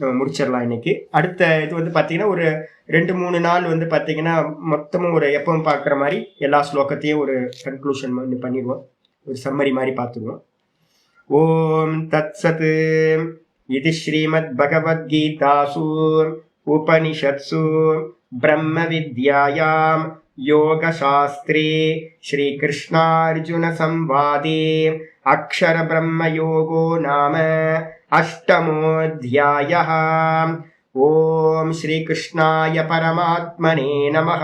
நம்ம முடிச்சிடலாம் இன்னைக்கு. அடுத்த இது வந்து பார்த்தீங்கன்னா ஒரு 2-3 நாள் வந்து பார்த்தீங்கன்னா மொத்தமும் ஒரு எப்பவும் பார்க்குற மாதிரி எல்லா ஸ்லோகத்தையும் ஒரு கன்க்ளூஷன் பண்ணிடுவோம், ஒரு சம்மரி மாதிரி பார்த்துருவோம். ஓம் தத் சத். இது ஸ்ரீமத் பகவத்கீதாசு உபனிஷத்சு பிரம்ம வித்யாயாம் யோகசாஸ்திரே ஸ்ரீகிருஷ்ணார்ஜுன சம்வாதே அக்ஷர பிரம்ம யோகோ நாம அஷ்டமோऽध्यायः. ஓம் ஸ்ரீகிருஷ்ணாய பரமாத்மனே நமः.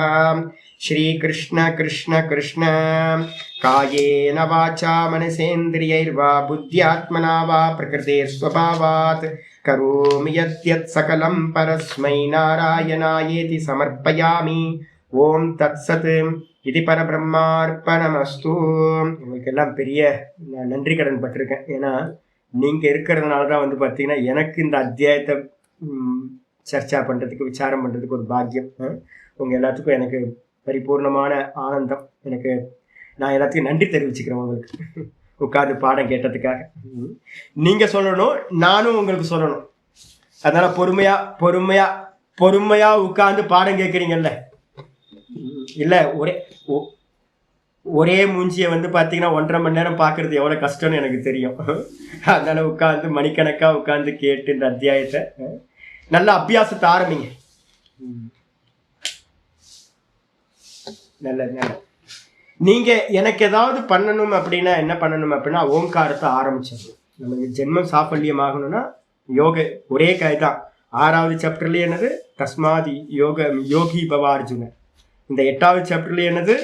ஸ்ரீகிருஷ்ண கிருஷ்ண கிருஷ்ண காயேன வாசா மனசேந்திரியைர்வா புத்யாத்மனா வா பிரகிருதே ஸ்வபாவாத் கரோமி யத்யத் சகலம் பரஸ்மை நாராயணாயேதி சமர்ப்பயாமி. ஓம் தத்சத். இது பரபிரம்மார்ப்பணமஸ்து. உங்களுக்கு எல்லாம் பெரிய நன்றி கடன் பட்டிருக்கேன். ஏன்னா நீங்கள் இருக்கிறதுனால தான் வந்து பார்த்தீங்கன்னா எனக்கு இந்த அத்தியாயத்தை சர்ச்சா பண்ணுறதுக்கு, விசாரம் பண்ணுறதுக்கு ஒரு பாக்கியம். உங்கள் எல்லாத்துக்கும் எனக்கு பரிபூர்ணமான ஆனந்தம். நான் எல்லாத்துக்கும் நன்றி தெரிவிச்சுக்கிறேன் உங்களுக்கு உட்காந்து பாடம் கேட்டதுக்காக. நீங்கள் சொல்லணும், நானும் உங்களுக்கு சொல்லணும். அதனால் பொறுமையாக உட்காந்து பாடம் கேட்குறீங்கல்ல, இல்லை ஒரே மூஞ்சியை வந்து பார்த்தீங்கன்னா 1.5 மணி நேரம் பார்க்கறது எவ்வளோ கஷ்டம்னு எனக்கு தெரியும். அதனால உட்காந்து மணிக்கணக்காக உட்காந்து கேட்டு இந்த அத்தியாயத்தை நல்ல அபியாசத்தை ஆரம்பிங்க. நல்லது நல்லது. நீங்க எனக்கு ஏதாவது பண்ணணும் அப்படின்னா என்ன பண்ணணும் அப்படின்னா ஓங்காரத்தை ஆரம்பிச்சிடணும். நமக்கு ஜென்மம் சாஃபல்யம் ஆகணும்னா யோக ஒரே தான். 6வது சாப்டர்ல என்னது தஸ்மாதி யோகி பவ அர்ஜுன. இந்த 8வது சாப்டர்ல என்னது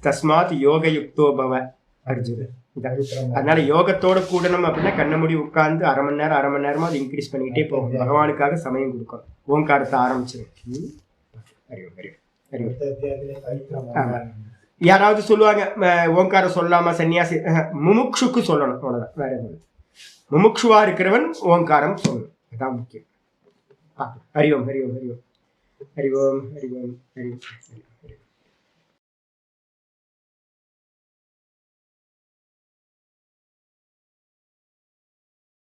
தஸ்மாத் யோக யுக்தோ பவ அர்ஜுன. அதனால யோகத்தோட கூடணும் அப்படின்னா கண்ண மூடி உட்கார்ந்து 1/2 மணி நேரமா அது இன்க்ரீஸ் பண்ணிக்கிட்டே போகும். பகவானுக்காக சமயம் கொடுக்கணும். ஓங்காரத்தை ஆரம்பிச்சிடும். யாராவது சொல்லுவாங்க ஓங்காரம் சொல்லாம சன்னியாசி, முமுக்ஷுக்கு சொல்லணும், அவ்வளவுதான், வேற எதுவும். முமுக்ஷுவா இருக்கிறவன் ஓங்காரம் சொல்லணும், அதான் முக்கியம். ஹரி ஓம் ஹரி ஓம் ஹரி ஓம் ஹரி ஓம் ஹரி ஓம் ஹரி ஓம்.